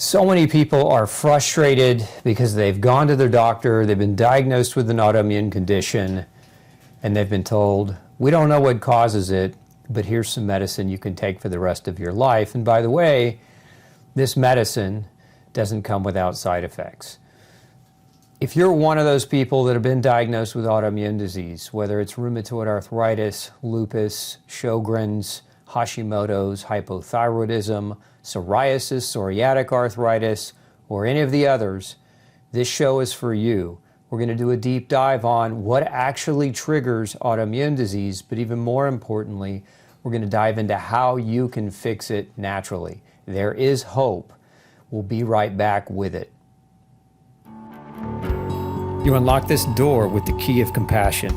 So many people are frustrated because they've gone to their doctor, they've been diagnosed with an autoimmune condition, and they've been told, we don't know what causes it, but here's some medicine you can take for the rest of your life. And by the way, this medicine doesn't come without side effects. If you're one of those people that have been diagnosed with autoimmune disease, whether it's rheumatoid arthritis, lupus, Sjogren's, Hashimoto's, hypothyroidism, psoriasis, psoriatic arthritis, or any of the others, this show is for you. We're going to do a deep dive on what actually triggers autoimmune disease, but even more importantly, we're going to dive into how you can fix it naturally. There is hope. We'll be right back with it. You unlock this door with the key of compassion.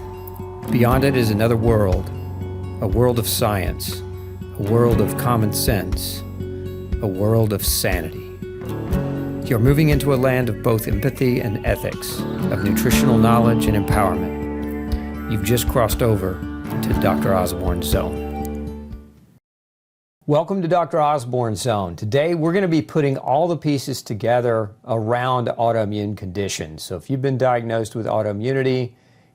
Beyond it is another world, a world of science, a world of common sense, a world of sanity. You're moving into a land of both empathy and ethics, of nutritional knowledge and empowerment. You've just crossed over to Dr. Osborne's Zone. Welcome to Dr. Osborne's Zone. Today we're going to be putting all the pieces together around autoimmune conditions. So if you've been diagnosed with autoimmunity,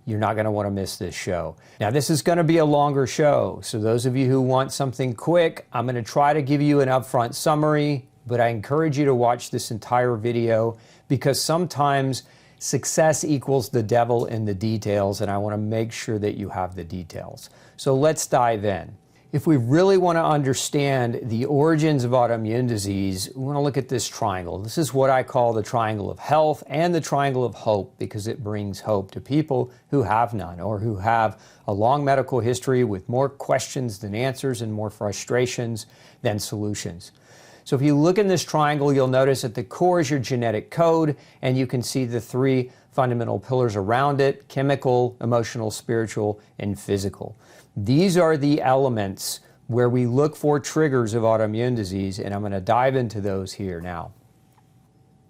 you're not going to want to miss this show. Now this is going to be a longer show, so those of you who want something quick, I'm going to try to give you an upfront summary, but I encourage you to watch this entire video because sometimes success equals the devil in the details, and I want to make sure that you have the details. So let's dive in. If we really want to understand the origins of autoimmune disease, we want to look at this triangle. This is what I call the triangle of health and the triangle of hope because it brings hope to people who have none or who have a long medical history with more questions than answers and more frustrations than solutions. So if you look in this triangle, you'll notice at the core is your genetic code, and you can see the three fundamental pillars around it: chemical, emotional, spiritual, and physical. These are the elements where we look for triggers of autoimmune disease, and I'm going to dive into those here now.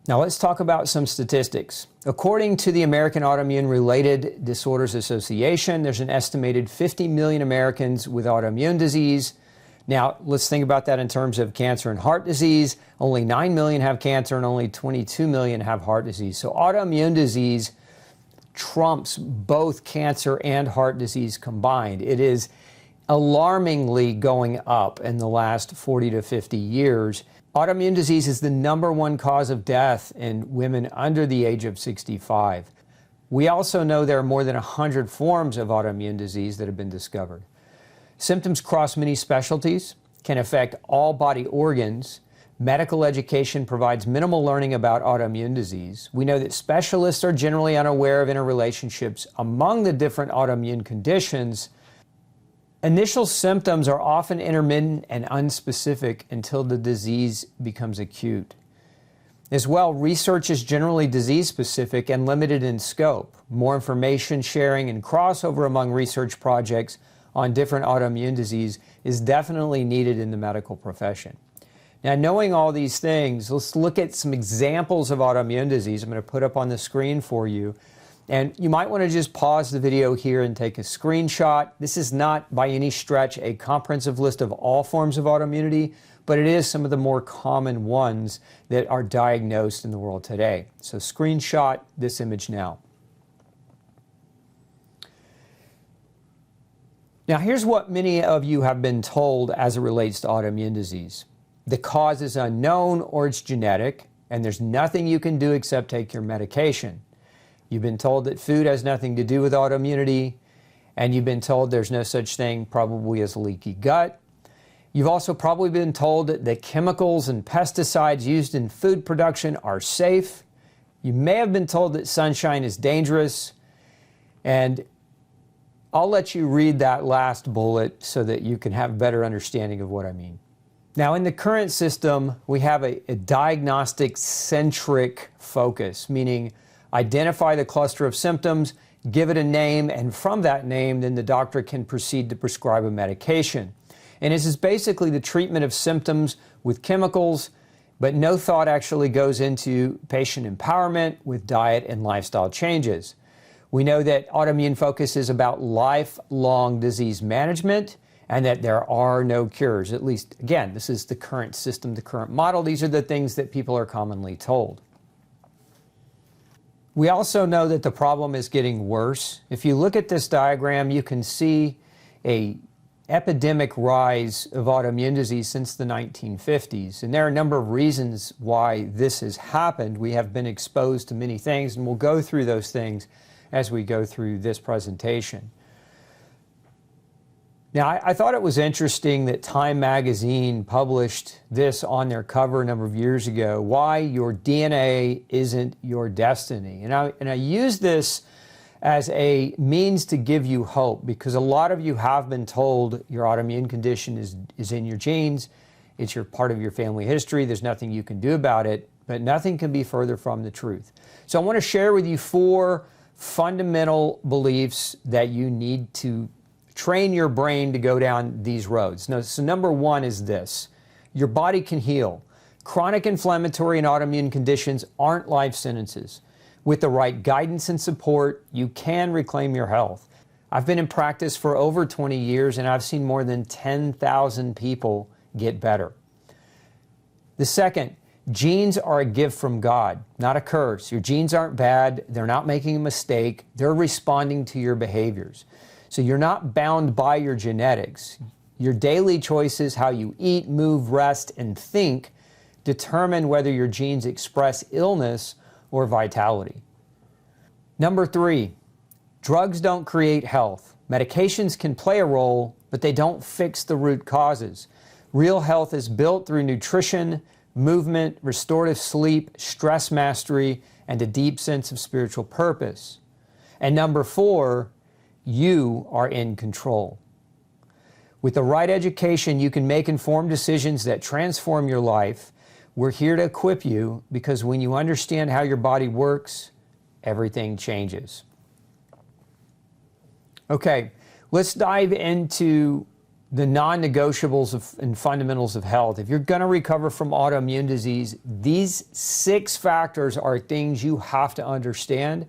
Now let's talk about some statistics. According to the American Autoimmune Related Disorders Association, there's an estimated 50 million Americans with autoimmune disease. Now let's think about that in terms of cancer and heart disease. Only 9 million have cancer and only 22 million have heart disease. So autoimmune disease trumps both cancer and heart disease combined. It is alarmingly going up in the last 40 to 50 years. Autoimmune disease is the #1 cause of death in women under the age of 65. We also know there are more than 100 forms of autoimmune disease that have been discovered. Symptoms cross many specialties, can affect all body organs. Medical education provides minimal learning about autoimmune disease. We know that specialists are generally unaware of interrelationships among the different autoimmune conditions. Initial symptoms are often intermittent and unspecific until the disease becomes acute. As well, research is generally disease-specific and limited in scope. More information sharing and crossover among research projects on different autoimmune disease is definitely needed in the medical profession. Now, knowing all these things, let's look at some examples of autoimmune disease. I'm going to put up on the screen for you. And you might want to just pause the video here and take a screenshot. This is not by any stretch a comprehensive list of all forms of autoimmunity, but it is some of the more common ones that are diagnosed in the world today. So screenshot this image now. Now, here's what many of you have been told as it relates to autoimmune disease. The cause is unknown or it's genetic, and there's nothing you can do except take your medication. You've been told that food has nothing to do with autoimmunity, and you've been told there's no such thing probably as leaky gut. You've also probably been told that chemicals and pesticides used in food production are safe. You may have been told that sunshine is dangerous, and I'll let you read that last bullet so that you can have a better understanding of what I mean. Now, in the current system, we have a diagnostic-centric focus, meaning identify the cluster of symptoms, give it a name, and from that name, then the doctor can proceed to prescribe a medication. And this is basically the treatment of symptoms with chemicals, but no thought actually goes into patient empowerment with diet and lifestyle changes. We know that autoimmune focus is about lifelong disease management, and that there are no cures. At least, again, this is the current system, the current model. These are the things that people are commonly told. We also know that the problem is getting worse. If you look at this diagram, you can see an epidemic rise of autoimmune disease since the 1950s. And there are a number of reasons why this has happened. We have been exposed to many things, and we'll go through those things as we go through this presentation. Now, I thought it was interesting that Time magazine published this on their cover a number of years ago, Why Your DNA Isn't Your Destiny. And I use this as a means to give you hope, because a lot of you have been told your autoimmune condition is in your genes, it's part of your family history, there's nothing you can do about it, but nothing can be further from the truth. So I want to share with you 4 fundamental beliefs that you need to train your brain to go down these roads. Now, so number 1 is this: your body can heal. Chronic inflammatory and autoimmune conditions aren't life sentences. With the right guidance and support, you can reclaim your health. I've been in practice for over 20 years, and I've seen more than 10,000 people get better. The second, genes are a gift from God, not a curse. Your genes aren't bad. They're not making a mistake. They're responding to your behaviors. So you're not bound by your genetics. Your daily choices, how you eat, move, rest, and think, determine whether your genes express illness or vitality. Number 3, drugs don't create health. Medications can play a role, but they don't fix the root causes. Real health is built through nutrition, movement, restorative sleep, stress mastery, and a deep sense of spiritual purpose. And number 4, you are in control. With the right education, you can make informed decisions that transform your life. We're here to equip you, because when you understand how your body works, everything changes. Okay, let's dive into the non-negotiables and fundamentals of health. If you're going to recover from autoimmune disease, these 6 factors are things you have to understand,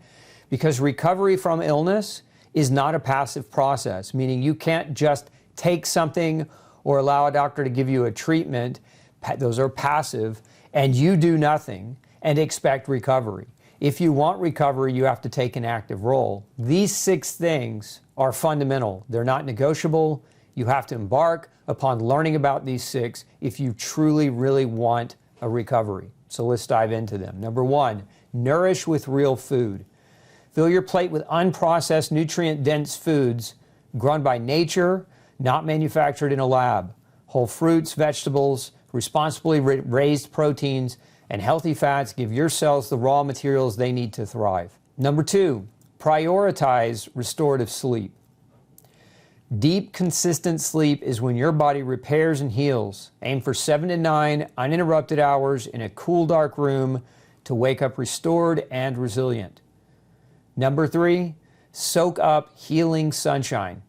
because recovery from illness is not a passive process, meaning you can't just take something or allow a doctor to give you a treatment. Those are passive, and you do nothing and expect recovery. If you want recovery, you have to take an active role. These 6 things are fundamental. They're not negotiable. You have to embark upon learning about these 6 if you truly, really want a recovery. So let's dive into them. Number 1, nourish with real food. Fill your plate with unprocessed, nutrient-dense foods grown by nature, not manufactured in a lab. Whole fruits, vegetables, responsibly raised proteins, and healthy fats give your cells the raw materials they need to thrive. Number 2, prioritize restorative sleep. Deep, consistent sleep is when your body repairs and heals. Aim for 7 to 9 uninterrupted hours in a cool, dark room to wake up restored and resilient. Number 3, soak up healing sunshine.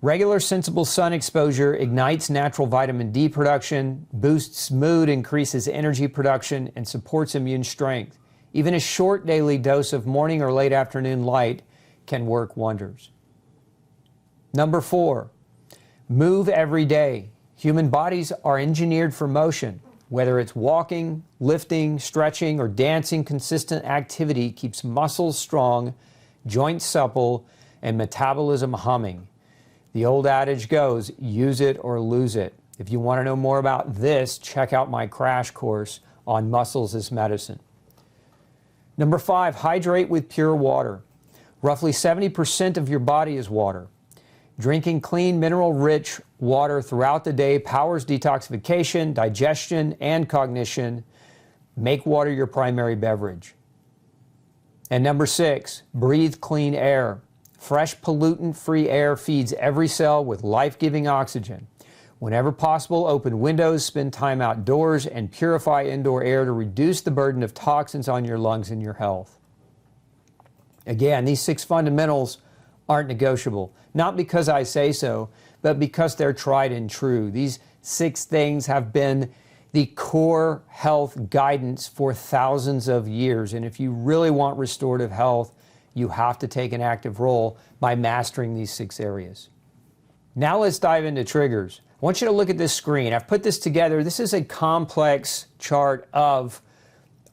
Regular sensible sun exposure ignites natural vitamin D production, boosts mood, increases energy production, and supports immune strength. Even a short daily dose of morning or late afternoon light can work wonders. Number 4, move every day. Human bodies are engineered for motion. Whether it's walking, lifting, stretching, or dancing, consistent activity keeps muscles strong, joints supple, and metabolism humming. The old adage goes, use it or lose it. If you want to know more about this, check out my crash course on Muscles as Medicine. Number 5, hydrate with pure water. Roughly 70% of your body is water. Drinking clean, mineral-rich water throughout the day powers detoxification, digestion, and cognition. Make water your primary beverage. And number 6, breathe clean air. Fresh, pollutant-free air feeds every cell with life-giving oxygen. Whenever possible, open windows, spend time outdoors, and purify indoor air to reduce the burden of toxins on your lungs and your health. Again, these 6 fundamentals aren't negotiable. Not because I say so, but because they're tried and true. These 6 things have been the core health guidance for thousands of years. And if you really want restorative health, you have to take an active role by mastering these 6 areas. Now let's dive into triggers. I want you to look at this screen. I've put this together. This is a complex chart of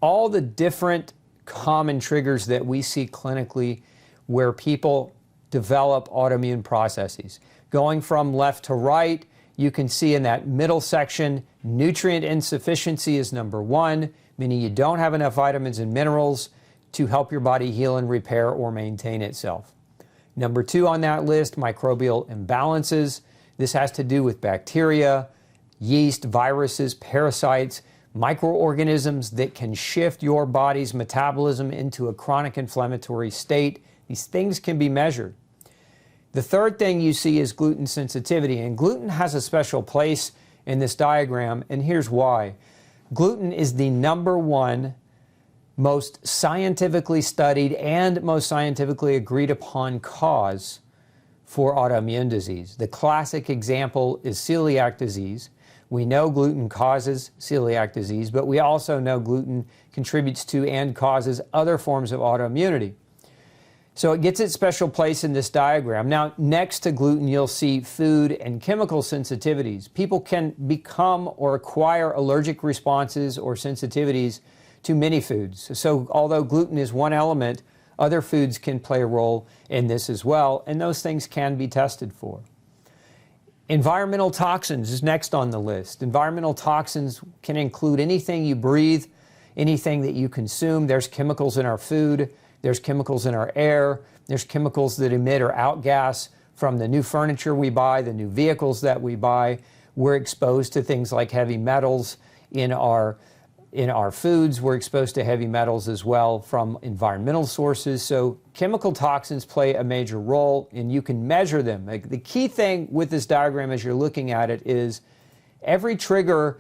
all the different common triggers that we see clinically where people develop autoimmune processes. Going from left to right, you can see in that middle section, nutrient insufficiency is number one, meaning you don't have enough vitamins and minerals to help your body heal and repair or maintain itself. Number two on that list, microbial imbalances. This has to do with bacteria, yeast, viruses, parasites, microorganisms that can shift your body's metabolism into a chronic inflammatory state. These things can be measured. The third thing you see is gluten sensitivity, and gluten has a special place in this diagram, and here's why. Gluten is the number one most scientifically studied and most scientifically agreed upon cause for autoimmune disease. The classic example is celiac disease. We know gluten causes celiac disease, but we also know gluten contributes to and causes other forms of autoimmunity. So it gets its special place in this diagram. Now, next to gluten, you'll see food and chemical sensitivities. People can become or acquire allergic responses or sensitivities to many foods. So although gluten is one element, other foods can play a role in this as well, and those things can be tested for. Environmental toxins is next on the list. Environmental toxins can include anything you breathe, anything that you consume. There's chemicals in our food, there's chemicals in our air, there's chemicals that emit or outgas from the new furniture we buy, the new vehicles that we buy. We're exposed to things like heavy metals in our foods. We're exposed to heavy metals as well from environmental sources. So chemical toxins play a major role, and you can measure them. Like, the key thing with this diagram as you're looking at it is every trigger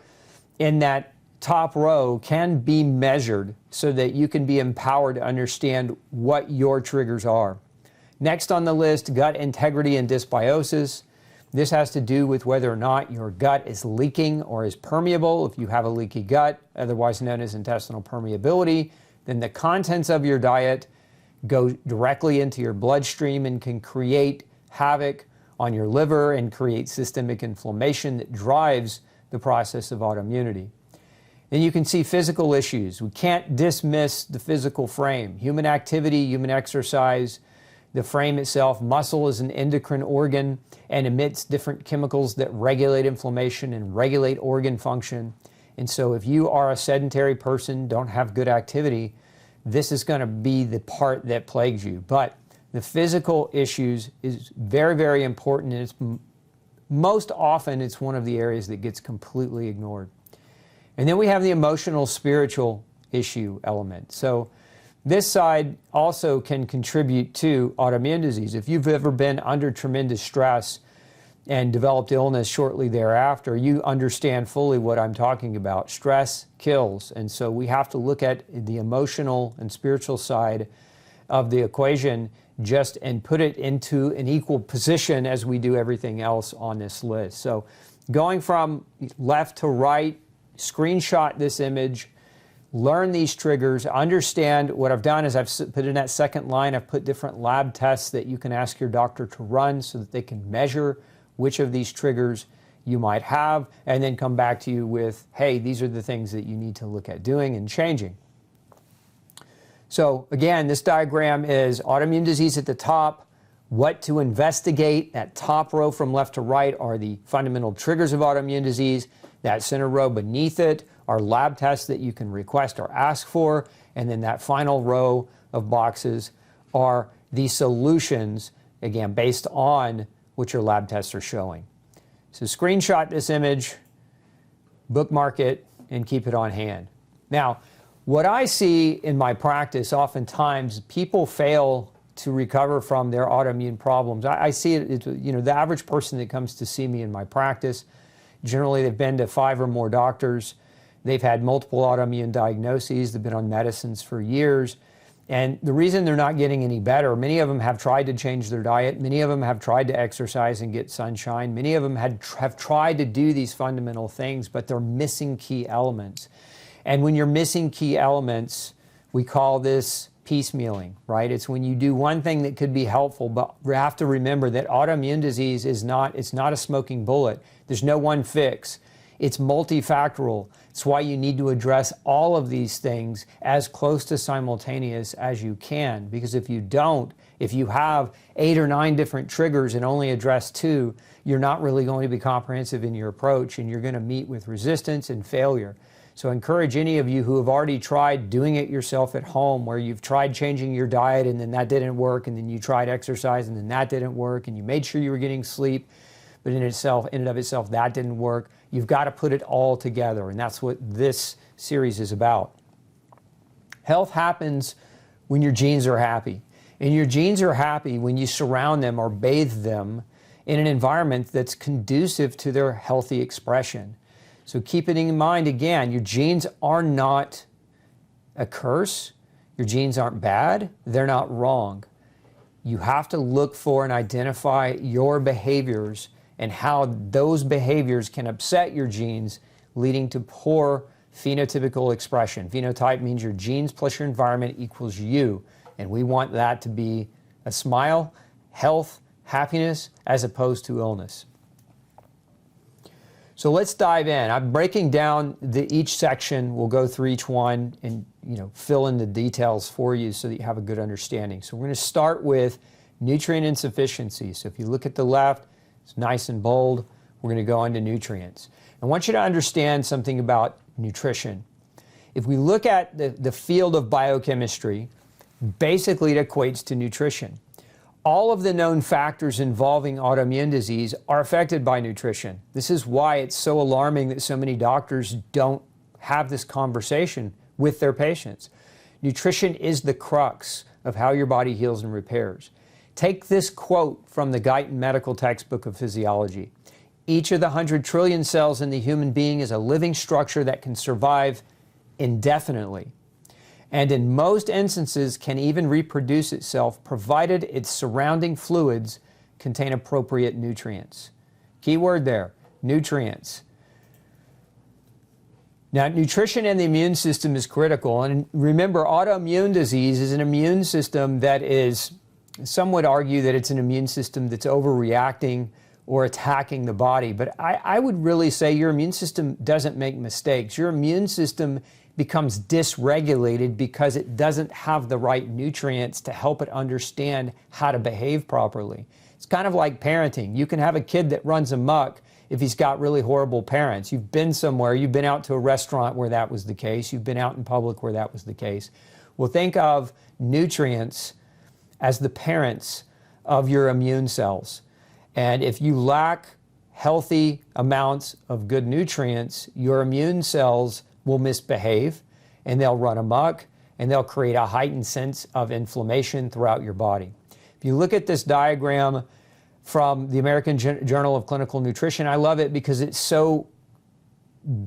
in that top row can be measured so that you can be empowered to understand what your triggers are. Next on the list, gut integrity and dysbiosis. This has to do with whether or not your gut is leaking or is permeable. If you have a leaky gut, otherwise known as intestinal permeability, then the contents of your diet go directly into your bloodstream and can create havoc on your liver and create systemic inflammation that drives the process of autoimmunity. Then you can see physical issues. We can't dismiss the physical frame. Human activity, human exercise, the frame itself. Muscle is an endocrine organ and emits different chemicals that regulate inflammation and regulate organ function. And so if you are a sedentary person, don't have good activity, this is going to be the part that plagues you. But the physical issues is very, very important, and it's most often it's one of the areas that gets completely ignored. And then we have the emotional, spiritual issue element. So this side also can contribute to autoimmune disease. If you've ever been under tremendous stress and developed illness shortly thereafter, you understand fully what I'm talking about. Stress kills. And so we have to look at the emotional and spiritual side of the equation and put it into an equal position as we do everything else on this list. So going from left to right, screenshot this image, learn these triggers, understand. What I've done is I've put in that second line, I've put different lab tests that you can ask your doctor to run so that they can measure which of these triggers you might have, and then come back to you with, hey, these are the things that you need to look at doing and changing. So again, this diagram is autoimmune disease at the top, what to investigate. That top row from left to right are the fundamental triggers of autoimmune disease. That center row beneath it are lab tests that you can request or ask for. And then that final row of boxes are the solutions, again, based on what your lab tests are showing. So screenshot this image, bookmark it, and keep it on hand. Now, what I see in my practice, oftentimes people fail to recover from their autoimmune problems. I see it, the average person that comes to see me in my practice, generally they've been to 5 or more doctors. They've had multiple autoimmune diagnoses. They've been on medicines for years. And the reason they're not getting any better, many of them have tried to change their diet. Many of them have tried to exercise and get sunshine. Many of them have tried to do these fundamental things, but they're missing key elements. And when you're missing key elements, we call this piecemealing, right? It's when you do one thing that could be helpful, but we have to remember that autoimmune disease is not a smoking bullet. There's no one fix. It's multifactorial. It's why you need to address all of these things as close to simultaneous as you can, because if you don't, if you have 8 or 9 different triggers and only address 2, you're not really going to be comprehensive in your approach, and you're going to meet with resistance and failure. So I encourage any of you who have already tried doing it yourself at home, where you've tried changing your diet and then that didn't work, and then you tried exercise and then that didn't work, and you made sure you were getting sleep, but in and of itself that didn't work. You've got to put it all together, and that's what this series is about. Health happens when your genes are happy. And your genes are happy when you surround them or bathe them in an environment that's conducive to their healthy expression. So keep it in mind again, your genes are not a curse. Your genes aren't bad. They're not wrong. You have to look for and identify your behaviors and how those behaviors can upset your genes, leading to poor phenotypical expression. Phenotype means your genes plus your environment equals you. And we want that to be a smile, health, happiness, as opposed to illness. So let's dive in. I'm breaking down each section. We'll go through each one and fill in the details for you so that you have a good understanding. So we're going to start with nutrient insufficiency. So if you look at the left, it's nice and bold. We're going to go into nutrients. I want you to understand something about nutrition. If we look at the field of biochemistry, basically it equates to nutrition. All of the known factors involving autoimmune disease are affected by nutrition. This is why it's so alarming that so many doctors don't have this conversation with their patients. Nutrition is the crux of how your body heals and repairs. Take this quote from the Guyton Medical Textbook of Physiology. Each of the 100 trillion cells in the human being is a living structure that can survive indefinitely, and in most instances can even reproduce itself, provided its surrounding fluids contain appropriate nutrients. Key word there, nutrients. Now, nutrition in the immune system is critical, and remember, autoimmune disease is an immune system that is, some would argue that it's an immune system that's overreacting or attacking the body, but I would really say your immune system doesn't make mistakes. Your immune system becomes dysregulated because it doesn't have the right nutrients to help it understand how to behave properly. It's kind of like parenting. You can have a kid that runs amok if he's got really horrible parents. You've been somewhere, you've been out to a restaurant where that was the case, you've been out in public where that was the case. Well, think of nutrients as the parents of your immune cells. And if you lack healthy amounts of good nutrients, your immune cells will misbehave, and they'll run amok, and they'll create a heightened sense of inflammation throughout your body. If you look at this diagram from the American Journal of Clinical Nutrition, I love it because it so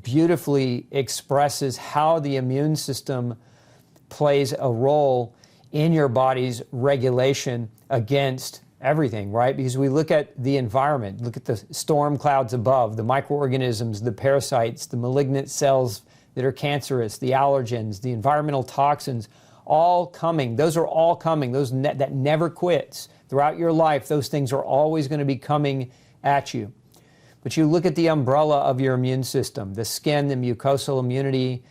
beautifully expresses how the immune system plays a role in your body's regulation against everything, right? Because we look at the environment, look at the storm clouds above, the microorganisms, the parasites, the malignant cells that are cancerous, the allergens, the environmental toxins, all coming. Those are all coming. That never quits. Throughout your life, those things are always going to be coming at you. But you look at the umbrella of your immune system, the skin, the mucosal immunity,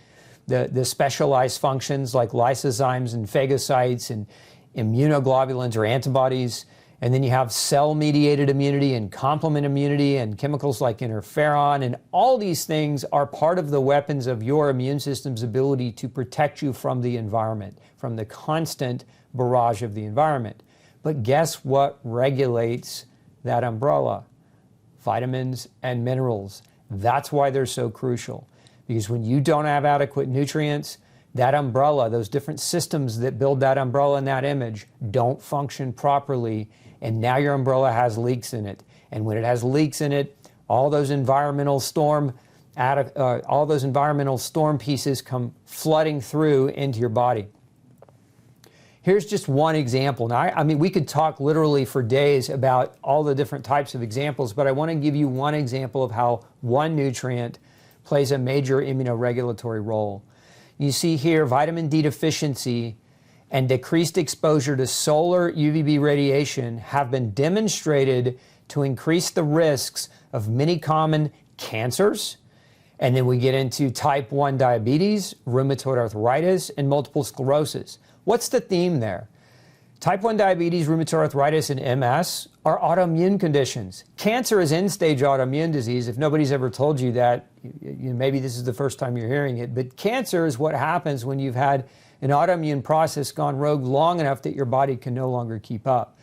the specialized functions like lysozymes and phagocytes and immunoglobulins or antibodies. And then you have cell-mediated immunity and complement immunity and chemicals like interferon. And all these things are part of the weapons of your immune system's ability to protect you from the environment, from the constant barrage of the environment. But guess what regulates that umbrella? Vitamins and minerals. That's why they're so crucial. Because when you don't have adequate nutrients, that umbrella, those different systems that build that umbrella in that image don't function properly, and now your umbrella has leaks in it. And when it has leaks in it, all those environmental storm pieces come flooding through into your body. Here's just one example. Now, I mean, we could talk literally for days about all the different types of examples, but I want to give you one example of how one nutrient plays a major immunoregulatory role. You see here vitamin D deficiency and decreased exposure to solar UVB radiation have been demonstrated to increase the risks of many common cancers. And then we get into type 1 diabetes, rheumatoid arthritis, and multiple sclerosis. What's the theme there? Type 1 diabetes, rheumatoid arthritis, and MS are autoimmune conditions. Cancer is end-stage autoimmune disease. If nobody's ever told you that, maybe this is the first time you're hearing it, but cancer is what happens when you've had an autoimmune process gone rogue long enough that your body can no longer keep up.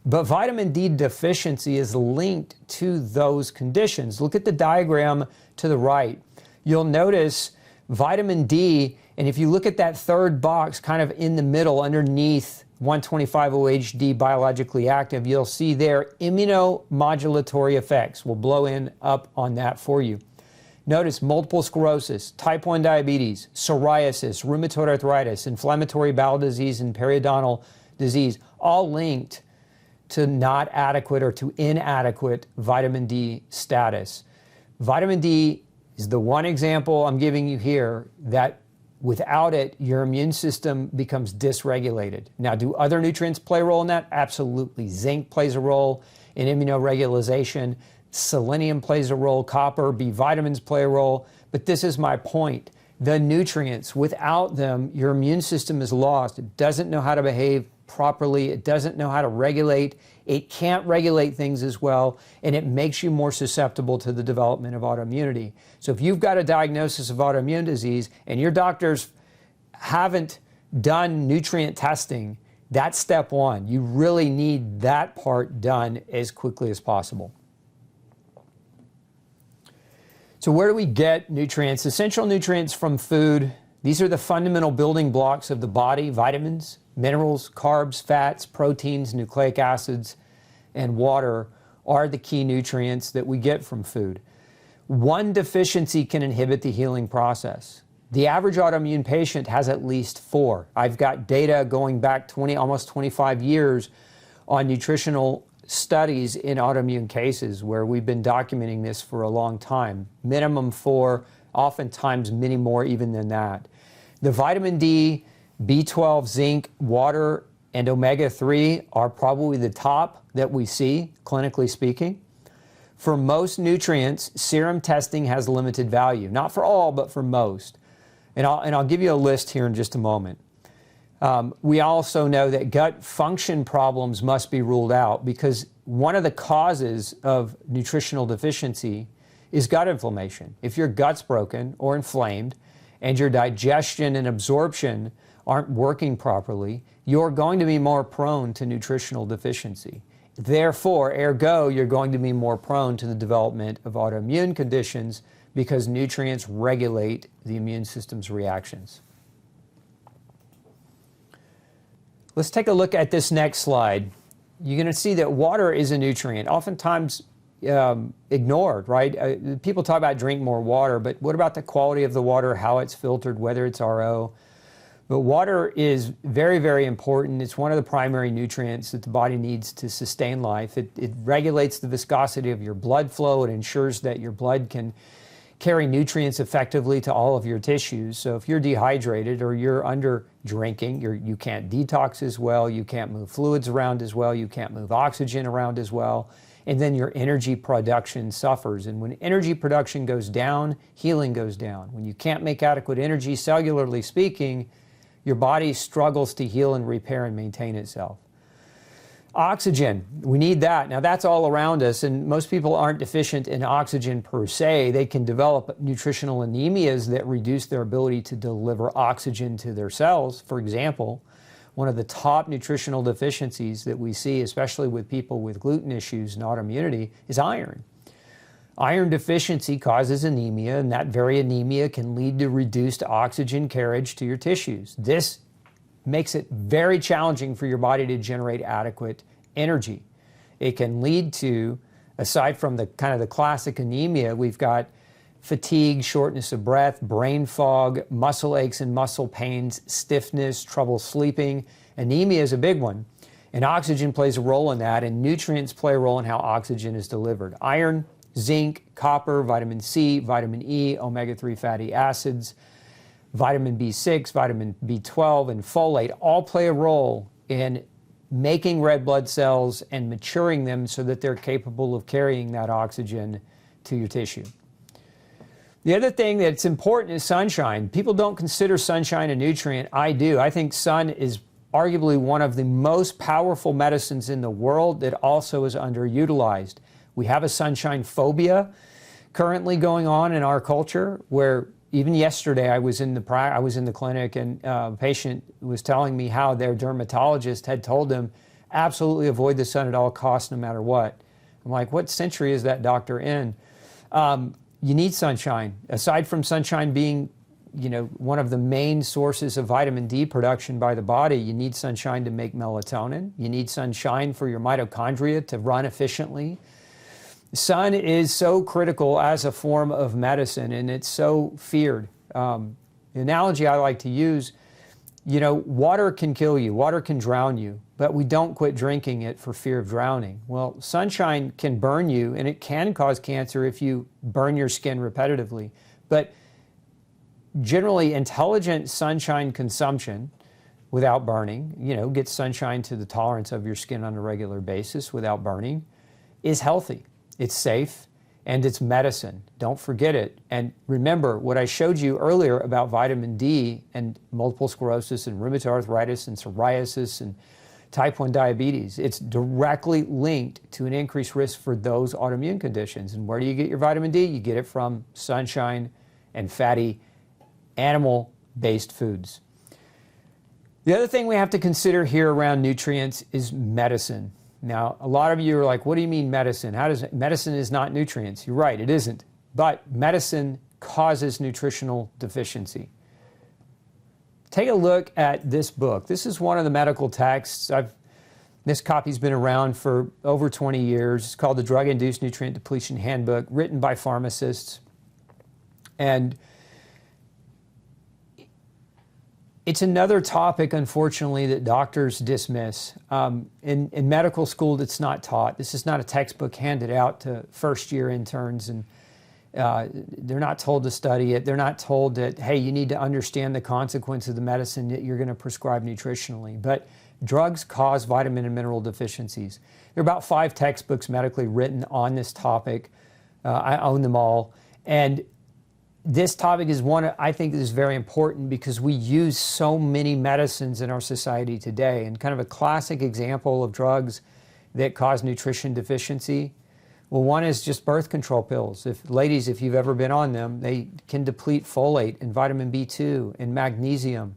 But vitamin D deficiency is linked to those conditions. Look at the diagram to the right. You'll notice vitamin D, and if you look at that third box kind of in the middle underneath 125-OHD biologically active, you'll see there immunomodulatory effects. We'll blow in up on that for you. Notice multiple sclerosis, type 1 diabetes, psoriasis, rheumatoid arthritis, inflammatory bowel disease, and periodontal disease, all linked to not adequate or to inadequate vitamin D status. Vitamin D is the one example I'm giving you here that without it, your immune system becomes dysregulated. Now, do other nutrients play a role in that? Absolutely. Zinc plays a role in immunoregulation. Selenium plays a role. Copper, B vitamins play a role. But this is my point. The nutrients, without them, your immune system is lost. It doesn't know how to behave properly. It doesn't know how to regulate. It can't regulate things as well, and it makes you more susceptible to the development of autoimmunity. So if you've got a diagnosis of autoimmune disease and your doctors haven't done nutrient testing, that's step one. You really need that part done as quickly as possible. So where do we get nutrients? Essential nutrients from food. These are the fundamental building blocks of the body: vitamins, minerals, carbs, fats, proteins, nucleic acids, and water are the key nutrients that we get from food. One deficiency can inhibit the healing process. The average autoimmune patient has at least 4. I've got data going back almost 25 years on nutritional studies in autoimmune cases where we've been documenting this for a long time. Minimum 4, oftentimes many more even than that. The vitamin D, B12, zinc, water, and omega-3 are probably the top that we see, clinically speaking. For most nutrients, serum testing has limited value. Not for all, but for most. And I'll give you a list here in just a moment. We also know that gut function problems must be ruled out because one of the causes of nutritional deficiency is gut inflammation. If your gut's broken or inflamed and your digestion and absorption aren't working properly, you're going to be more prone to nutritional deficiency. Therefore, ergo, you're going to be more prone to the development of autoimmune conditions because nutrients regulate the immune system's reactions. Let's take a look at this next slide. You're going to see that water is a nutrient, oftentimes ignored, right? People talk about drink more water, but what about the quality of the water, how it's filtered, whether it's RO? But water is very, very important. It's one of the primary nutrients that the body needs to sustain life. It regulates the viscosity of your blood flow. It ensures that your blood can carry nutrients effectively to all of your tissues. So if you're dehydrated or you're under drinking, you can't detox as well, you can't move fluids around as well, you can't move oxygen around as well, and then your energy production suffers. And when energy production goes down, healing goes down. When you can't make adequate energy, cellularly speaking, your body struggles to heal and repair and maintain itself. Oxygen, we need that. Now that's all around us, and most people aren't deficient in oxygen per se. They can develop nutritional anemias that reduce their ability to deliver oxygen to their cells. For example, one of the top nutritional deficiencies that we see, especially with people with gluten issues and autoimmunity, is iron. Iron deficiency causes anemia, and that very anemia can lead to reduced oxygen carriage to your tissues. This makes it very challenging for your body to generate adequate energy. It can lead to, aside from the kind of the classic anemia, we've got fatigue, shortness of breath, brain fog, muscle aches and muscle pains, stiffness, trouble sleeping. Anemia is a big one, and oxygen plays a role in that, and nutrients play a role in how oxygen is delivered. Iron, zinc, copper, vitamin C, vitamin E, omega-3 fatty acids. vitamin B6, vitamin B12, and folate all play a role in making red blood cells and maturing them so that they're capable of carrying that oxygen to your tissue. The other thing that's important is sunshine. People don't consider sunshine a nutrient. I do. I think sun is arguably one of the most powerful medicines in the world that also is underutilized. We have a sunshine phobia currently going on in our culture, where even yesterday I was in the clinic and a patient was telling me how their dermatologist had told them absolutely avoid the sun at all costs no matter what. I'm like, what century is that doctor in? You need sunshine. Aside from sunshine being, one of the main sources of vitamin D production by the body, you need sunshine to make melatonin. You need sunshine for your mitochondria to run efficiently. Sun is so critical as a form of medicine, and it's so feared. The analogy I like to use, water can kill you, water can drown you, but we don't quit drinking it for fear of drowning. Well, sunshine can burn you, and it can cause cancer if you burn your skin repetitively. But generally, intelligent sunshine consumption without burning, get sunshine to the tolerance of your skin on a regular basis without burning, is healthy. It's safe, and it's medicine. Don't forget it. And remember what I showed you earlier about vitamin D and multiple sclerosis and rheumatoid arthritis and psoriasis and type 1 diabetes. It's directly linked to an increased risk for those autoimmune conditions. And where do you get your vitamin D? You get it from sunshine and fatty animal-based foods. The other thing we have to consider here around nutrients is medicine. Now, a lot of you are like, what do you mean medicine? Medicine is not nutrients. You're right, it isn't. But medicine causes nutritional deficiency. Take a look at this book. This is one of the medical texts. This copy's been around for over 20 years. It's called the Drug-Induced Nutrient Depletion Handbook, written by pharmacists. And it's another topic, unfortunately, that doctors dismiss. In medical school, it's not taught. This is not a textbook handed out to first-year interns, and they're not told to study it. They're not told that, hey, you need to understand the consequence of the medicine that you're going to prescribe nutritionally. But drugs cause vitamin and mineral deficiencies. There are about 5 textbooks medically written on this topic. I own them all. And this topic is one I think is very important because we use so many medicines in our society today. And kind of a classic example of drugs that cause nutrition deficiency, well, one is just birth control pills. Ladies, if you've ever been on them, they can deplete folate and vitamin B2 and magnesium.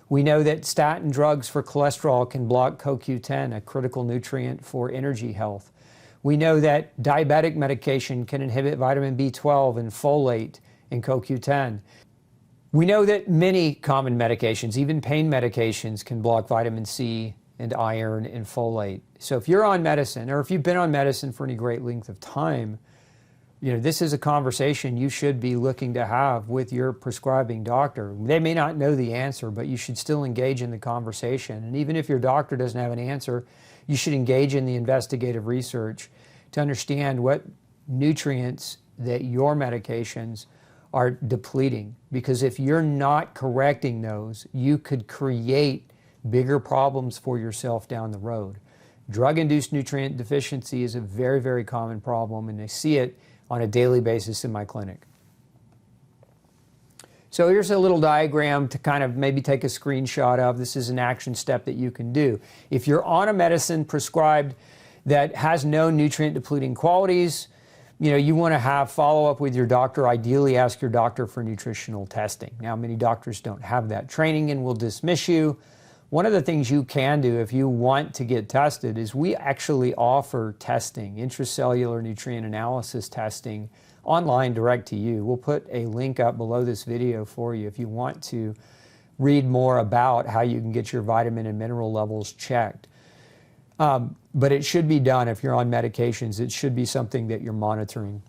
We know that statin drugs for cholesterol can block CoQ10, a critical nutrient for energy health. We know that diabetic medication can inhibit vitamin B12 and folate and CoQ10. We know that many common medications, even pain medications, can block vitamin C and iron and folate. So if you're on medicine, or if you've been on medicine for any great length of time, this is a conversation you should be looking to have with your prescribing doctor. They may not know the answer, but you should still engage in the conversation. And even if your doctor doesn't have an answer, you should engage in the investigative research to understand what nutrients that your medications are depleting. Because if you're not correcting those, you could create bigger problems for yourself down the road. Drug-induced nutrient deficiency is a very, very common problem, and I see it on a daily basis in my clinic. So here's a little diagram to kind of maybe take a screenshot of. This is an action step that you can do. If you're on a medicine prescribed that has no nutrient depleting qualities, you want to have follow-up with your doctor. Ideally, ask your doctor for nutritional testing. Now, many doctors don't have that training and will dismiss you. One of the things you can do if you want to get tested is we actually offer testing, intracellular nutrient analysis testing, online direct to you. We'll put a link up below this video for you if you want to read more about how you can get your vitamin and mineral levels checked. But it should be done if you're on medications. It should be something that you're monitoring.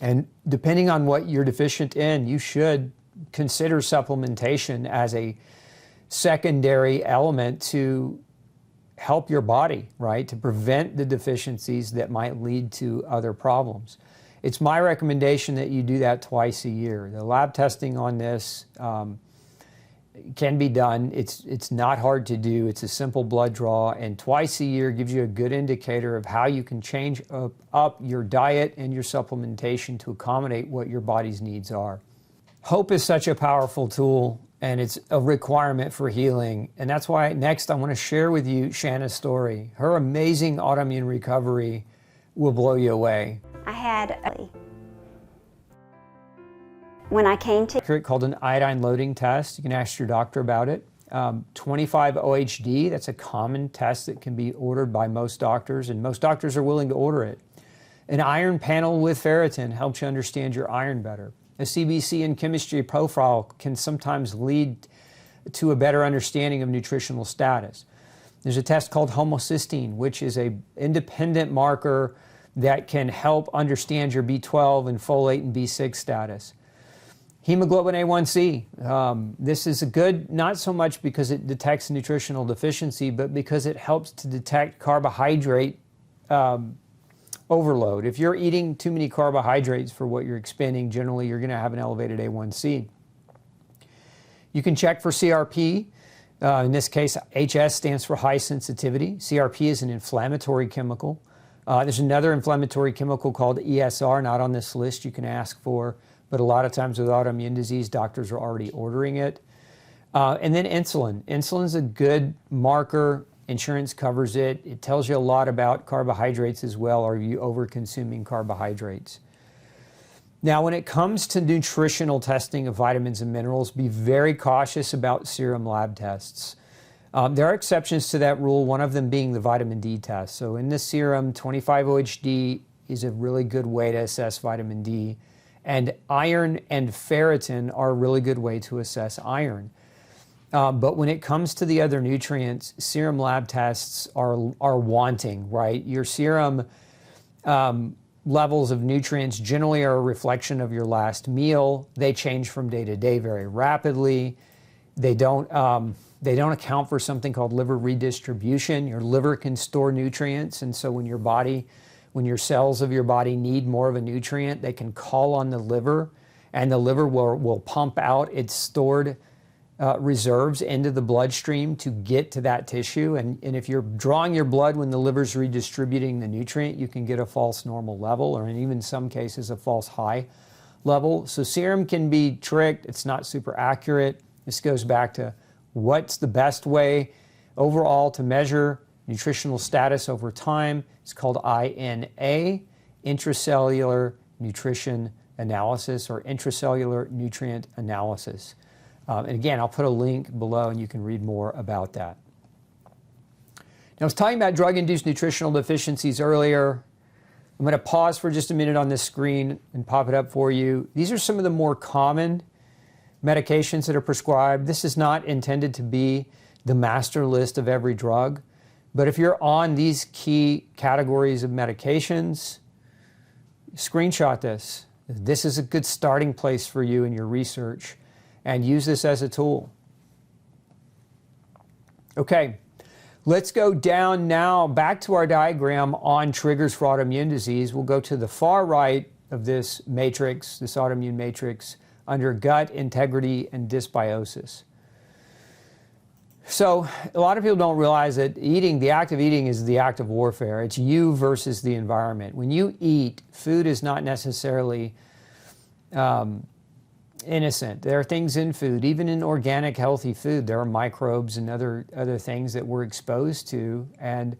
And depending on what you're deficient in, you should consider supplementation as a secondary element to help your body, right? To prevent the deficiencies that might lead to other problems. It's my recommendation that you do that twice a year. The lab testing on this can be done. It's not hard to do. It's a simple blood draw, and twice a year gives you a good indicator of how you can change up your diet and your supplementation to accommodate what your body's needs are. Hope is such a powerful tool, and it's a requirement for healing. And that's why next I want to share with you Shanna's story. Her amazing autoimmune recovery will blow you away. I had when I came to Called an iodine loading test. You can ask your doctor about it. 25 OHD, that's a common test that can be ordered by most doctors, and most doctors are willing to order it. An iron panel with ferritin helps you understand your iron better. A CBC and chemistry profile can sometimes lead to a better understanding of nutritional status. There's a test called homocysteine, which is an independent marker that can help understand your B12 and folate and B6 status. Hemoglobin A1C. This is a good, not so much because it detects nutritional deficiency, but because it helps to detect carbohydrate overload. If you're eating too many carbohydrates for what you're expending, generally you're going to have an elevated A1C. You can check for CRP. In this case, HS stands for high sensitivity. CRP is an inflammatory chemical. There's another inflammatory chemical called ESR, not on this list, you can ask for, but a lot of times with autoimmune disease, doctors are already ordering it. And then insulin. Insulin's a good marker. Insurance covers it. It tells you a lot about carbohydrates as well. Are you over-consuming carbohydrates? Now, when it comes to nutritional testing of vitamins and minerals, be very cautious about serum lab tests. There are exceptions to that rule, one of them being the vitamin D test. So in the serum, 25 OHD is a really good way to assess vitamin D. And iron and ferritin are a really good way to assess iron. But when it comes to the other nutrients, serum lab tests are wanting, right? Your serum levels of nutrients generally are a reflection of your last meal. They change from day to day very rapidly. They don't account for something called liver redistribution. Your liver can store nutrients, and so when your cells of your body need more of a nutrient, they can call on the liver, and the liver will pump out its stored reserves into the bloodstream to get to that tissue. And if you're drawing your blood when the liver's redistributing the nutrient, you can get a false normal level, or in even some cases a false high level. So serum can be tricked. It's not super accurate. This goes back to what's the best way overall to measure nutritional status over time. It's called INA, intracellular nutrition analysis, or intracellular nutrient analysis. And again, I'll put a link below and you can read more about that. Now, I was talking about drug-induced nutritional deficiencies earlier. I'm going to pause for just a minute on this screen and pop it up for you. These are some of the more common medications that are prescribed. This is not intended to be the master list of every drug, but if you're on these key categories of medications, screenshot this. This is a good starting place for you in your research, and use this as a tool. Okay, let's go down now back to our diagram on triggers for autoimmune disease. We'll go to the far right of this matrix, this autoimmune matrix, under gut integrity and dysbiosis. So a lot of people don't realize that the act of eating is the act of warfare. It's you versus the environment. When you eat, food is not necessarily innocent. There are things in food, even in organic, healthy food. There are microbes and other things that we're exposed to, and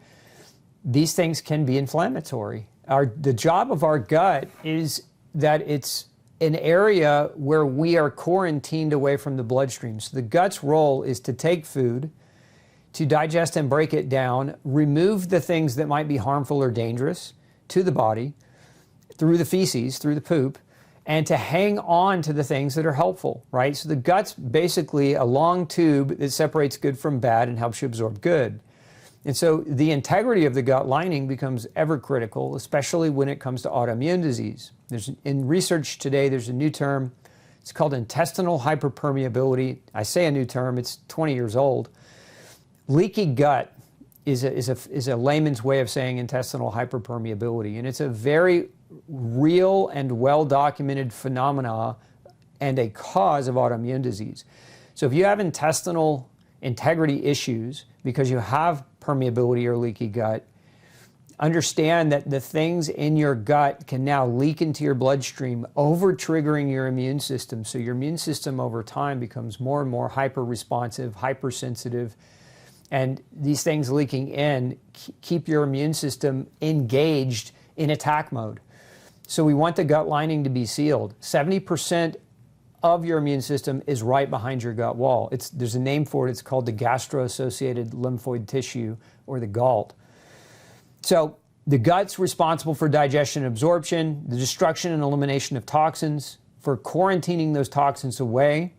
these things can be inflammatory. The job of our gut is that it's an area where we are quarantined away from the bloodstream. So the gut's role is to take food, to digest and break it down, remove the things that might be harmful or dangerous to the body through the feces, through the poop, and to hang on to the things that are helpful, right? So the gut's basically a long tube that separates good from bad and helps you absorb good. And so the integrity of the gut lining becomes ever critical, especially when it comes to autoimmune disease. In research today, there's a new term. It's called intestinal hyperpermeability. I say a new term, it's 20 years old. Leaky gut is a layman's way of saying intestinal hyperpermeability, and it's a very real and well-documented phenomena and a cause of autoimmune disease. So if you have intestinal integrity issues because you have permeability or leaky gut, understand that the things in your gut can now leak into your bloodstream, over-triggering your immune system. So your immune system over time becomes more and more hyper-responsive, hypersensitive, and these things leaking in keep your immune system engaged in attack mode. So we want the gut lining to be sealed. 70% of your immune system is right behind your gut wall. There's a name for it. It's called the gastro-associated lymphoid tissue, or the GALT. So the gut's responsible for digestion and absorption, the destruction and elimination of toxins, for quarantining those toxins away.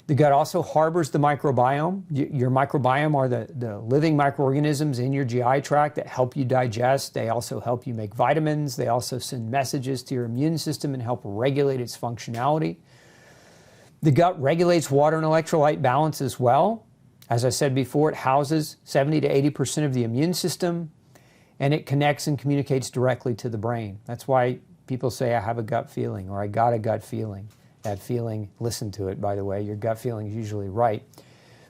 The gut also harbors the microbiome. Your microbiome are the living microorganisms in your GI tract that help you digest. They also help you make vitamins. They also send messages to your immune system and help regulate its functionality. The gut regulates water and electrolyte balance as well. As I said before, it houses 70 to 80% of the immune system, and it connects and communicates directly to the brain. That's why people say, I have a gut feeling, or I got a gut feeling. That feeling, listen to it, by the way. Your gut feeling is usually right.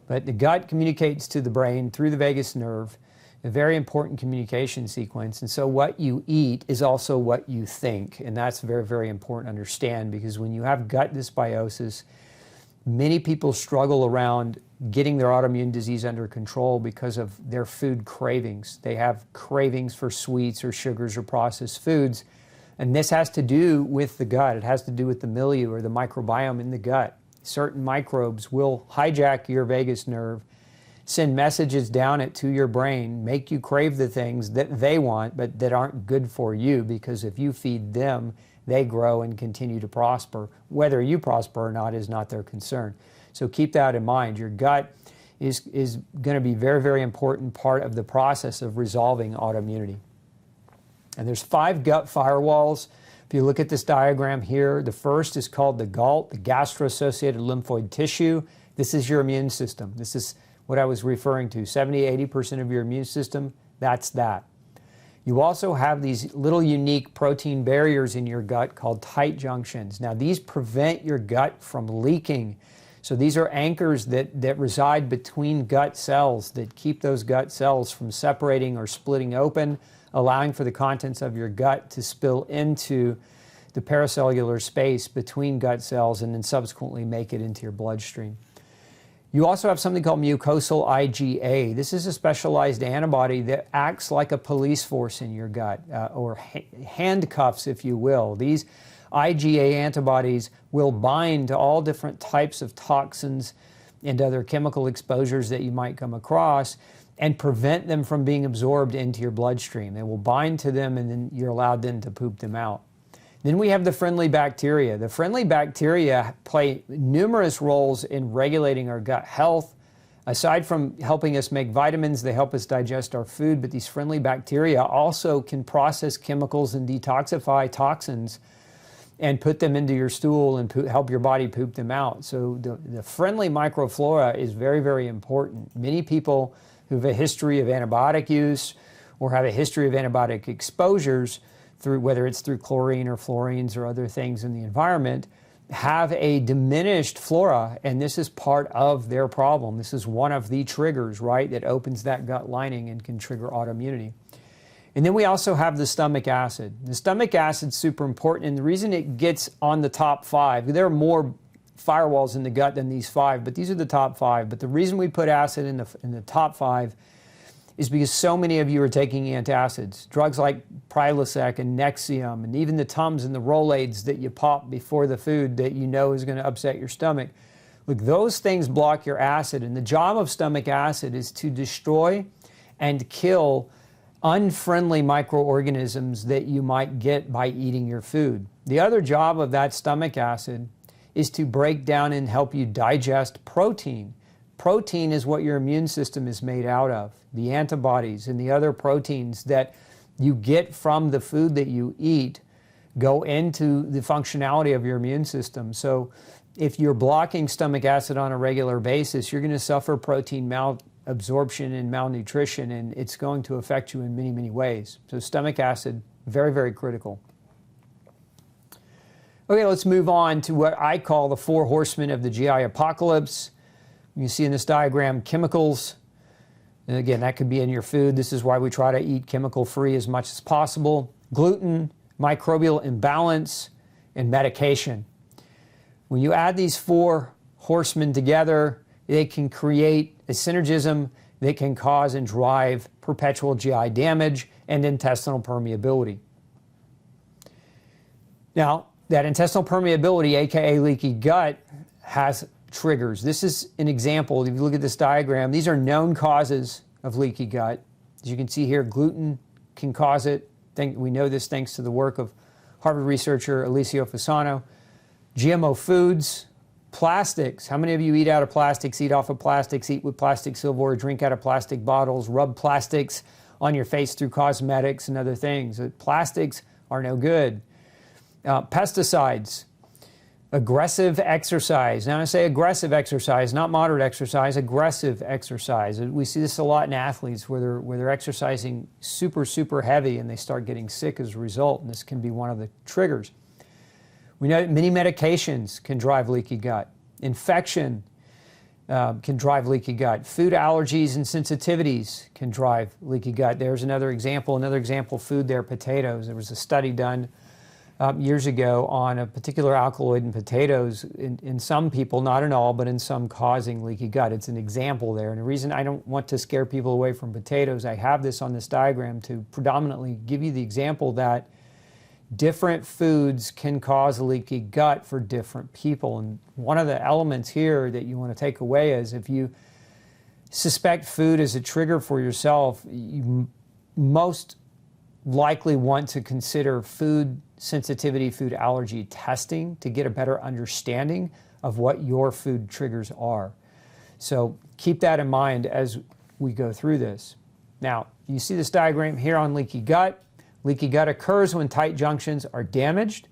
But the gut communicates to the brain through the vagus nerve, a very important communication sequence. And so what you eat is also what you think. And that's very, very important to understand, because when you have gut dysbiosis, many people struggle around getting their autoimmune disease under control because of their food cravings. They have cravings for sweets or sugars or processed foods. And this has to do with the gut. It has to do with the milieu or the microbiome in the gut. Certain microbes will hijack your vagus nerve, send messages down it to your brain, make you crave the things that they want but that aren't good for you, because if you feed them, they grow and continue to prosper. Whether you prosper or not is not their concern. So keep that in mind. Your gut is going to be a very, very important part of the process of resolving autoimmunity. And there's 5 gut firewalls. If you look at this diagram here, the first is called the GALT, the gastro-associated lymphoid tissue. This is your immune system. This is what I was referring to. 70-80% of your immune system, that's that. You also have these little unique protein barriers in your gut called tight junctions. Now, these prevent your gut from leaking. So these are anchors that reside between gut cells that keep those gut cells from separating or splitting open, allowing for the contents of your gut to spill into the paracellular space between gut cells and then subsequently make it into your bloodstream. You also have something called mucosal IgA. This is a specialized antibody that acts like a police force in your gut, or handcuffs, if you will. These IgA antibodies will bind to all different types of toxins and other chemical exposures that you might come across and prevent them from being absorbed into your bloodstream. They will bind to them, and then you're allowed then to poop them out. Then we have the friendly bacteria. The friendly bacteria play numerous roles in regulating our gut health. Aside from helping us make vitamins, they help us digest our food, but these friendly bacteria also can process chemicals and detoxify toxins and put them into your stool and help your body poop them out. So the friendly microflora is very, very important. Many people who have a history of antibiotic use or have a history of antibiotic exposures, whether it's through chlorine or fluorines or other things in the environment, have a diminished flora, and this is part of their problem. This is one of the triggers, right, that opens that gut lining and can trigger autoimmunity. And then we also have the stomach acid. The stomach acid is super important, and the reason it gets on the top 5, there are more firewalls in the gut than these 5, but these are the top 5. But the reason we put acid in the top 5 is because so many of you are taking antacids. Drugs like Prilosec and Nexium, and even the Tums and the Rolaids that you pop before the food that you know is going to upset your stomach. Look, those things block your acid, and the job of stomach acid is to destroy and kill unfriendly microorganisms that you might get by eating your food. The other job of that stomach acid is to break down and help you digest protein. Protein is what your immune system is made out of. The antibodies and the other proteins that you get from the food that you eat go into the functionality of your immune system. So if you're blocking stomach acid on a regular basis, you're going to suffer protein malabsorption and malnutrition, and it's going to affect you in many, many ways. So stomach acid, very, very critical. Okay, let's move on to what I call the 4 horsemen of the GI apocalypse. You see in this diagram chemicals. And again, that could be in your food. This is why we try to eat chemical-free as much as possible. Gluten, microbial imbalance, and medication. When you add these 4 horsemen together, they can create a synergism that can cause and drive perpetual GI damage and intestinal permeability. Now, that intestinal permeability, aka leaky gut, has triggers. This is an example. If you look at this diagram, these are known causes of leaky gut. As you can see here, gluten can cause it. We know this thanks to the work of Harvard researcher Alessio Fasano. GMO foods, plastics. How many of you eat out of plastics, eat off of plastics, eat with plastic silverware, drink out of plastic bottles, rub plastics on your face through cosmetics and other things? Plastics are no good. Pesticides, aggressive exercise. Now I say aggressive exercise, not moderate exercise, aggressive exercise. We see this a lot in athletes where they're exercising super heavy and they start getting sick as a result, and this can be one of the triggers. We know that many medications can drive leaky gut. Infection can drive leaky gut. Food allergies and sensitivities can drive leaky gut. There's another example food there, potatoes. There was a study done years ago on a particular alkaloid in potatoes in some people, not in all, but in some, causing leaky gut. It's an example there. And the reason I don't want to scare people away from potatoes, I have this on this diagram to predominantly give you the example that different foods can cause a leaky gut for different people. And one of the elements here that you want to take away is if you suspect food as a trigger for yourself, you most likely want to consider food sensitivity, food allergy testing to get a better understanding of what your food triggers are. So keep that in mind as we go through this. Now, you see this diagram here on leaky gut. Leaky gut occurs when tight junctions are damaged.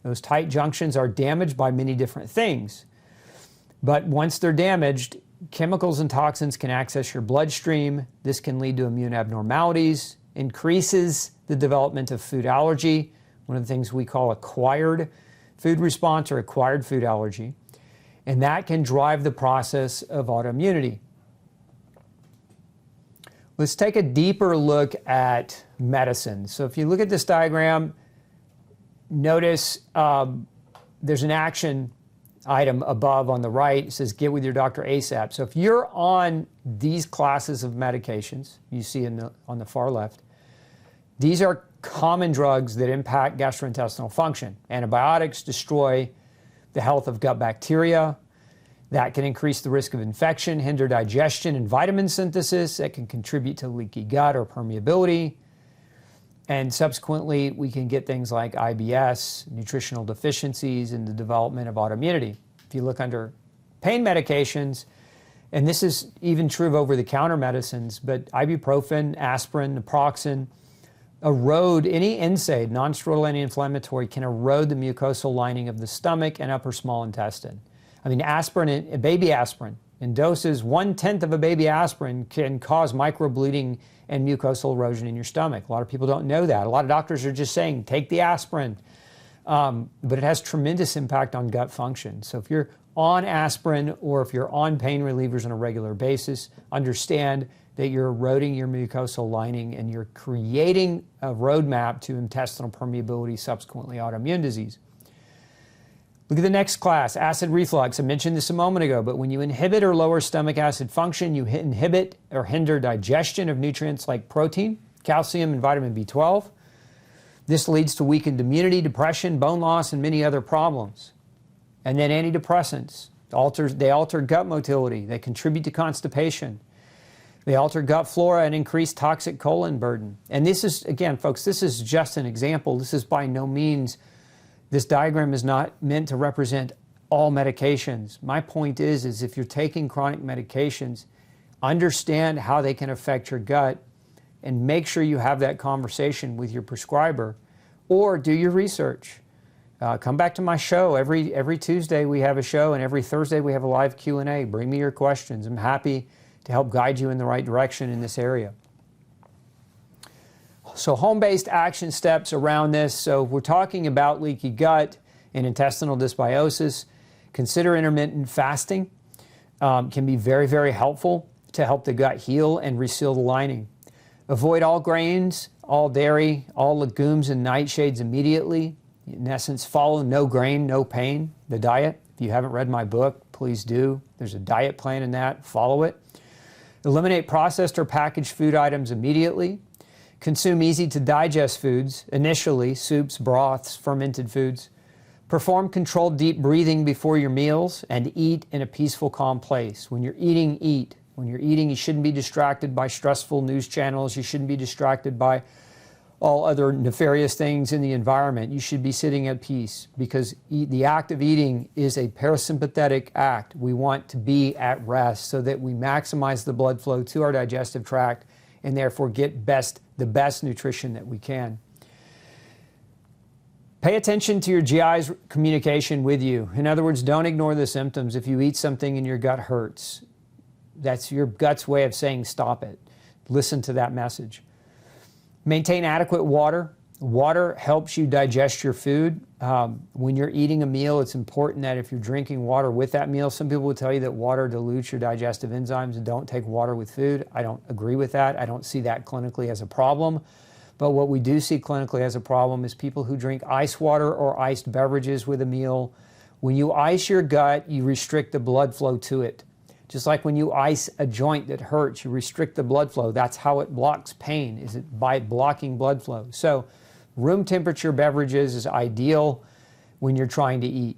Those tight junctions are damaged by many different things. But once they're damaged, chemicals and toxins can access your bloodstream. This can lead to immune abnormalities, increases the development of food allergy, one of the things we call acquired food response or acquired food allergy. And that can drive the process of autoimmunity. Let's take a deeper look at medicine. So if you look at this diagram, notice there's an action item above on the right. It says get with your doctor ASAP. So if you're on these classes of medications, you see on the far left, these are common drugs that impact gastrointestinal function. Antibiotics destroy the health of gut bacteria. That can increase the risk of infection, hinder digestion and vitamin synthesis. That can contribute to leaky gut or permeability. And subsequently, we can get things like IBS, nutritional deficiencies, and the development of autoimmunity. If you look under pain medications, and this is even true of over-the-counter medicines, but ibuprofen, aspirin, naproxen, erode any NSAID, non-steroidal anti-inflammatory, can erode the mucosal lining of the stomach and upper small intestine. I mean, aspirin, baby aspirin, in doses 1/10 of a baby aspirin can cause microbleeding and mucosal erosion in your stomach. A lot of people don't know that. A lot of doctors are just saying, take the aspirin. But it has tremendous impact on gut function. So if you're on aspirin or if you're on pain relievers on a regular basis, understand that you're eroding your mucosal lining and you're creating a roadmap to intestinal permeability, subsequently autoimmune disease. Look at the next class, acid reflux. I mentioned this a moment ago, but when you inhibit or lower stomach acid function, you inhibit or hinder digestion of nutrients like protein, calcium, and vitamin B12. This leads to weakened immunity, depression, bone loss, and many other problems. And then antidepressants. They alter gut motility. They contribute to constipation. They alter gut flora and increase toxic colon burden. And this is, again, folks, this is just an example. This is by no means, this diagram is not meant to represent all medications. My point is if you're taking chronic medications, understand how they can affect your gut and make sure you have that conversation with your prescriber or do your research. Come back to my show. Every Tuesday we have a show and every Thursday we have a live Q&A. Bring me your questions. I'm happy to help guide you in the right direction in this area. So home-based action steps around this. So we're talking about leaky gut. and intestinal dysbiosis, consider intermittent fasting. Can be very, very helpful to help the gut heal and reseal the lining. Avoid all grains, all dairy, all legumes and nightshades immediately. In essence, follow no grain, no pain, the diet. If you haven't read my book, please do. There's a diet plan in that. Follow it. Eliminate processed or packaged food items immediately. Consume easy-to-digest foods, initially soups, broths, fermented foods. Perform controlled deep breathing before your meals and eat in a peaceful, calm place. When you're eating, eat. When you're eating, you shouldn't be distracted by stressful news channels. You shouldn't be distracted by all other nefarious things in the environment. You should be sitting at peace, because the act of eating is a parasympathetic act. We want to be at rest so that we maximize the blood flow to our digestive tract and therefore get the best nutrition that we can. Pay attention to your GI's communication with you. In other words, don't ignore the symptoms. If you eat something and your gut hurts, that's your gut's way of saying stop it. Listen to that message. Maintain adequate water. Water helps you digest your food. When you're eating a meal, it's important that if you're drinking water with that meal, some people will tell you that water dilutes your digestive enzymes and don't take water with food. I don't agree with that. I don't see that clinically as a problem. But what we do see clinically as a problem is people who drink ice water or iced beverages with a meal. When you ice your gut, you restrict the blood flow to it. Just like when you ice a joint that hurts, you restrict the blood flow. That's how it blocks pain, is it by blocking blood flow. So room temperature beverages is ideal when you're trying to eat.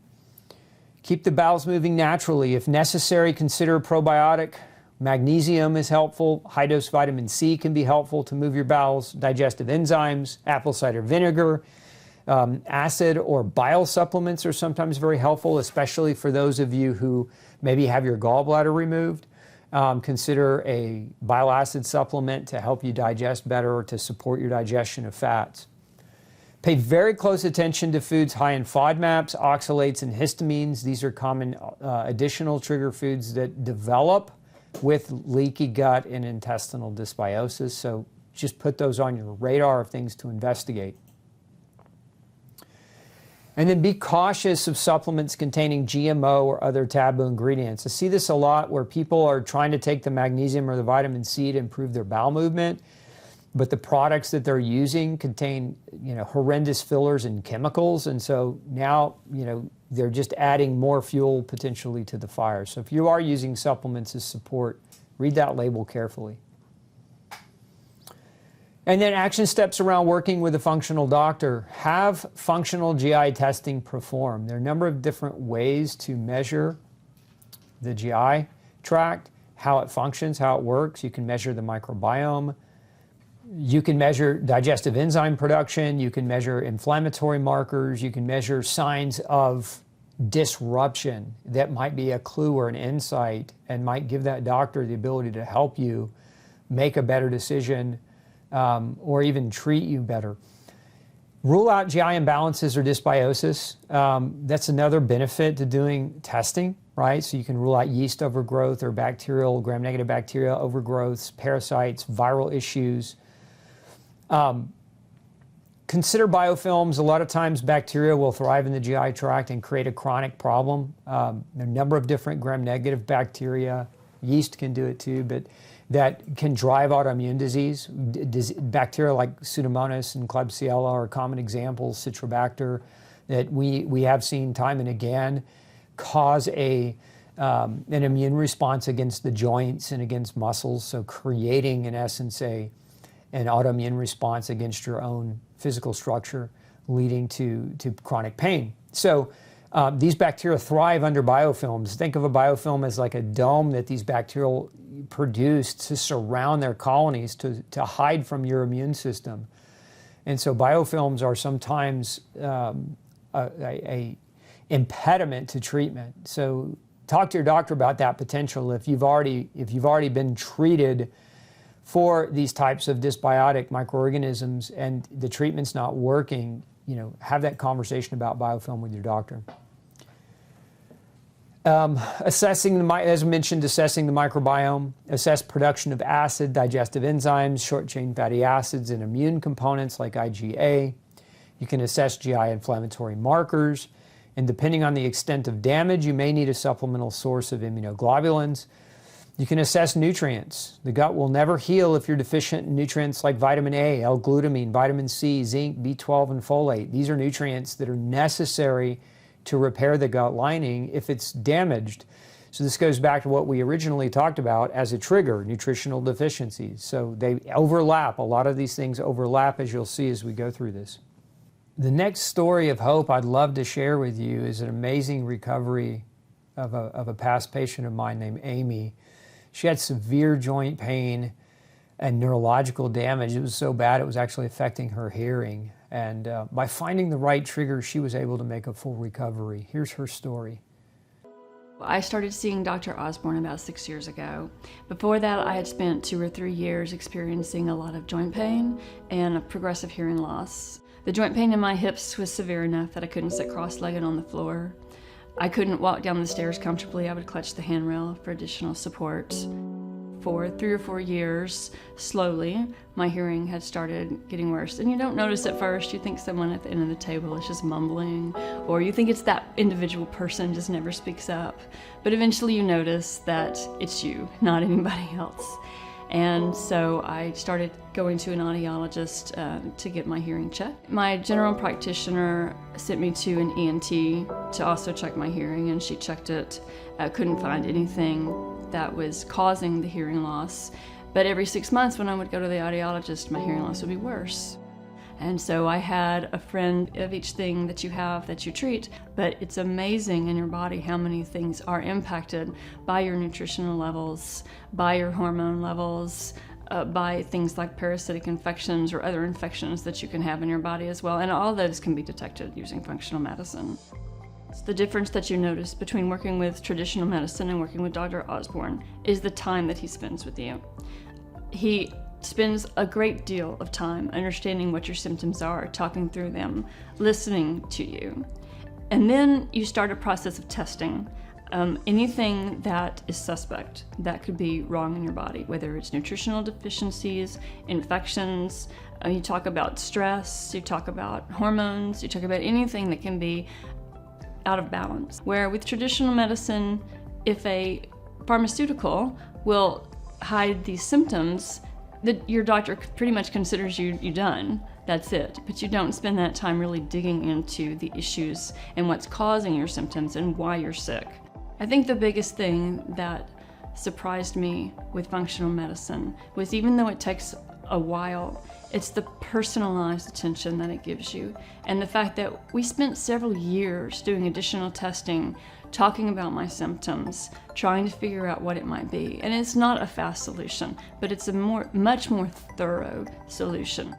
Keep the bowels moving naturally. If necessary, consider a probiotic. Magnesium is helpful. High-dose vitamin C can be helpful to move your bowels. Digestive enzymes, apple cider vinegar, acid or bile supplements are sometimes very helpful, especially for those of you who maybe have your gallbladder removed. Consider a bile acid supplement to help you digest better or to support your digestion of fats. Pay very close attention to foods high in FODMAPs, oxalates, and histamines. These are common additional trigger foods that develop with leaky gut and intestinal dysbiosis. So just put those on your radar of things to investigate. And then be cautious of supplements containing GMO or other taboo ingredients. I see this a lot where people are trying to take the magnesium or the vitamin C to improve their bowel movement, but the products that they're using contain, horrendous fillers and chemicals, and so now, they're just adding more fuel potentially to the fire. So if you are using supplements as support, read that label carefully. And then action steps around working with a functional doctor. Have functional GI testing performed. There are a number of different ways to measure the GI tract, how it functions, how it works. You can measure the microbiome. You can measure digestive enzyme production. You can measure inflammatory markers. You can measure signs of disruption that might be a clue or an insight and might give that doctor the ability to help you make a better decision or even treat you better. Rule out GI imbalances or dysbiosis. That's another benefit to doing testing, right? So you can rule out yeast overgrowth or bacterial, gram-negative bacteria overgrowths, parasites, viral issues. Consider biofilms. A lot of times bacteria will thrive in the GI tract and create a chronic problem. There are a number of different gram-negative bacteria. Yeast can do it too, but that can drive autoimmune disease. Bacteria like Pseudomonas and Klebsiella are common examples, Citrobacter, that we have seen time and again cause an immune response against the joints and against muscles, so creating, in essence, an autoimmune response against your own physical structure, leading to chronic pain. So these bacteria thrive under biofilms. Think of a biofilm as like a dome that these bacteria produce to surround their colonies, to hide from your immune system. And so biofilms are sometimes a impediment to treatment. So talk to your doctor about that potential. If you've already been treated for these types of dysbiotic microorganisms and the treatment's not working, have that conversation about biofilm with your doctor. Assessing, as mentioned, assessing the microbiome, assess production of acid, digestive enzymes, short-chain fatty acids, and immune components like IgA. You can assess GI inflammatory markers. And depending on the extent of damage, you may need a supplemental source of immunoglobulins. You can assess nutrients. The gut will never heal if you're deficient in nutrients like vitamin A, L-glutamine, vitamin C, zinc, B12, and folate. These are nutrients that are necessary to repair the gut lining if it's damaged. So this goes back to what we originally talked about as a trigger, nutritional deficiencies. So they overlap. A lot of these things overlap, as you'll see as we go through this. The next story of hope I'd love to share with you is an amazing recovery of a past patient of mine named Amy. She had severe joint pain and neurological damage. It was so bad it was actually affecting her hearing. And by finding the right trigger, she was able to make a full recovery. Here's her story. I started seeing Dr. Osborne about 6 years ago. Before that, I had spent 2 or 3 years experiencing a lot of joint pain and a progressive hearing loss. The joint pain in my hips was severe enough that I couldn't sit cross-legged on the floor. I couldn't walk down the stairs comfortably. I would clutch the handrail for additional support. For 3 or 4 years, slowly, my hearing had started getting worse. And you don't notice at first. You think someone at the end of the table is just mumbling, or you think it's that individual person just never speaks up. But eventually you notice that it's you, not anybody else. And so I started going to an audiologist to get my hearing checked. My general practitioner sent me to an ENT to also check my hearing, and she checked it. Couldn't find anything that was causing the hearing loss. But every 6 months when I would go to the audiologist, my hearing loss would be worse. And so I had a friend of each thing that you have that you treat, but it's amazing in your body how many things are impacted by your nutritional levels, by your hormone levels, by things like parasitic infections or other infections that you can have in your body as well. And all those can be detected using functional medicine. The difference that you notice between working with traditional medicine and working with Dr. Osborne is the time that he spends with you. He spends a great deal of time understanding what your symptoms are, talking through them, listening to you. And then you start a process of testing anything that is suspect that could be wrong in your body, whether it's nutritional deficiencies, infections, you talk about stress, you talk about hormones, you talk about anything that can be out of balance. Where with traditional medicine, if a pharmaceutical will hide these symptoms, your doctor pretty much considers you done. That's it. But you don't spend that time really digging into the issues and what's causing your symptoms and why you're sick. I think the biggest thing that surprised me with functional medicine was, even though it takes a while, it's the personalized attention that it gives you. And the fact that we spent several years doing additional testing, talking about my symptoms, trying to figure out what it might be. And it's not a fast solution, but it's a much more thorough solution.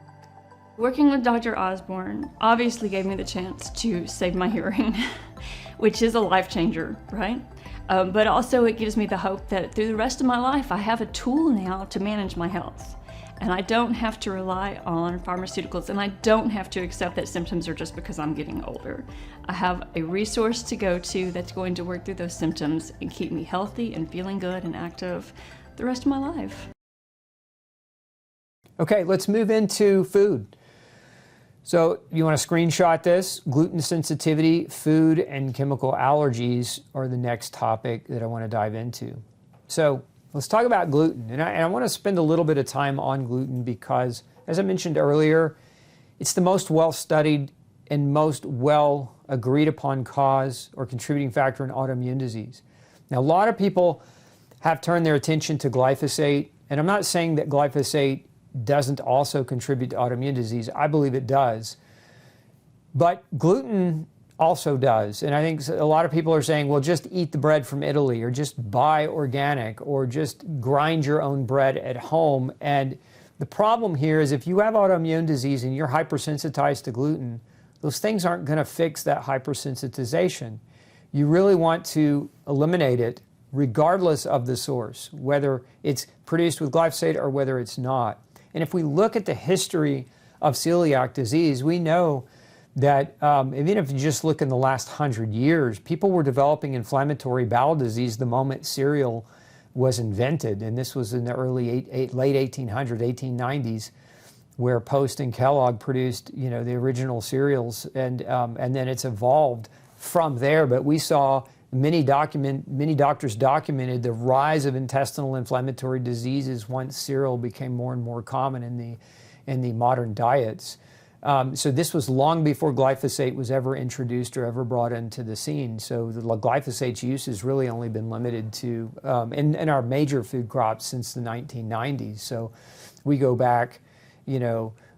Working with Dr. Osborne obviously gave me the chance to save my hearing, which is a life changer, right? But also it gives me the hope that through the rest of my life, I have a tool now to manage my health. And I don't have to rely on pharmaceuticals, and I don't have to accept that symptoms are just because I'm getting older. I have a resource to go to that's going to work through those symptoms and keep me healthy and feeling good and active the rest of my life. Okay, let's move into food. So you want to screenshot this. Gluten sensitivity, food, and chemical allergies are the next topic that I want to dive into. So let's talk about gluten. And I want to spend a little bit of time on gluten because, as I mentioned earlier, it's the most well-studied and most well-agreed-upon cause or contributing factor in autoimmune disease. Now, a lot of people have turned their attention to glyphosate, and I'm not saying that glyphosate doesn't also contribute to autoimmune disease. I believe it does. But gluten also does. And I think a lot of people are saying, well, just eat the bread from Italy, or just buy organic, or just grind your own bread at home. And the problem here is if you have autoimmune disease and you're hypersensitized to gluten, those things aren't going to fix that hypersensitization. You really want to eliminate it regardless of the source, whether it's produced with glyphosate or whether it's not. And if we look at the history of celiac disease, we know that even if you just look in the last 100 years, people were developing inflammatory bowel disease the moment cereal was invented. And this was in the late 1800s, 1890s, where Post and Kellogg produced, the original cereals, and then it's evolved from there, but we saw many doctors documented the rise of intestinal inflammatory diseases once cereal became more and more common in the modern diets. So this was long before glyphosate was ever introduced or ever brought into the scene. So the glyphosate's use has really only been limited to in our major food crops since the 1990s. So we go back,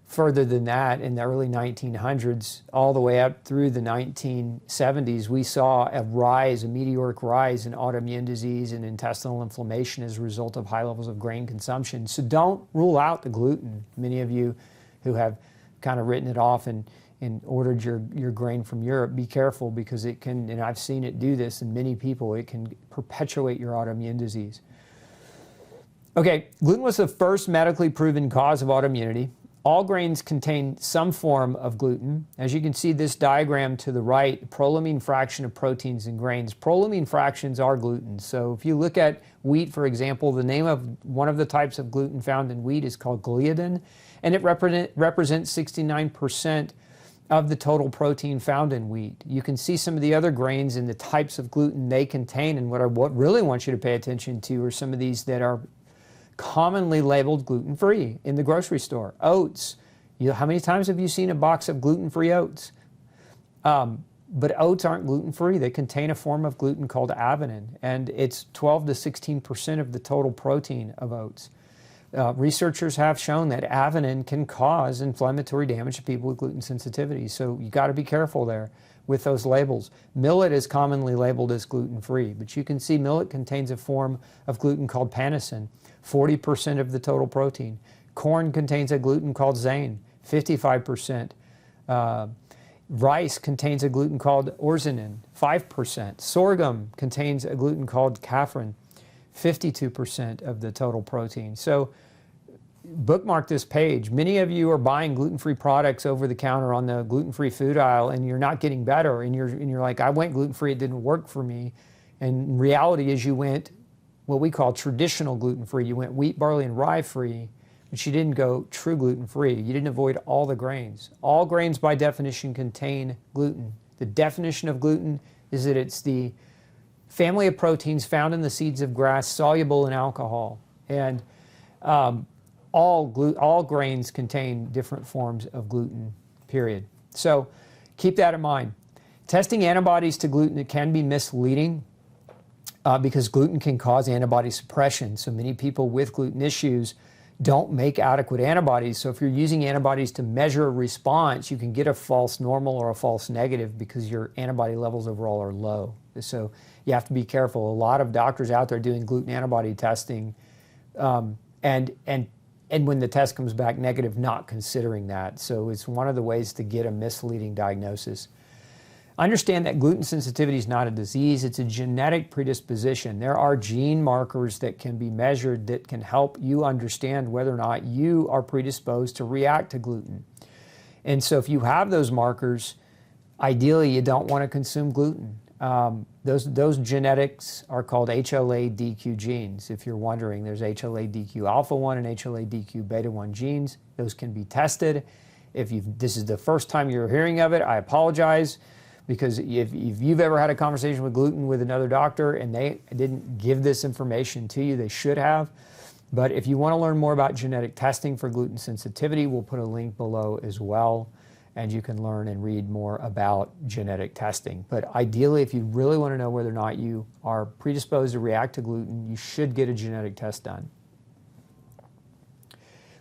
further than that. In the early 1900s, all the way up through the 1970s, we saw a meteoric rise in autoimmune disease and intestinal inflammation as a result of high levels of grain consumption. So don't rule out the gluten. Many of you who have kind of written it off and ordered your grain from Europe, be careful, because it can, and I've seen it do this in many people, it can perpetuate your autoimmune disease. Okay, gluten was the first medically proven cause of autoimmunity. All grains contain some form of gluten. As you can see this diagram to the right, the prolamine fraction of proteins in grains. Prolamine fractions are gluten. So if you look at wheat, for example, the name of one of the types of gluten found in wheat is called gluten, and it represents 69% of the total protein found in wheat. You can see some of the other grains and the types of gluten they contain, and what I really want you to pay attention to are some of these that are commonly labeled gluten-free in the grocery store. Oats. How many times have you seen a box of gluten-free oats? But oats aren't gluten-free. They contain a form of gluten called avenin, and it's 12 to 16% of the total protein of oats. Researchers have shown that avenin can cause inflammatory damage to people with gluten sensitivity, so you got to be careful there with those labels. Millet is commonly labeled as gluten-free, but you can see millet contains a form of gluten called panisin, 40% of the total protein. Corn contains a gluten called zein, 55%. Rice contains a gluten called orzonin, 5%. Sorghum contains a gluten called caffrin, 52% of the total protein. So bookmark this page. Many of you are buying gluten-free products over the counter on the gluten-free food aisle, and you're not getting better, and you're like, I went gluten-free, it didn't work for me. And reality is you went what we call traditional gluten-free. You went wheat, barley, and rye-free, but you didn't go true gluten-free. You didn't avoid all the grains. All grains, by definition, contain gluten. The definition of gluten is that it's the family of proteins found in the seeds of grass soluble in alcohol. And all grains contain different forms of gluten, period. So keep that in mind. Testing antibodies to gluten can be misleading. Because gluten can cause antibody suppression. So many people with gluten issues don't make adequate antibodies. So if you're using antibodies to measure a response, you can get a false normal or a false negative because your antibody levels overall are low. So you have to be careful. A lot of doctors out there doing gluten antibody testing, and when the test comes back negative, not considering that. So it's one of the ways to get a misleading diagnosis. Understand that gluten sensitivity is not a disease, it's a genetic predisposition. There are gene markers that can be measured that can help you understand whether or not you are predisposed to react to gluten. And so if you have those markers, ideally you don't want to consume gluten. Those genetics are called HLA-DQ genes. If you're wondering, there's HLA-DQ alpha-1 and HLA-DQ beta-1 genes. Those can be tested. If this is the first time you're hearing of it, I apologize. Because if you've ever had a conversation with gluten with another doctor and they didn't give this information to you, they should have. But if you want to learn more about genetic testing for gluten sensitivity, we'll put a link below as well, and you can learn and read more about genetic testing. But ideally, if you really want to know whether or not you are predisposed to react to gluten, you should get a genetic test done.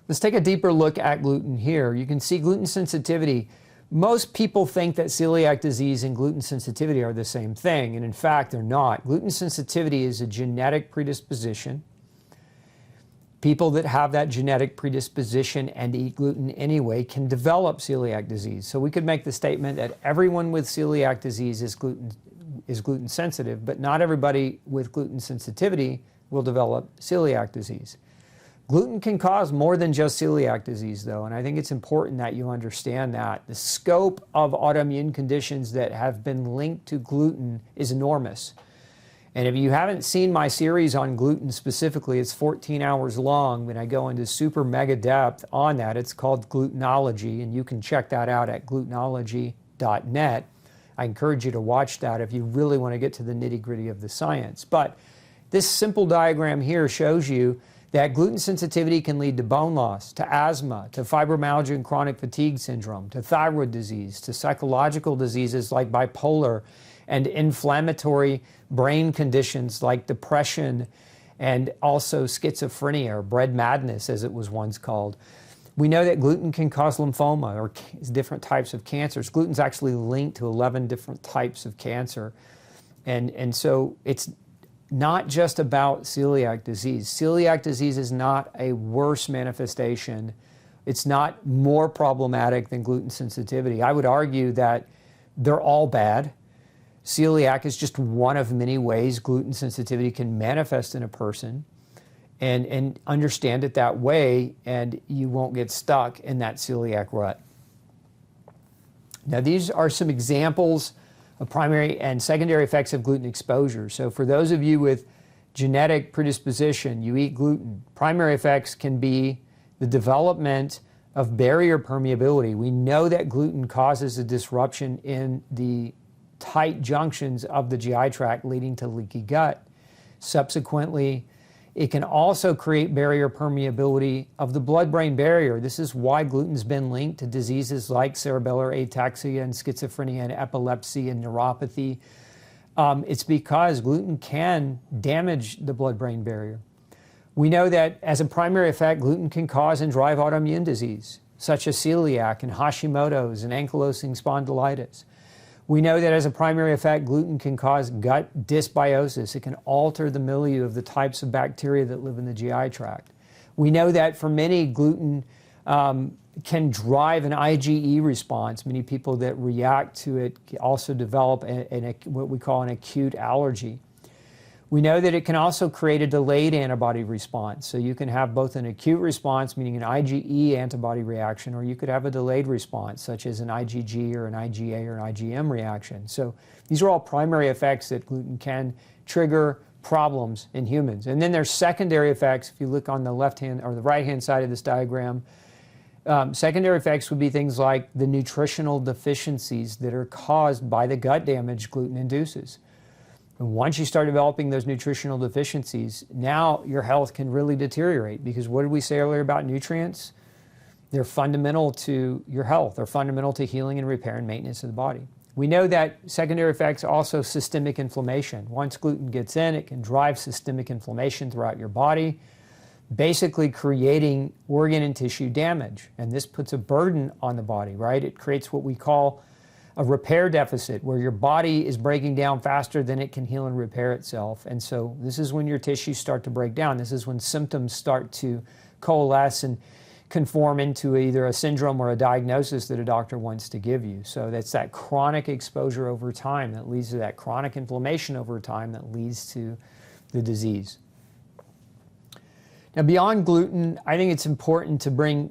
Let's take a deeper look at gluten here. You can see gluten sensitivity. Most people think that celiac disease and gluten sensitivity are the same thing, and in fact, they're not. Gluten sensitivity is a genetic predisposition. People that have that genetic predisposition and eat gluten anyway can develop celiac disease. So we could make the statement that everyone with celiac disease is gluten sensitive, but not everybody with gluten sensitivity will develop celiac disease. Gluten can cause more than just celiac disease, though, and I think it's important that you understand that. The scope of autoimmune conditions that have been linked to gluten is enormous. And if you haven't seen my series on gluten specifically, it's 14 hours long, and I go into super mega depth on that. It's called Glutenology, and you can check that out at glutenology.net. I encourage you to watch that if you really want to get to the nitty-gritty of the science. But this simple diagram here shows you that gluten sensitivity can lead to bone loss, to asthma, to fibromyalgia and chronic fatigue syndrome, to thyroid disease, to psychological diseases like bipolar, and inflammatory brain conditions like depression, and also schizophrenia, or bread madness as it was once called. We know that gluten can cause lymphoma or different types of cancers. Gluten's actually linked to 11 different types of cancer. And so it's not just about celiac disease. Celiac disease is not a worse manifestation. It's not more problematic than gluten sensitivity. I would argue that they're all bad. Celiac is just one of many ways gluten sensitivity can manifest in a person, and understand it that way, and you won't get stuck in that celiac rut. Now, these are some examples of primary and secondary effects of gluten exposure. So for those of you with genetic predisposition, you eat gluten, primary effects can be the development of barrier permeability. We know that gluten causes a disruption in the tight junctions of the GI tract, leading to leaky gut. Subsequently, it can also create barrier permeability of the blood-brain barrier. This is why gluten's been linked to diseases like cerebellar ataxia and schizophrenia and epilepsy and neuropathy. It's because gluten can damage the blood-brain barrier. We know that as a primary effect, gluten can cause and drive autoimmune disease, such as celiac and Hashimoto's and ankylosing spondylitis. We know that as a primary effect, gluten can cause gut dysbiosis. It can alter the milieu of the types of bacteria that live in the GI tract. We know that for many, gluten can drive an IgE response. Many people that react to it also develop what we call an acute allergy. We know that it can also create a delayed antibody response. So you can have both an acute response, meaning an IgE antibody reaction, or you could have a delayed response, such as an IgG or an IgA or an IgM reaction. So these are all primary effects that gluten can trigger problems in humans. And then there's secondary effects. If you look on the left-hand or the right-hand side of this diagram, secondary effects would be things like the nutritional deficiencies that are caused by the gut damage gluten induces. And once you start developing those nutritional deficiencies, now your health can really deteriorate, because what did we say earlier about nutrients? They're fundamental to your health. They're fundamental to healing and repair and maintenance of the body. We know that secondary effects are also systemic inflammation. Once gluten gets in, it can drive systemic inflammation throughout your body, basically creating organ and tissue damage. And this puts a burden on the body, right? It creates what we call a repair deficit, where your body is breaking down faster than it can heal and repair itself. And so this is when your tissues start to break down. This is when symptoms start to coalesce and conform into either a syndrome or a diagnosis that a doctor wants to give you. So that's that chronic exposure over time that leads to that chronic inflammation over time that leads to the disease. Now, beyond gluten, I think it's important to bring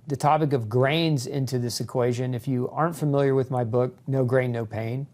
the topic of grains into this equation. If you aren't familiar with my book, No Grain, No Pain,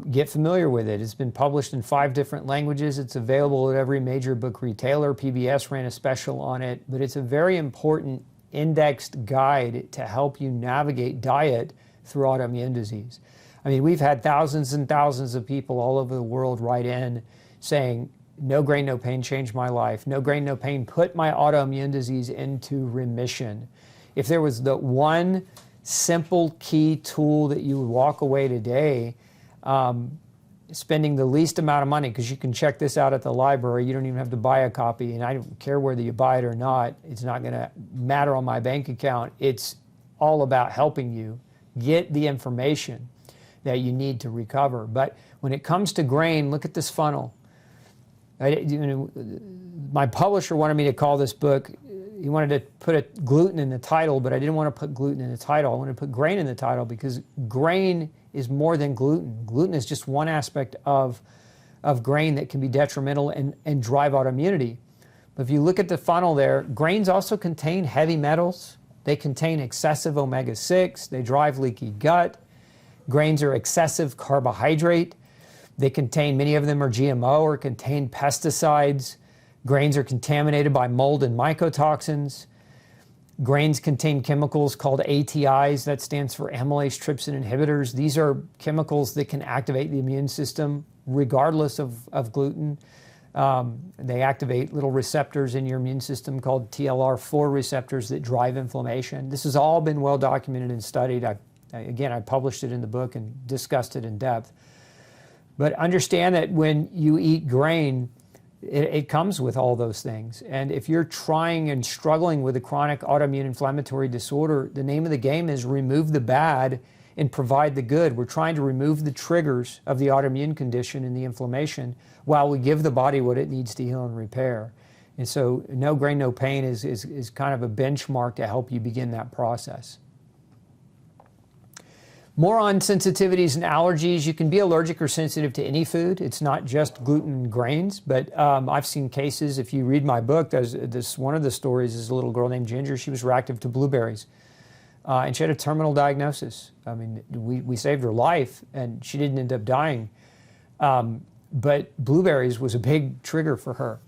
get familiar with it. It's been published in 5 different languages. It's available at every major book retailer. PBS ran a special on it, but it's a very important indexed guide to help you navigate diet through autoimmune disease. I mean, we've had thousands and thousands of people all over the world write in saying, No Grain, No Pain changed my life. No Grain, No Pain put my autoimmune disease into remission. If there was the one simple key tool that you would walk away today, spending the least amount of money, because you can check this out at the library, you don't even have to buy a copy, and I don't care whether you buy it or not, it's not going to matter on my bank account. It's all about helping you get the information that you need to recover. But when it comes to grain, look at this funnel. My publisher wanted me to call this book, he wanted to put gluten in the title, but I didn't want to put gluten in the title. I wanted to put grain in the title, because grain is more than gluten. Gluten is just one aspect of grain that can be detrimental and drive autoimmunity. But if you look at the funnel there, grains also contain heavy metals. They contain excessive omega-6. They drive leaky gut. Grains are excessive carbohydrate. They contain, many of them are GMO or contain pesticides. Grains are contaminated by mold and mycotoxins. Grains contain chemicals called ATIs, that stands for amylase trypsin inhibitors. These are chemicals that can activate the immune system regardless of gluten. They activate little receptors in your immune system called TLR4 receptors that drive inflammation. This has all been well documented and studied. I published it in the book and discussed it in depth. But understand that when you eat grain, it comes with all those things. And if you're trying and struggling with a chronic autoimmune inflammatory disorder, the name of the game is remove the bad and provide the good. We're trying to remove the triggers of the autoimmune condition and the inflammation while we give the body what it needs to heal and repair. And so no grain, no pain is kind of a benchmark to help you begin that process. More on sensitivities and allergies. You can be allergic or sensitive to any food. It's not just gluten and grains, but I've seen cases, if you read my book, one of the stories is a little girl named Ginger. She was reactive to blueberries, and she had a terminal diagnosis. I mean, we saved her life, and she didn't end up dying, but blueberries was a big trigger for her.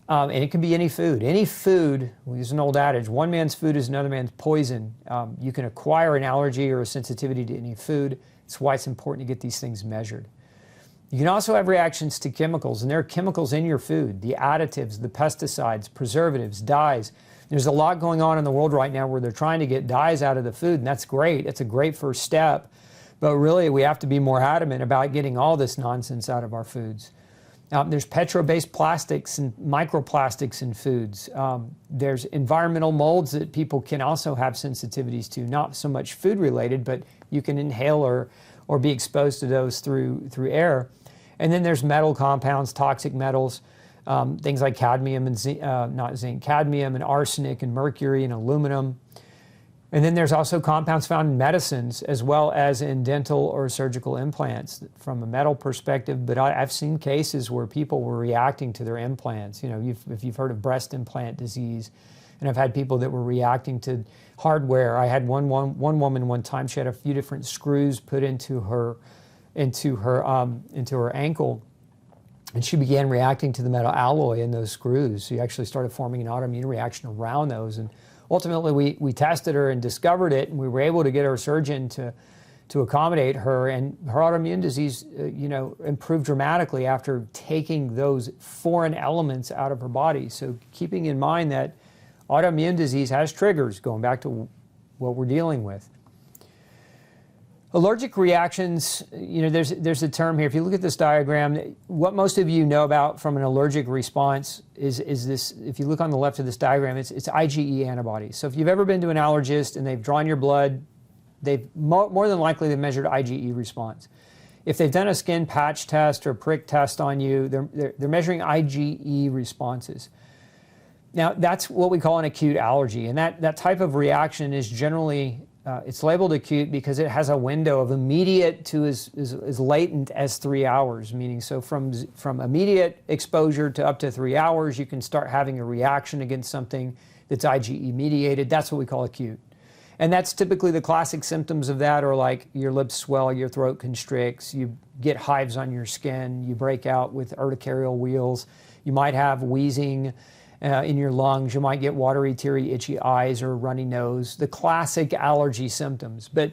And it can be any food. Any food, well, there's an old adage, one man's food is another man's poison. You can acquire an allergy or a sensitivity to any food. That's why it's important to get these things measured. You can also have reactions to chemicals, and there are chemicals in your food, the additives, the pesticides, preservatives, dyes. There's a lot going on in the world right now where they're trying to get dyes out of the food, and that's great. It's a great first step. But really, we have to be more adamant about getting all this nonsense out of our foods. There's petro-based plastics and microplastics in foods. There's environmental molds that people can also have sensitivities to, not so much food-related, but you can inhale or be exposed to those through air. And then there's metal compounds, toxic metals, things like cadmium and cadmium and arsenic and mercury and aluminum. And then there's also compounds found in medicines as well as in dental or surgical implants from a metal perspective. But I've seen cases where people were reacting to their implants. You know, if you've heard of breast implant disease, and I've had people that were reacting to hardware. I had one woman one time, she had a few different screws put into her ankle, and she began reacting to the metal alloy in those screws. She actually started forming an autoimmune reaction around those. And ultimately, we tested her and discovered it, and we were able to get our surgeon to accommodate her, and her autoimmune disease, improved dramatically after taking those foreign elements out of her body. So keeping in mind that autoimmune disease has triggers, going back to what we're dealing with. Allergic reactions, there's a term here. If you look at this diagram, what most of you know about from an allergic response is this. If you look on the left of this diagram, it's IgE antibodies. So if you've ever been to an allergist and they've drawn your blood, they've more than likely they've measured IgE response. If they've done a skin patch test or prick test on you, they're measuring IgE responses. Now, that's what we call an acute allergy, and that type of reaction is generally it's labeled acute because it has a window of immediate to as latent as 3 hours, meaning so from immediate exposure to up to 3 hours, you can start having a reaction against something that's IgE mediated. That's what we call acute. And that's typically the classic symptoms of that are like your lips swell, your throat constricts, you get hives on your skin, you break out with urticarial wheals, you might have wheezing in your lungs, you might get watery, teary, itchy eyes or runny nose, the classic allergy symptoms. But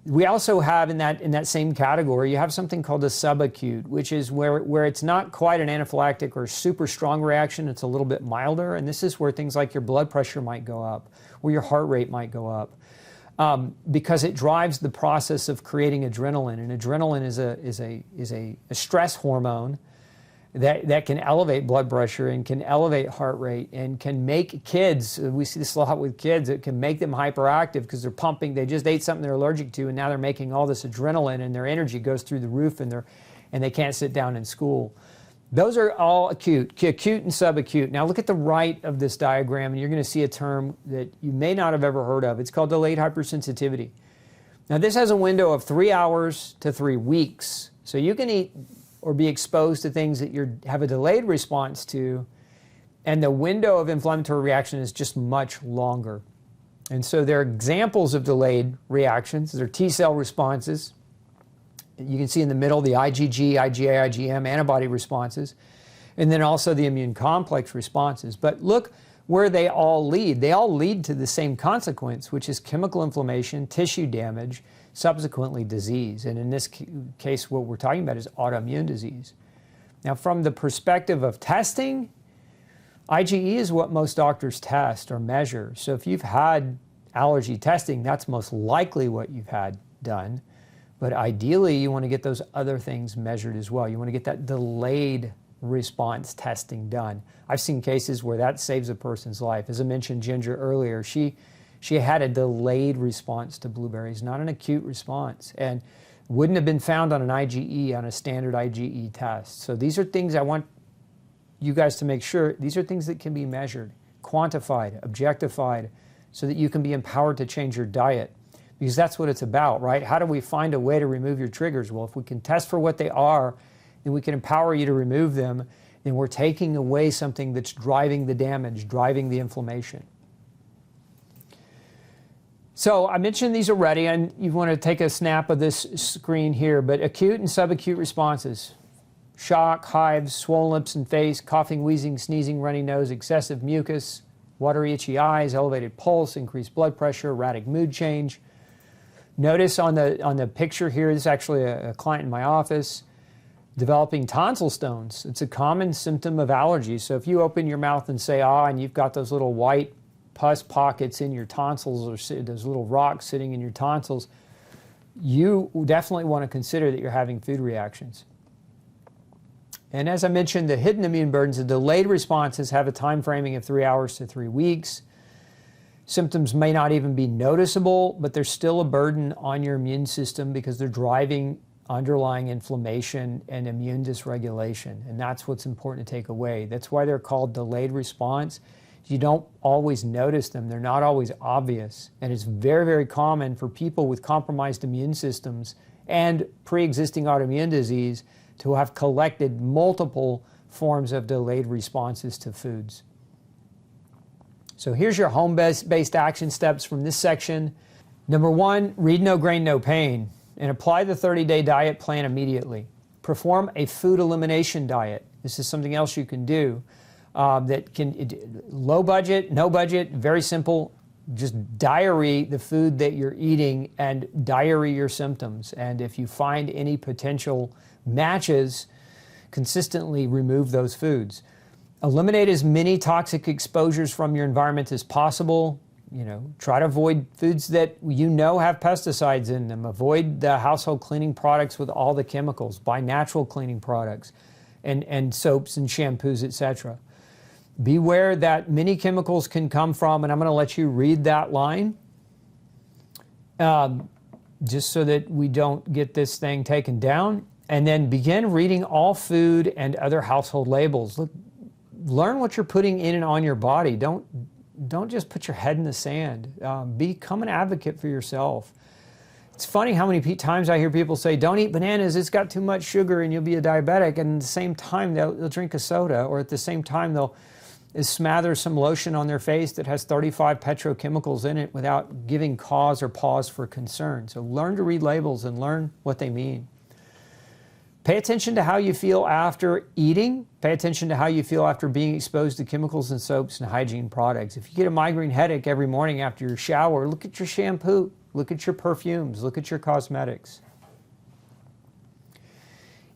we also have in that same category, you have something called a subacute, which is where it's not quite an anaphylactic or super strong reaction, it's a little bit milder, and this is where things like your blood pressure might go up, or your heart rate might go up, because it drives the process of creating adrenaline, and adrenaline is a stress hormone that can elevate blood pressure and can elevate heart rate and can make kids, we see this a lot with kids, it can make them hyperactive because they're pumping, they just ate something they're allergic to and now they're making all this adrenaline and their energy goes through the roof and they can't sit down in school. Those are all acute and subacute. Now look at the right of this diagram and you're going to see a term that you may not have ever heard of. It's called delayed hypersensitivity. Now this has a window of 3 hours to 3 weeks. So you can eat or be exposed to things that you have a delayed response to, and the window of inflammatory reaction is just much longer. And so there are examples of delayed reactions. There are T-cell responses. You can see in the middle the IgG, IgA, IgM antibody responses, and then also the immune complex responses. But look where they all lead. They all lead to the same consequence, which is chemical inflammation, tissue damage, subsequently disease. And in this case, what we're talking about is autoimmune disease. Now, from the perspective of testing, IgE is what most doctors test or measure. So if you've had allergy testing, that's most likely what you've had done. But ideally, you want to get those other things measured as well. You want to get that delayed response testing done. I've seen cases where that saves a person's life. As I mentioned Ginger earlier, she had a delayed response to blueberries, not an acute response, and wouldn't have been found on an IgE, on a standard IgE test. So these are things I want you guys to make sure, these are things that can be measured, quantified, objectified, so that you can be empowered to change your diet. Because that's what it's about, right? How do we find a way to remove your triggers? Well, if we can test for what they are, then we can empower you to remove them, then we're taking away something that's driving the damage, driving the inflammation. So I mentioned these already, and you want to take a snap of this screen here, but acute and subacute responses. Shock, hives, swollen lips and face, coughing, wheezing, sneezing, runny nose, excessive mucus, watery, itchy eyes, elevated pulse, increased blood pressure, erratic mood change. Notice on the picture here, this is actually a client in my office, developing tonsil stones. It's a common symptom of allergy. So if you open your mouth and say, ah, and you've got those little white pus pockets in your tonsils or those little rocks sitting in your tonsils, you definitely want to consider that you're having food reactions. And as I mentioned, the hidden immune burdens, the delayed responses have a time framing of 3 hours to 3 weeks. Symptoms may not even be noticeable, but there's still a burden on your immune system because they're driving underlying inflammation and immune dysregulation. And that's what's important to take away. That's why they're called delayed response. You don't always notice them. They're not always obvious. And it's very, very common for people with compromised immune systems and pre-existing autoimmune disease to have collected multiple forms of delayed responses to foods. So here's your home-based action steps from this section. Number 1, read No Grain, No Pain, and apply the 30-day diet plan immediately. Perform a food elimination diet. This is something else you can do that can, low budget, no budget, very simple. Just diary the food that you're eating and diary your symptoms. And if you find any potential matches, consistently remove those foods. Eliminate as many toxic exposures from your environment as possible. Try to avoid foods that have pesticides in them. Avoid the household cleaning products with all the chemicals. Buy natural cleaning products and soaps and shampoos, etc. Beware that many chemicals can come from, and I'm going to let you read that line just so that we don't get this thing taken down. And then begin reading all food and other household labels. Learn what you're putting in and on your body. Don't just put your head in the sand. Become an advocate for yourself. It's funny how many times I hear people say, don't eat bananas, it's got too much sugar and you'll be a diabetic. And at the same time, they'll drink a soda, or at the same time, they'll smother some lotion on their face that has 35 petrochemicals in it without giving cause or pause for concern. So learn to read labels and learn what they mean. Pay attention to how you feel after eating. Pay attention to how you feel after being exposed to chemicals and soaps and hygiene products. If you get a migraine headache every morning after your shower, look at your shampoo, look at your perfumes, look at your cosmetics.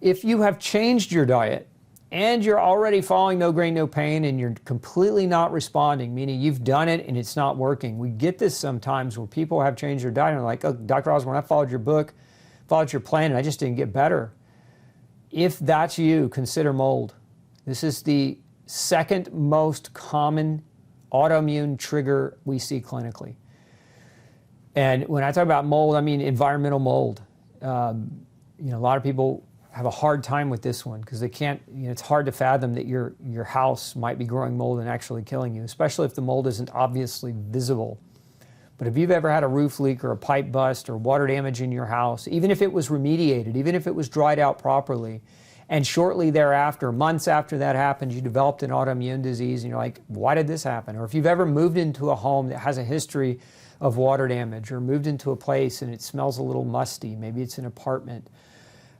If you have changed your diet and you're already following No Grain, No Pain and you're completely not responding, meaning you've done it and it's not working. We get this sometimes where people have changed their diet and are like, oh, Dr. Osborne, I followed your book, followed your plan, and I just didn't get better. If that's you, consider mold. This is the second most common autoimmune trigger we see clinically. And when I talk about mold, I mean environmental mold. A lot of people have a hard time with this one because they can't, it's hard to fathom that your house might be growing mold and actually killing you, especially if the mold isn't obviously visible. But if you've ever had a roof leak or a pipe bust or water damage in your house, even if it was remediated, even if it was dried out properly, and shortly thereafter, months after that happened, you developed an autoimmune disease and you're like, why did this happen? Or if you've ever moved into a home that has a history of water damage, or moved into a place and it smells a little musty, maybe it's an apartment,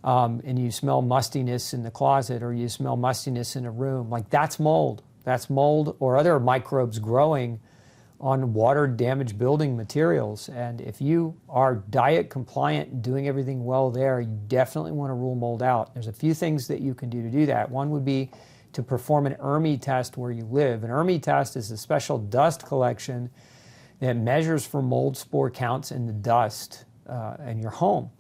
and you smell mustiness in the closet or you smell mustiness in a room, like that's mold. That's mold or other microbes growing on water-damaged building materials. And if you are diet compliant, doing everything well there, you definitely want to rule mold out. There's a few things that you can do to do that. One would be to perform an ERMI test where you live. An ERMI test is a special dust collection that measures for mold spore counts in the dust in your home.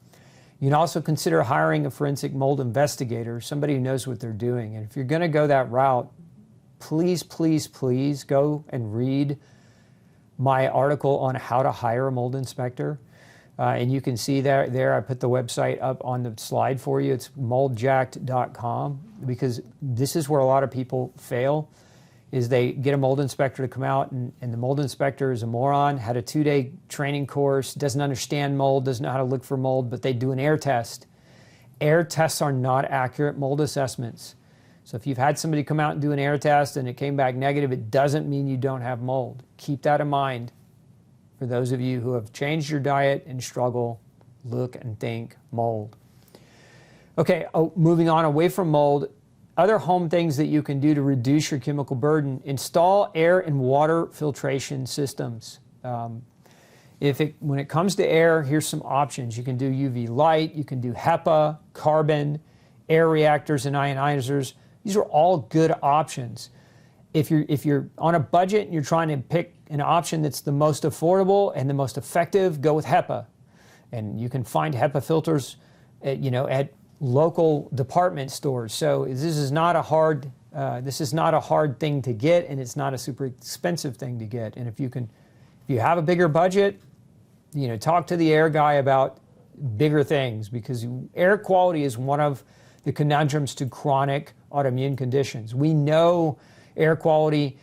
You can also consider hiring a forensic mold investigator, somebody who knows what they're doing. And if you're going to go that route, please, please, please go and read my article on how to hire a mold inspector. And you can see there I put the website up on the slide for you. It's moldjacked.com, because this is where a lot of people fail, is they get a mold inspector to come out, and the mold inspector is a moron, had a 2-day training course, doesn't understand mold, doesn't know how to look for mold, but they do an air test. Air tests are not accurate mold assessments. So if you've had somebody come out and do an air test and it came back negative, it doesn't mean you don't have mold. Keep that in mind. For those of you who have changed your diet and struggle, look and think mold. Okay, moving on away from mold, other home things that you can do to reduce your chemical burden: install air and water filtration systems. When it comes to air, here's some options. You can do UV light, you can do HEPA, carbon, air reactors and ionizers. These are all good options. If you're on a budget and you're trying to pick an option that's the most affordable and the most effective, go with HEPA. And you can find HEPA filters at local department stores. So this is not a hard thing to get, and it's not a super expensive thing to get. And if you have a bigger budget, talk to the air guy about bigger things, because air quality is one of the conundrums to chronic autoimmune conditions. We know air quality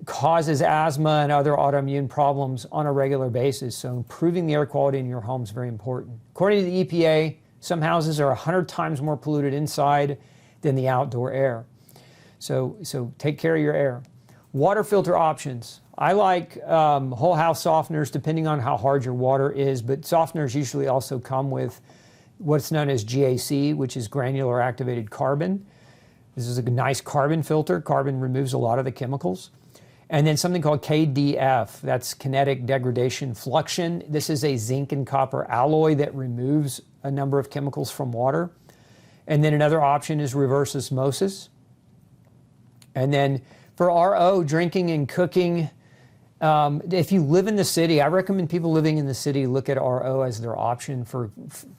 causes asthma and other autoimmune problems on a regular basis. So improving the air quality in your home is very important. According to the EPA, some houses are 100 times more polluted inside than the outdoor air. So take care of your air. Water filter options. I like whole house softeners depending on how hard your water is, but softeners usually also come with what's known as GAC, which is granular activated carbon. This is a nice carbon filter. Carbon removes a lot of the chemicals. And then something called KDF, that's kinetic degradation fluxion. This is a zinc and copper alloy that removes a number of chemicals from water. And then another option is reverse osmosis. And then for RO, drinking and cooking, if you live in the city, I recommend people living in the city look at RO as their option for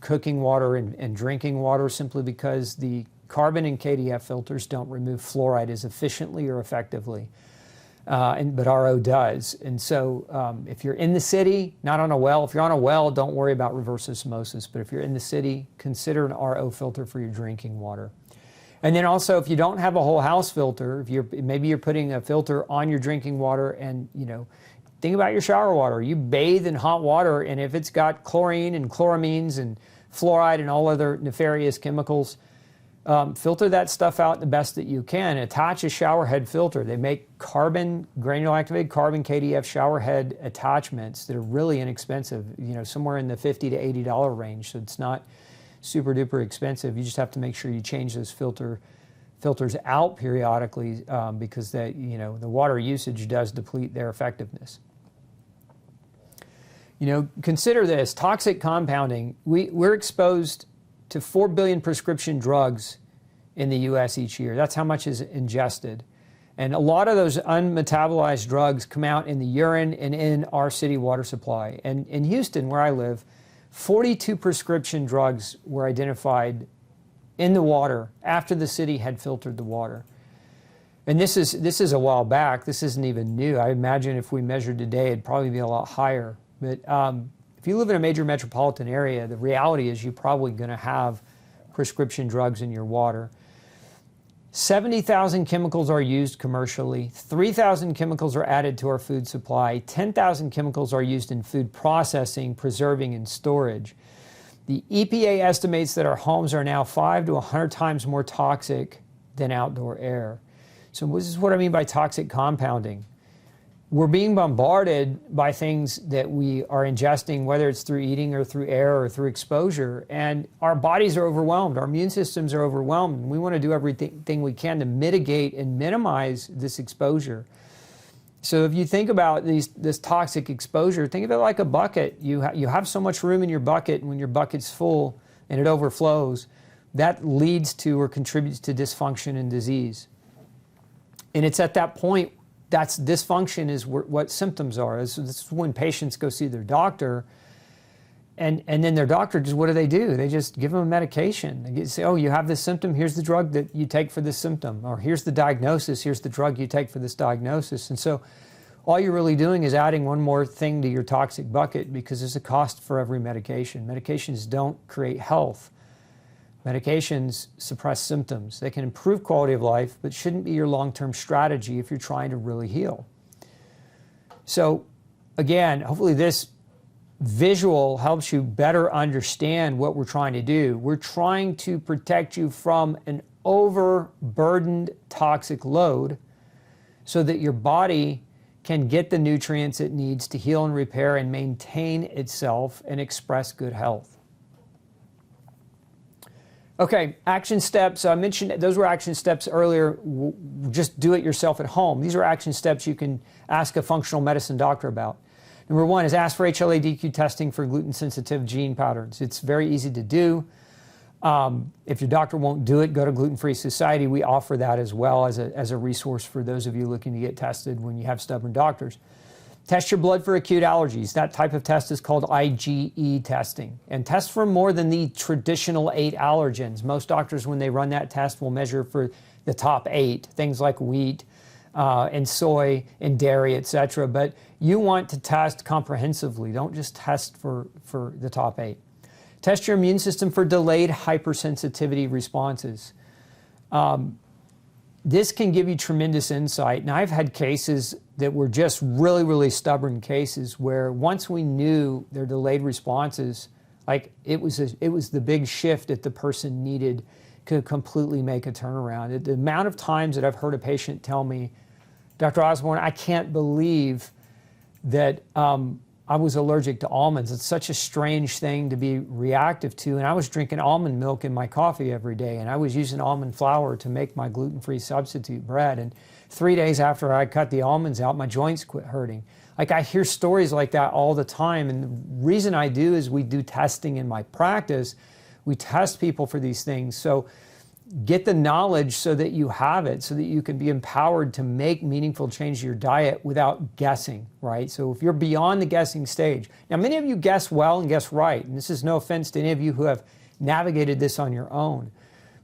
cooking water and drinking water, simply because the carbon and KDF filters don't remove fluoride as efficiently or effectively. But RO does. And so if you're in the city, not on a well, if you're on a well, don't worry about reverse osmosis. But if you're in the city, consider an RO filter for your drinking water. And then also, if you don't have a whole house filter, maybe you're putting a filter on your drinking water, and think about your shower water. You bathe in hot water, and if it's got chlorine and chloramines and fluoride and all other nefarious chemicals, filter that stuff out the best that you can. Attach a shower head filter. They make granular activated carbon KDF shower head attachments that are really inexpensive, somewhere in the $50 to $80 range. So it's not super duper expensive. You just have to make sure you change those filters out periodically, because the water usage does deplete their effectiveness. Consider this: toxic compounding. We're exposed to 4 billion prescription drugs in the U.S. each year. That's how much is ingested. And a lot of those unmetabolized drugs come out in the urine and in our city water supply. And in Houston, where I live, 42 prescription drugs were identified in the water after the city had filtered the water. And this is a while back. This isn't even new. I imagine if we measured today, it'd probably be a lot higher. But if you live in a major metropolitan area, the reality is you're probably going to have prescription drugs in your water. 70,000 chemicals are used commercially. 3,000 chemicals are added to our food supply. 10,000 chemicals are used in food processing, preserving, and storage. The EPA estimates that our homes are now 5 to 100 times more toxic than outdoor air. So this is what I mean by toxic compounding. we're being bombarded by things that we are ingesting, whether it's through eating or through air or through exposure, and our bodies are overwhelmed, our immune systems are overwhelmed, and we want to do everything we can to mitigate and minimize this exposure. So if you think about this toxic exposure, think of it like a bucket. You have so much room in your bucket, and when your bucket's full and it overflows, that leads to or contributes to dysfunction and disease. And it's at that point, that's dysfunction is what symptoms are. This is when patients go see their doctor, and then their doctor just, what do? They just give them a medication. They say, oh, you have this symptom, here's the drug that you take for this symptom, or here's the diagnosis, here's the drug you take for this diagnosis. And so all you're really doing is adding one more thing to your toxic bucket, because there's a cost for every medication. Medications don't create health. Medications suppress symptoms. They can improve quality of life, but shouldn't be your long-term strategy if you're trying to really heal. So again, hopefully this visual helps you better understand what we're trying to do. We're trying to protect you from an overburdened toxic load so that your body can get the nutrients it needs to heal and repair and maintain itself and express good health. Okay, action steps. I mentioned those were action steps earlier. Just do it yourself at home. These are action steps you can ask a functional medicine doctor about. Number one is ask for HLA-DQ testing for gluten-sensitive gene patterns. It's very easy to do. If your doctor won't do it, go to Gluten Free Society. We offer that as well as a resource for those of you looking to get tested when you have stubborn doctors. Test your blood for acute allergies. That type of test is called IgE testing. And test for more than the traditional 8 allergens. Most doctors, when they run that test, will measure for the top 8, things like wheat and soy and dairy, etc. But you want to test comprehensively. Don't just test for the top 8. Test your immune system for delayed hypersensitivity responses. This can give you tremendous insight. And I've had cases that were just really, really stubborn cases where once we knew their delayed responses, like it was the big shift that the person needed to completely make a turnaround. The amount of times that I've heard a patient tell me, Dr. Osborne, I can't believe that I was allergic to almonds. It's such a strange thing to be reactive to. And I was drinking almond milk in my coffee every day, and I was using almond flour to make my gluten-free substitute bread. And 3 days after I cut the almonds out, my joints quit hurting. Like, I hear stories like that all the time. And the reason I do is we do testing in my practice. We test people for these things. So get the knowledge so that you have it, so that you can be empowered to make meaningful change to your diet without guessing, right? So if you're beyond the guessing stage, now many of you guess well and guess right, and this is no offense to any of you who have navigated this on your own,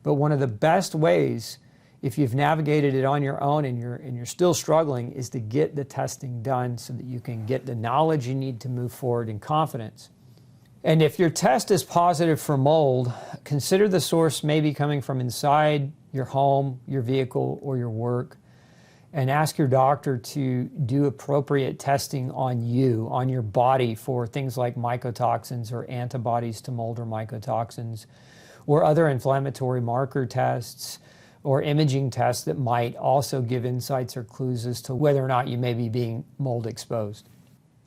but one of the best ways, if you've navigated it on your own and you're still struggling, is to get the testing done so that you can get the knowledge you need to move forward in confidence. And if your test is positive for mold, consider the source may be coming from inside your home, your vehicle, or your work, and ask your doctor to do appropriate testing on you, on your body, for things like mycotoxins or antibodies to mold or mycotoxins, or other inflammatory marker tests or imaging tests that might also give insights or clues as to whether or not you may be being mold exposed.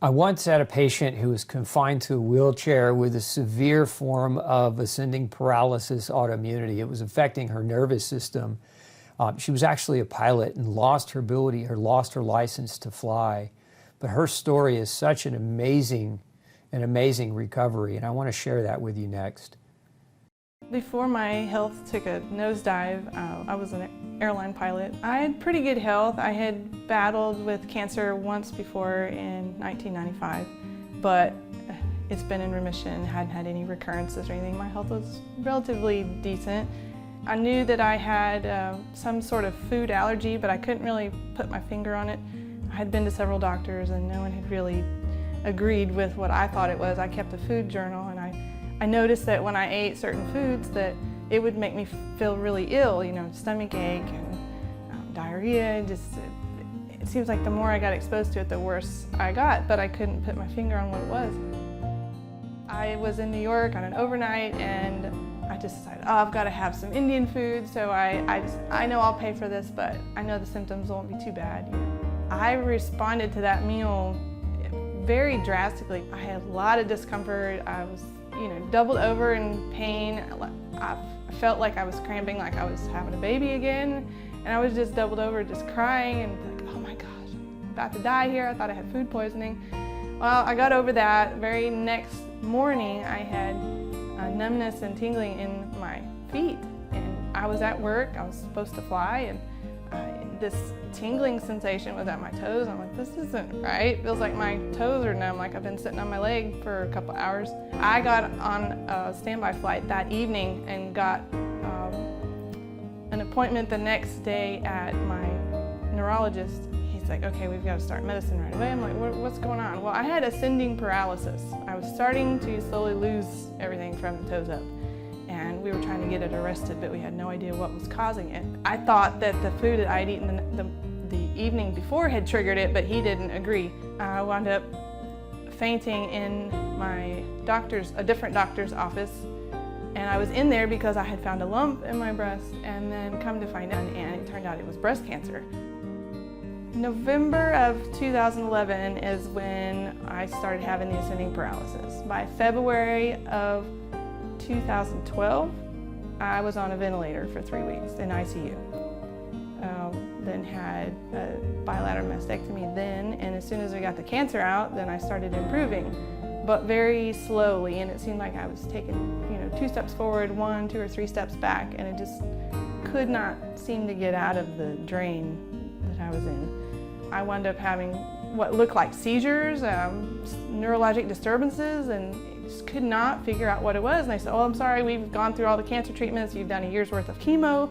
I once had a patient who was confined to a wheelchair with a severe form of ascending paralysis autoimmunity. It was affecting her nervous system. She was actually a pilot and lost her license to fly. But her story is such an amazing recovery, and I want to share that with you next. Before my health took a nosedive, I was an airline pilot. I had pretty good health. I had battled with cancer once before in 1995, but it's been in remission, hadn't had any recurrences or anything. My health was relatively decent. I knew that I had some sort of food allergy, but I couldn't really put my finger on it. I had been to several doctors and no one had really agreed with what I thought it was. I kept a food journal, and I noticed that when I ate certain foods that it would make me feel really ill, stomach ache and diarrhea. It seems like the more I got exposed to it, the worse I got, but I couldn't put my finger on what it was. I was in New York on an overnight, and I just decided, I've got to have some Indian food, so I know I'll pay for this, but I know the symptoms won't be too bad. I responded to that meal very drastically. I had a lot of discomfort. I was, doubled over in pain. I felt like I was cramping, like I was having a baby again. And I was just doubled over, just crying and like, oh my gosh, I'm about to die here. I thought I had food poisoning. Well, I got over that. Very next morning, I had numbness and tingling in my feet. And I was at work, I was supposed to fly, and this tingling sensation was at my toes. I'm like, this isn't right. Feels like my toes are numb, like I've been sitting on my leg for a couple hours. I got on a standby flight that evening and got an appointment the next day at my neurologist. He's like, okay, we've got to start medicine right away. I'm like, what's going on? Well, I had ascending paralysis. I was starting to slowly lose everything from the toes up. And we were trying to get it arrested, but we had no idea what was causing it. I thought that the food that I'd eaten the evening before had triggered it, but he didn't agree. I wound up fainting in my a different doctor's office. And I was in there because I had found a lump in my breast, and then come to find out, and it turned out it was breast cancer. November of 2011 is when I started having the ascending paralysis. By February of 2012, I was on a ventilator for 3 weeks in ICU. Then had a bilateral mastectomy then, and as soon as we got the cancer out, then I started improving, but very slowly, and it seemed like I was taking 2 steps forward, 1, 2, or 3 steps back, and it just could not seem to get out of the drain that I was in. I wound up having what looked like seizures, neurologic disturbances, and just could not figure out what it was. And they said, oh, I'm sorry, we've gone through all the cancer treatments, you've done a year's worth of chemo,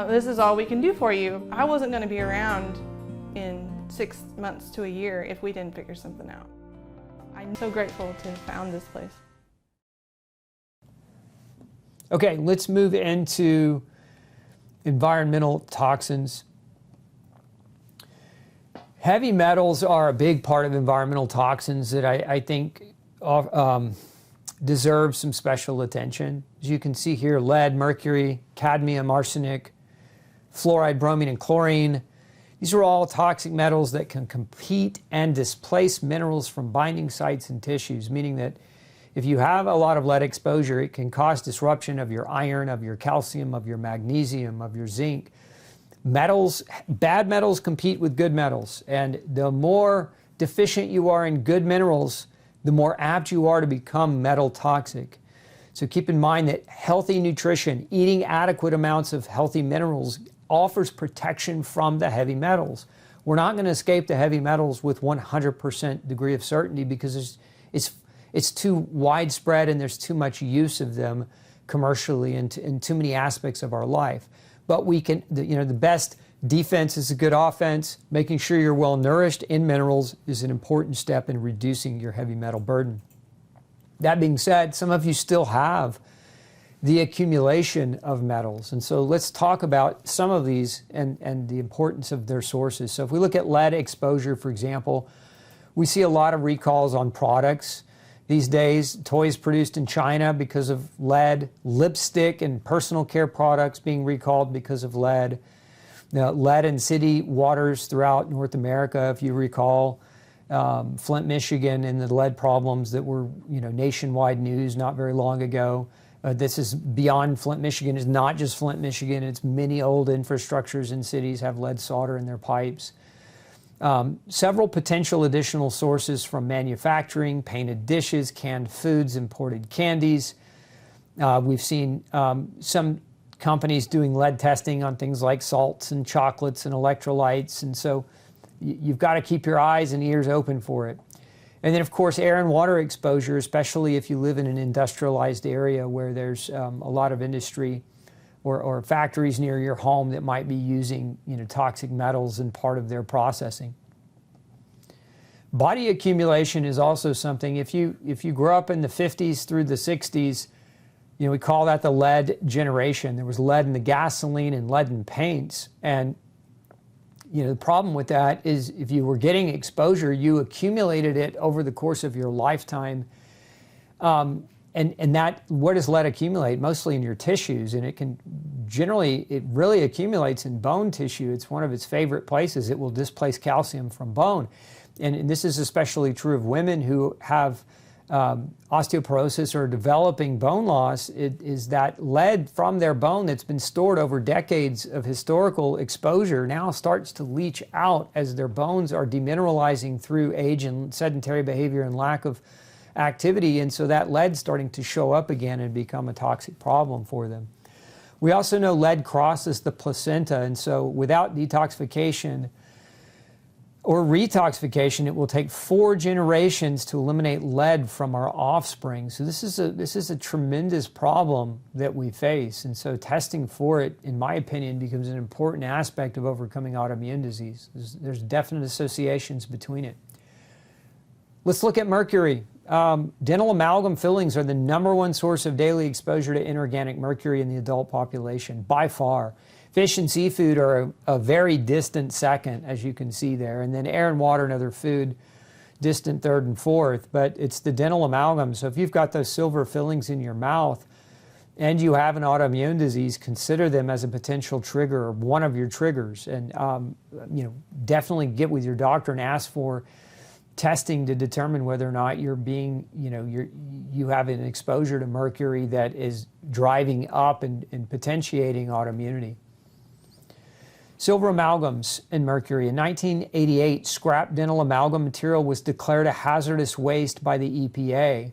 this is all we can do for you. I wasn't going to be around in 6 months to a year if we didn't figure something out. I'm so grateful to have found this place. Okay, let's move into environmental toxins. Heavy metals are a big part of environmental toxins that I think deserve some special attention. As you can see here, lead, mercury, cadmium, arsenic, fluoride, bromine, and chlorine. These are all toxic metals that can compete and displace minerals from binding sites and tissues, meaning that if you have a lot of lead exposure, it can cause disruption of your iron, of your calcium, of your magnesium, of your zinc. Metals, bad metals compete with good metals, and the more deficient you are in good minerals, the more apt you are to become metal toxic. So keep in mind that healthy nutrition, eating adequate amounts of healthy minerals, offers protection from the heavy metals. We're not going to escape the heavy metals with 100% degree of certainty because it's too widespread and there's too much use of them commercially in too many aspects of our life. But we can, the best defense is a good offense. Making sure you're well nourished in minerals is an important step in reducing your heavy metal burden. That being said, some of you still have the accumulation of metals. And so let's talk about some of these and the importance of their sources. So if we look at lead exposure, for example, we see a lot of recalls on products these days. Toys produced in China because of lead, lipstick and personal care products being recalled because of lead. Lead in city waters throughout North America, if you recall, Flint, Michigan, and the lead problems that were nationwide news not very long ago. This is beyond Flint, Michigan. It's not just Flint, Michigan. It's many old infrastructures in cities have lead solder in their pipes. Several potential additional sources from manufacturing, painted dishes, canned foods, imported candies. We've seen some companies doing lead testing on things like salts and chocolates and electrolytes. And so you've got to keep your eyes and ears open for it. And then, of course, air and water exposure, especially if you live in an industrialized area where there's a lot of industry or factories near your home that might be using toxic metals in part of their processing. Body accumulation is also something. If you grew up in the 50s through the 60s, we call that the lead generation. There was lead in the gasoline and lead in paints. And the problem with that is if you were getting exposure, you accumulated it over the course of your lifetime. And And that, where does lead accumulate? Mostly in your tissues, and it really accumulates in bone tissue. It's one of its favorite places. It will displace calcium from bone. And this is especially true of women who have osteoporosis or developing bone loss. It is that lead from their bone that's been stored over decades of historical exposure now starts to leach out as their bones are demineralizing through age and sedentary behavior and lack of activity. And so that lead's starting to show up again and become a toxic problem for them. We also know lead crosses the placenta, and so without detoxification or retoxification, it will take 4 generations to eliminate lead from our offspring. So this is a tremendous problem that we face. And so testing for it, in my opinion, becomes an important aspect of overcoming autoimmune disease. There's definite associations between it. Let's look at mercury. Dental amalgam fillings are the #1 source of daily exposure to inorganic mercury in the adult population, by far. Fish and seafood are a very distant second, as you can see there, and then air and water and other food, distant third and fourth, but it's the dental amalgam. So if you've got those silver fillings in your mouth and you have an autoimmune disease, consider them as a potential trigger, or one of your triggers, and definitely get with your doctor and ask for testing to determine whether or not you're being, you have an exposure to mercury that is driving up and potentiating autoimmunity. Silver amalgams and mercury. In 1988, scrap dental amalgam material was declared a hazardous waste by the EPA.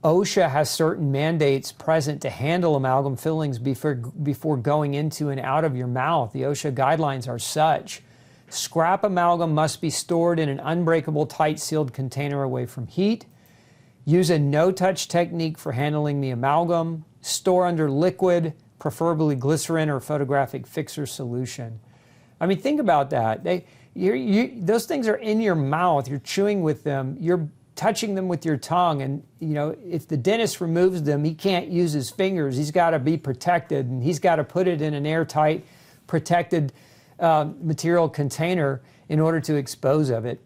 OSHA has certain mandates present to handle amalgam fillings before going into and out of your mouth. The OSHA guidelines are such. Scrap amalgam must be stored in an unbreakable, tight sealed container away from heat. Use a no-touch technique for handling the amalgam. Store under liquid, preferably glycerin or photographic fixer solution. I mean, think about that. Those things are in your mouth. You're chewing with them. You're touching them with your tongue. And, if the dentist removes them, he can't use his fingers. He's got to be protected, and he's got to put it in an airtight, protected material container in order to expose of it.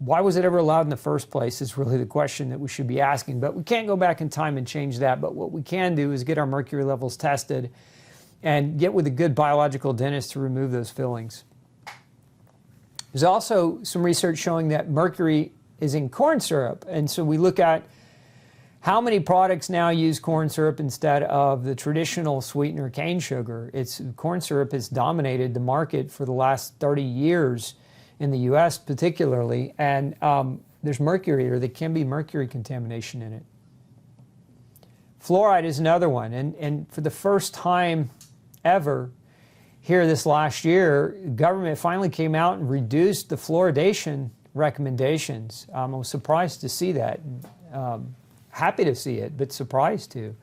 Why was it ever allowed in the first place is really the question that we should be asking. But we can't go back in time and change that. But what we can do is get our mercury levels tested and get with a good biological dentist to remove those fillings. There's also some research showing that mercury is in corn syrup. And so we look at how many products now use corn syrup instead of the traditional sweetener cane sugar. Corn syrup has dominated the market for the last 30 years in the U.S. particularly, and there's mercury, or there can be mercury contamination in it. Fluoride is another one, and for the first time ever here this last year, the government finally came out and reduced the fluoridation recommendations. I was surprised to see that. Happy to see it, but surprised too.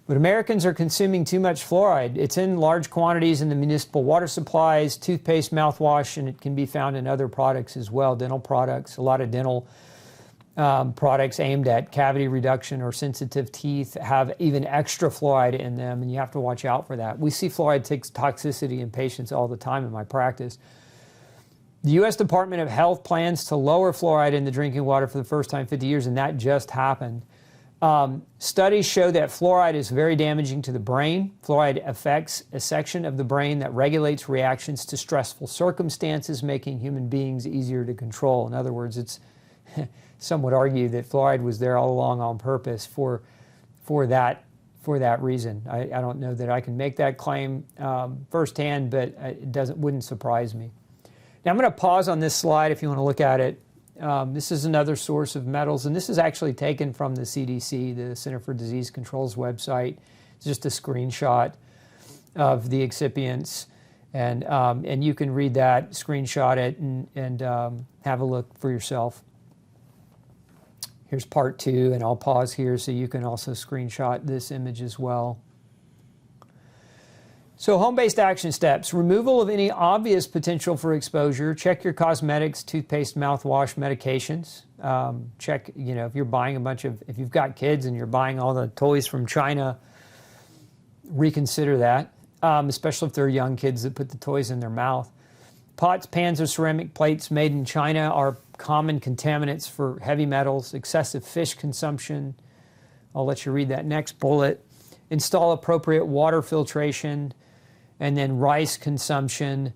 But Americans are consuming too much fluoride. It's in large quantities in the municipal water supplies, toothpaste, mouthwash, and it can be found in other products as well, dental products. A lot of dental products aimed at cavity reduction or sensitive teeth have even extra fluoride in them, and you have to watch out for that. We see fluoride toxicity in patients all the time in my practice. The U.S. Department of Health plans to lower fluoride in the drinking water for the first time in 50 years, and that just happened. Studies show that fluoride is very damaging to the brain. Fluoride affects a section of the brain that regulates reactions to stressful circumstances, making human beings easier to control. In other words, some would argue that fluoride was there all along on purpose for that reason. I don't know that I can make that claim firsthand, but it wouldn't surprise me. Now I'm going to pause on this slide if you want to look at it. This is another source of metals, and this is actually taken from the CDC, the Center for Disease Control's website. It's just a screenshot of the excipients, and you can read that, screenshot it, and have a look for yourself. Here's part 2, and I'll pause here so you can also screenshot this image as well. So home-based action steps: removal of any obvious potential for exposure. Check your cosmetics, toothpaste, mouthwash, medications. Check, if you're buying if you've got kids and you're buying all the toys from China, reconsider that, especially if they're young kids that put the toys in their mouth. Pots, pans, or ceramic plates made in China are common contaminants for heavy metals. Excessive fish consumption, I'll let you read that next bullet. Install appropriate water filtration, and then rice consumption.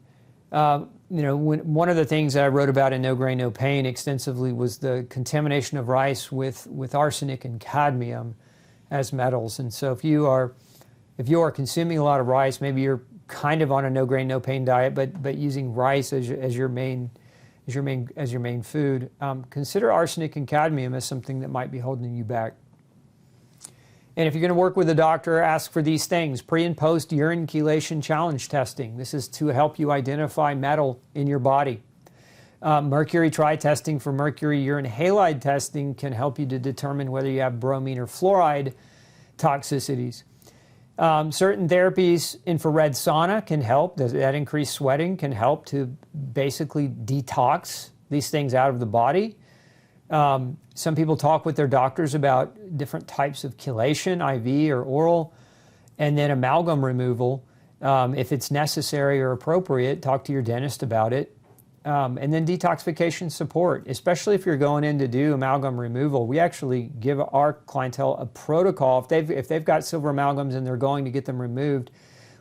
One of the things that I wrote about in No Grain, No Pain extensively was the contamination of rice with arsenic and cadmium as metals. And so if you are consuming a lot of rice, maybe you're kind of on a no grain, no pain diet, but using rice as your main food, consider arsenic and cadmium as something that might be holding you back. And if you're going to work with a doctor, ask for these things: pre and post urine chelation challenge testing. This is to help you identify metal in your body. Mercury tri-testing for mercury. Urine halide testing can help you to determine whether you have bromine or fluoride toxicities. Certain therapies, infrared sauna can help. That increased sweating can help to basically detox these things out of the body. Some people talk with their doctors about different types of chelation, IV or oral, and then amalgam removal. If it's necessary or appropriate, talk to your dentist about it. And then detoxification support, especially if you're going in to do amalgam removal. We actually give our clientele a protocol. If they've got silver amalgams and they're going to get them removed,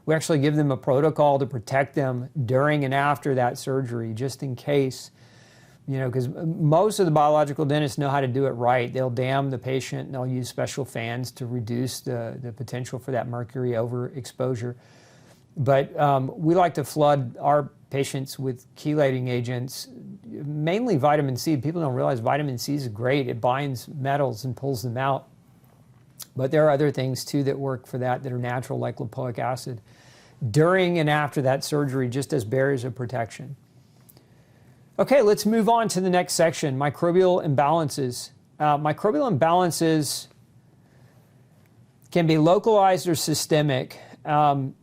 we actually give them a protocol to protect them during and after that surgery, just in case. Because most of the biological dentists know how to do it right. They'll dam the patient and they'll use special fans to reduce the potential for that mercury overexposure. But we like to flood our patients with chelating agents, mainly vitamin C. People don't realize vitamin C is great. It binds metals and pulls them out. But there are other things too that work for that are natural, like lipoic acid, during and after that surgery, just as barriers of protection. Okay, let's move on to the next section, microbial imbalances. Microbial imbalances can be localized or systemic. Some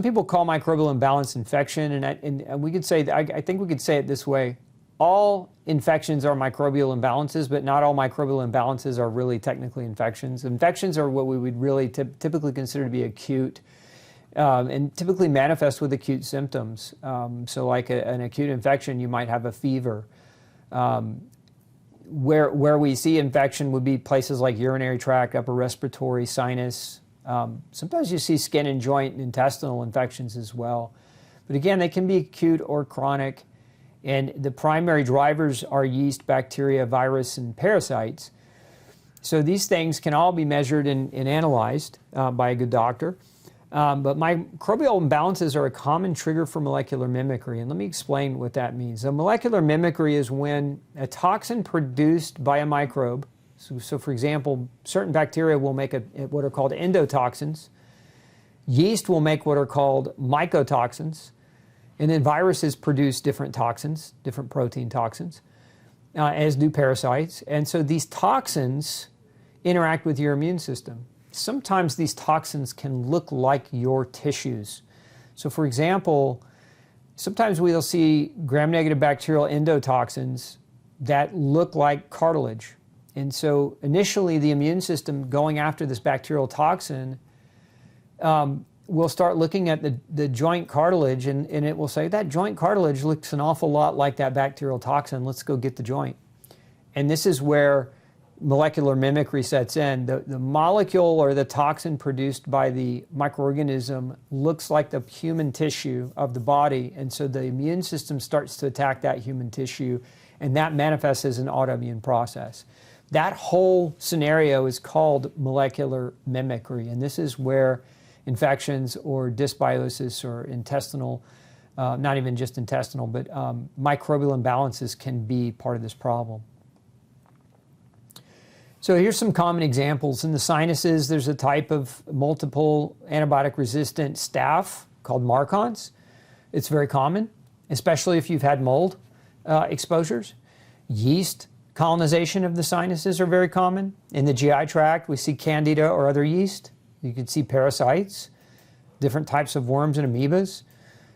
people call microbial imbalance infection, and we could say, I think we could say it this way: all infections are microbial imbalances, but not all microbial imbalances are really technically infections. Infections are what we would really typically consider to be acute, and typically manifest with acute symptoms. So like an acute infection, you might have a fever. Where we see infection would be places like urinary tract, upper respiratory, sinus. Sometimes you see skin and joint and intestinal infections as well. But again, they can be acute or chronic. And the primary drivers are yeast, bacteria, virus, and parasites. So these things can all be measured and analyzed by a good doctor. But microbial imbalances are a common trigger for molecular mimicry. And let me explain what that means. So molecular mimicry is when a toxin produced by a microbe, so for example, certain bacteria will make what are called endotoxins. Yeast will make what are called mycotoxins. And then viruses produce different toxins, different protein toxins, as do parasites. And so these toxins interact with your immune system. Sometimes these toxins can look like your tissues. So for example, sometimes we'll see gram-negative bacterial endotoxins that look like cartilage. And so initially the immune system going after this bacterial toxin will start looking at the joint cartilage and it will say, that joint cartilage looks an awful lot like that bacterial toxin. Let's go get the joint. And this is where molecular mimicry sets in. The molecule or the toxin produced by the microorganism looks like the human tissue of the body. And so the immune system starts to attack that human tissue, and that manifests as an autoimmune process. That whole scenario is called molecular mimicry, and this is where infections or dysbiosis or intestinal, not even just intestinal, but microbial imbalances can be part of this problem. So here's some common examples. In the sinuses, there's a type of multiple antibiotic-resistant staph called Marcons. It's very common, especially if you've had mold exposures. Yeast colonization of the sinuses are very common. In the GI tract, we see Candida or other yeast. You can see parasites, different types of worms and amoebas.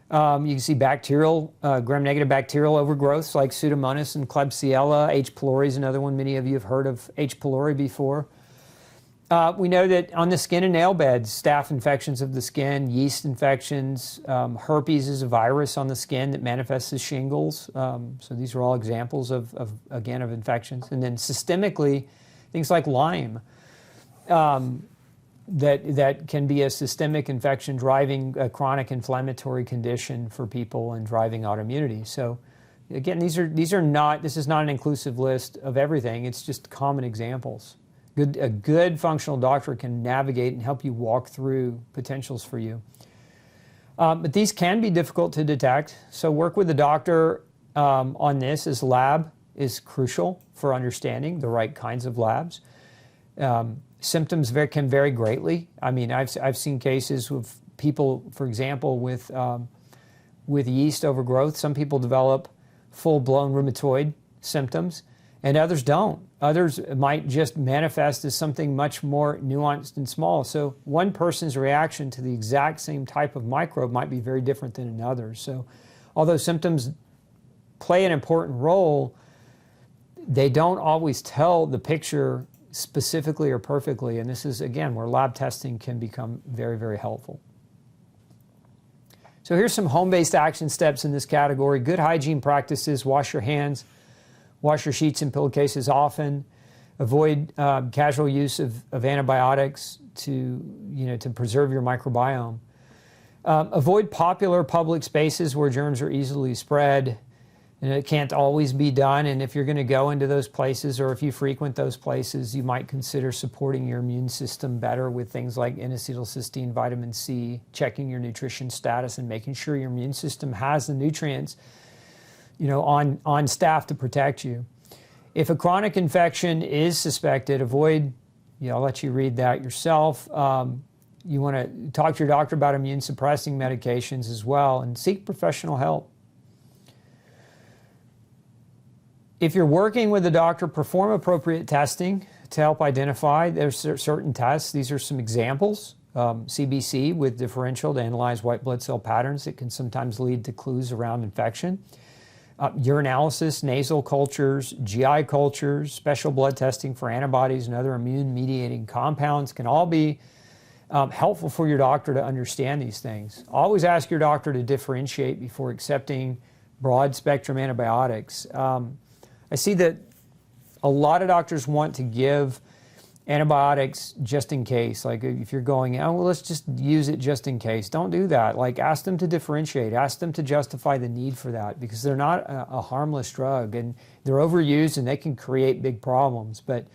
You can see bacterial, gram-negative bacterial overgrowths like Pseudomonas and Klebsiella. H. pylori is another one. Many of you have heard of H. pylori before. We know that on the skin and nail beds, staph infections of the skin, yeast infections, herpes is a virus on the skin that manifests as shingles. So these are all examples of infections. And then systemically, things like Lyme. that can be a systemic infection driving a chronic inflammatory condition for people and driving autoimmunity. So again, this is not an inclusive list of everything. It's just common examples. A good functional doctor can navigate and help you walk through potentials for you. But these can be difficult to detect. So work with the doctor on this, as lab is crucial for understanding the right kinds of labs. Symptoms can vary greatly. I mean, I've seen cases with people, for example, with yeast overgrowth. Some people develop full-blown rheumatoid symptoms, and others don't. Others might just manifest as something much more nuanced and small. So one person's reaction to the exact same type of microbe might be very different than another's. So although symptoms play an important role, they don't always tell the picture specifically or perfectly. And this is, again, where lab testing can become very, very helpful. So here's some home-based action steps in this category. Good hygiene practices: wash your hands, wash your sheets and pillowcases often, avoid casual use of antibiotics to preserve your microbiome. Avoid popular public spaces where germs are easily spread. And it can't always be done, and if you're going to go into those places or if you frequent those places, you might consider supporting your immune system better with things like N-acetylcysteine, vitamin C, checking your nutrition status, and making sure your immune system has the nutrients on staff to protect you. If a chronic infection is suspected, avoid, I'll let you read that yourself. You want to talk to your doctor about immune suppressing medications as well, and seek professional help. If you're working with a doctor, perform appropriate testing to help identify. There's certain tests. These are some examples. CBC with differential to analyze white blood cell patterns. It can sometimes lead to clues around infection. Urinalysis, nasal cultures, GI cultures, special blood testing for antibodies and other immune-mediating compounds can all be helpful for your doctor to understand these things. Always ask your doctor to differentiate before accepting broad-spectrum antibiotics. I see that a lot of doctors want to give antibiotics just in case. Like if you're going, let's just use it just in case. Don't do that. Like ask them to differentiate. Ask them to justify the need for that, because they're not a harmless drug, and they're overused and they can create big problems. But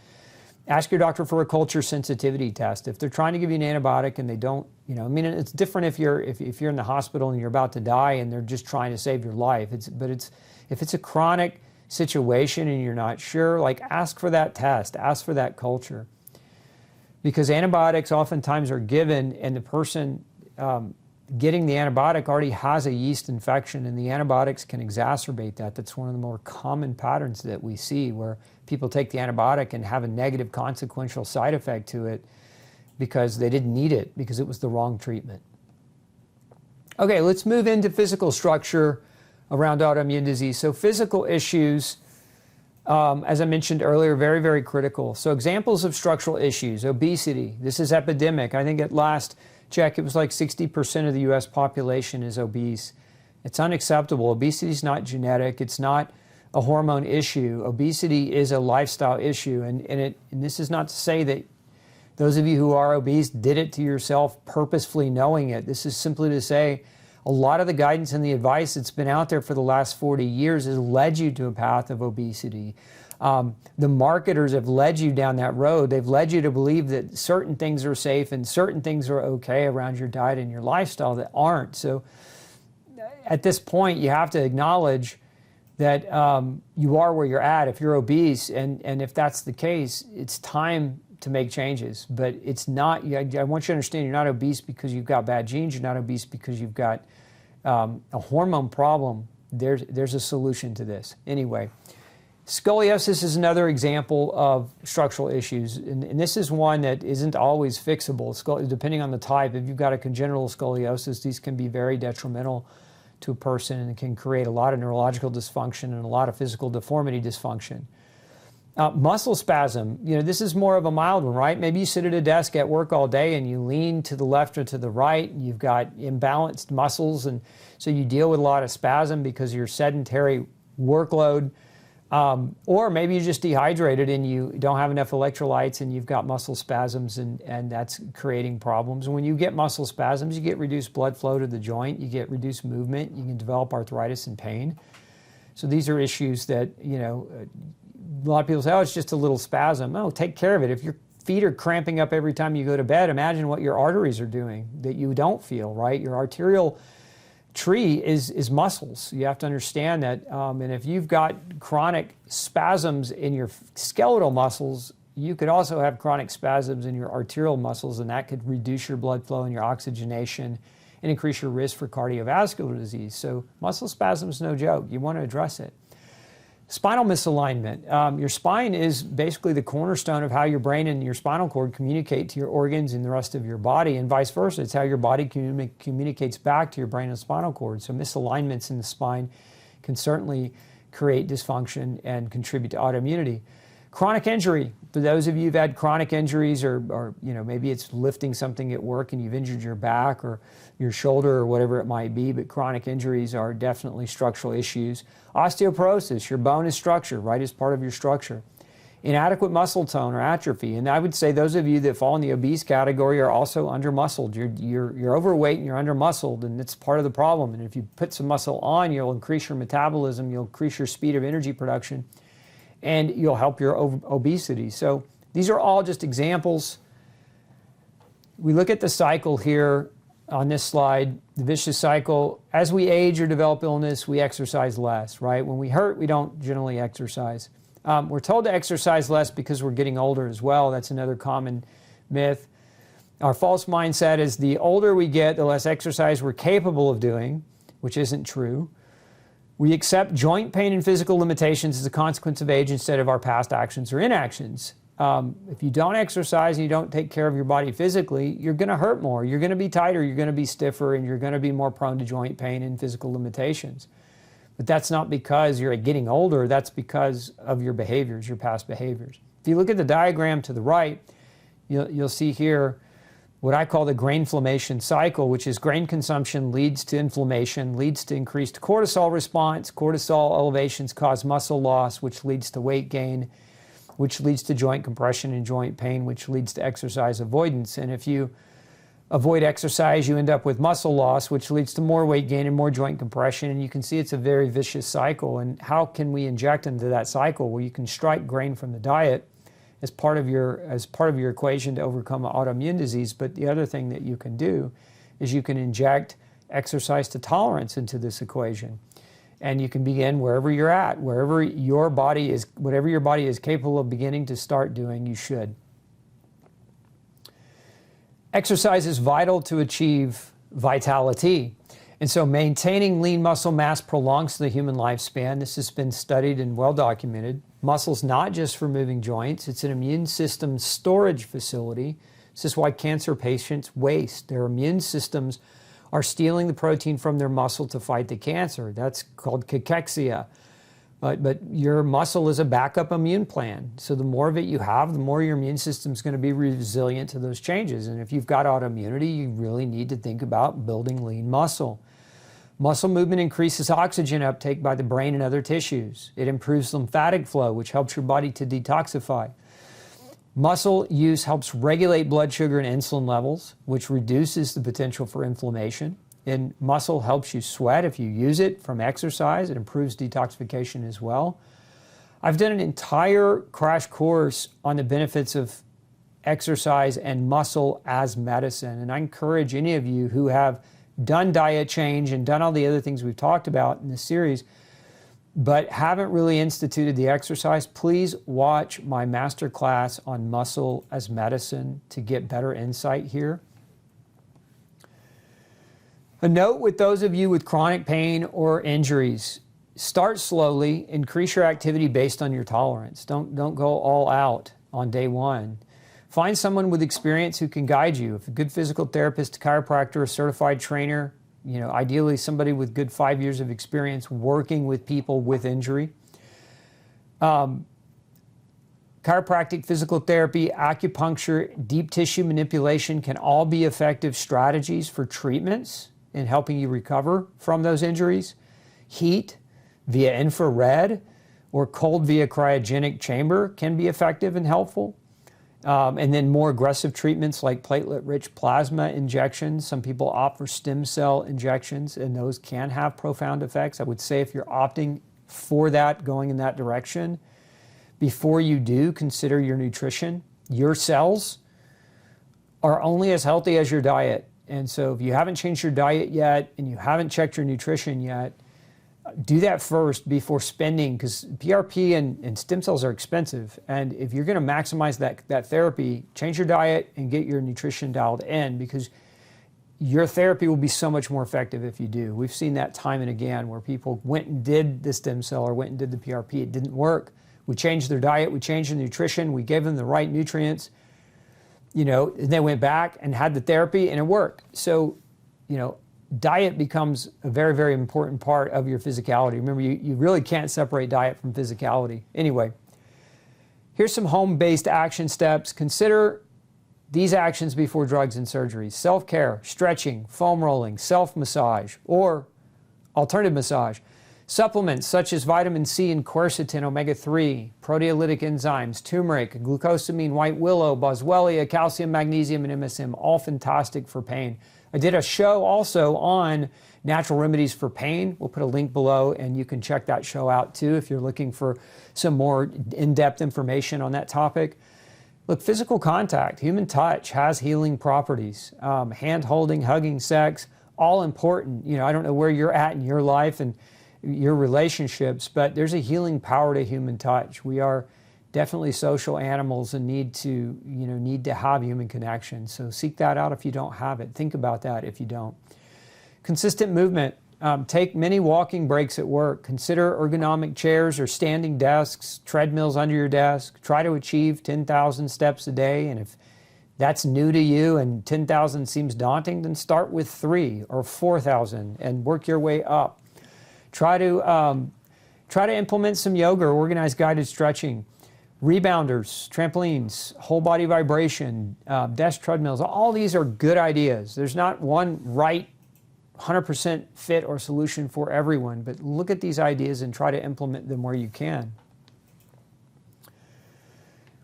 ask your doctor for a culture sensitivity test. If they're trying to give you an antibiotic and they don't, it's different if you're in the hospital and you're about to die and they're just trying to save your life. If it's a chronic situation and you're not sure, like ask for that test, ask for that culture. Because antibiotics oftentimes are given and the person getting the antibiotic already has a yeast infection, and the antibiotics can exacerbate that. That's one of the more common patterns that we see, where people take the antibiotic and have a negative consequential side effect to it because they didn't need it, because it was the wrong treatment. Okay, let's move into physical structure around autoimmune disease. So physical issues, as I mentioned earlier, very, very critical. So examples of structural issues: obesity. This is epidemic. I think at last check, it was like 60% of the U.S. population is obese. It's unacceptable. Obesity is not genetic. It's not a hormone issue. Obesity is a lifestyle issue. And this is not to say that those of you who are obese did it to yourself purposefully knowing it. This is simply to say, a lot of the guidance and the advice that's been out there for the last 40 years has led you to a path of obesity. The marketers have led you down that road. They've led you to believe that certain things are safe and certain things are okay around your diet and your lifestyle that aren't. So at this point, you have to acknowledge that you are where you're at if you're obese. And if that's the case, it's time to make changes. But it's not, I want you to understand, you're not obese because you've got bad genes. You're not obese because you've got a hormone problem. There's a solution to this. Anyway, scoliosis is another example of structural issues. And this is one that isn't always fixable, depending on the type. If you've got a congenital scoliosis, these can be very detrimental to a person and can create a lot of neurological dysfunction and a lot of physical deformity dysfunction. Muscle spasm, this is more of a mild one, right? Maybe you sit at a desk at work all day and you lean to the left or to the right, and you've got imbalanced muscles, and so you deal with a lot of spasm because of your sedentary workload. Or maybe you're just dehydrated and you don't have enough electrolytes and you've got muscle spasms and that's creating problems. When you get muscle spasms, you get reduced blood flow to the joint, you get reduced movement, you can develop arthritis and pain. So these are issues that, a lot of people say, oh, it's just a little spasm. Oh, take care of it. If your feet are cramping up every time you go to bed, imagine what your arteries are doing that you don't feel, right? Your arterial tree is muscles. You have to understand that. And if you've got chronic spasms in your skeletal muscles, you could also have chronic spasms in your arterial muscles, and that could reduce your blood flow and your oxygenation and increase your risk for cardiovascular disease. So muscle spasms, no joke. You want to address it. Spinal misalignment. Your spine is basically the cornerstone of how your brain and your spinal cord communicate to your organs and the rest of your body, and vice versa. It's how your body communicates back to your brain and spinal cord. So misalignments in the spine can certainly create dysfunction and contribute to autoimmunity. Chronic injury. For those of you who've had chronic injuries or maybe it's lifting something at work and you've injured your back or your shoulder or whatever it might be, but chronic injuries are definitely structural issues. Osteoporosis, your bone is structure, right, is part of your structure. Inadequate muscle tone or atrophy, and I would say those of you that fall in the obese category are also under-muscled. You're overweight and you're under-muscled, and it's part of the problem. And if you put some muscle on, you'll increase your metabolism, you'll increase your speed of energy production, and you'll help your obesity. So these are all just examples. We look at the cycle here on this slide, the vicious cycle. As we age or develop illness, we exercise less, right? When we hurt, we don't generally exercise. We're told to exercise less because we're getting older as well. That's another common myth. Our false mindset is the older we get, the less exercise we're capable of doing, which isn't true. We accept joint pain and physical limitations as a consequence of age instead of our past actions or inactions. If you don't exercise and you don't take care of your body physically, you're going to hurt more. You're going to be tighter, you're going to be stiffer, and you're going to be more prone to joint pain and physical limitations. But that's not because you're getting older, that's because of your behaviors, your past behaviors. If you look at the diagram to the right, you'll see here what I call the grainflammation cycle, which is grain consumption leads to inflammation, leads to increased cortisol response. Cortisol elevations cause muscle loss, which leads to weight gain, which leads to joint compression and joint pain, which leads to exercise avoidance. And if you avoid exercise, you end up with muscle loss, which leads to more weight gain and more joint compression. And you can see it's a very vicious cycle. And how can we inject into that cycle? Well, you can strike grain from the diet as part of your equation to overcome autoimmune disease. But the other thing that you can do is you can inject exercise to tolerance into this equation. And you can begin wherever you're at, whatever your body is capable of beginning to start doing, you should. Exercise is vital to achieve vitality. And so maintaining lean muscle mass prolongs the human lifespan. This has been studied and well documented. Muscle's not just for moving joints, it's an immune system storage facility. This is why cancer patients waste. Their immune systems are stealing the protein from their muscle to fight the cancer. That's called cachexia. But your muscle is a backup immune plan. So the more of it you have, the more your immune system is going to be resilient to those changes. And if you've got autoimmunity, you really need to think about building lean muscle. Muscle movement increases oxygen uptake by the brain and other tissues. It improves lymphatic flow, which helps your body to detoxify. Muscle use helps regulate blood sugar and insulin levels, which reduces the potential for inflammation. And muscle helps you sweat if you use it from exercise. It improves detoxification as well. I've done an entire crash course on the benefits of exercise and muscle as medicine. And I encourage any of you who have done diet change and done all the other things we've talked about in this series, but haven't really instituted the exercise, please watch my masterclass on muscle as medicine to get better insight here. A note with those of you with chronic pain or injuries, start slowly, increase your activity based on your tolerance. Don't go all out on day one. Find someone with experience who can guide you. If a good physical therapist, chiropractor, a certified trainer, ideally somebody with good 5 years of experience working with people with injury. Chiropractic, physical therapy, acupuncture, deep tissue manipulation can all be effective strategies for treatments in helping you recover from those injuries. Heat via infrared or cold via cryogenic chamber can be effective and helpful. And then more aggressive treatments like platelet-rich plasma injections. Some people opt for stem cell injections, and those can have profound effects. I would say if you're opting for that, going in that direction, before you do, consider your nutrition. Your cells are only as healthy as your diet. And so if you haven't changed your diet yet and you haven't checked your nutrition yet, do that first before spending, because PRP and stem cells are expensive. And if you're going to maximize that therapy, change your diet and get your nutrition dialed in, because your therapy will be so much more effective if you do. We've seen that time and again where people went and did the stem cell or went and did the PRP. It didn't work. We changed their diet. We changed their nutrition. We gave them the right nutrients. And they went back and had the therapy and it worked. So, diet becomes a very, very important part of your physicality. Remember, you really can't separate diet from physicality. Anyway, here's some home-based action steps. Consider these actions before drugs and surgeries: self-care, stretching, foam rolling, self-massage, or alternative massage. Supplements such as vitamin C and quercetin, omega-3, proteolytic enzymes, turmeric, glucosamine, white willow, boswellia, calcium, magnesium, and MSM, all fantastic for pain. I did a show also on natural remedies for pain. We'll put a link below and you can check that show out too if you're looking for some more in-depth information on that topic. Look, physical contact, human touch has healing properties. Hand holding, hugging, sex, all important. I don't know where you're at in your life and your relationships, but there's a healing power to human touch. We are definitely social animals and need to have human connection. So seek that out if you don't have it. Think about that if you don't. Consistent movement. Take many walking breaks at work. Consider ergonomic chairs or standing desks, treadmills under your desk. Try to achieve 10,000 steps a day. And if that's new to you and 10,000 seems daunting, then start with 3 or 4,000 and work your way up. Try to implement some yoga or organized guided stretching. Rebounders, trampolines, whole body vibration, desk treadmills, all these are good ideas. There's not one right 100% fit or solution for everyone, but look at these ideas and try to implement them where you can.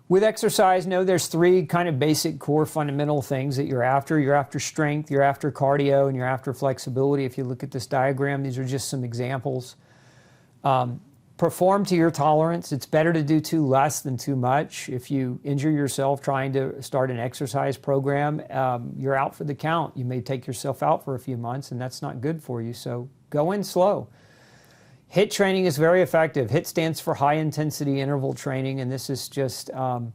With exercise, there's 3 kind of basic core fundamental things that you're after. You're after strength, you're after cardio, and you're after flexibility. If you look at this diagram, these are just some examples. Perform to your tolerance. It's better to do too less than too much. If you injure yourself trying to start an exercise program, you're out for the count. You may take yourself out for a few months, and that's not good for you. So go in slow. HIIT training is very effective. HIIT stands for high intensity interval training, and this is just, one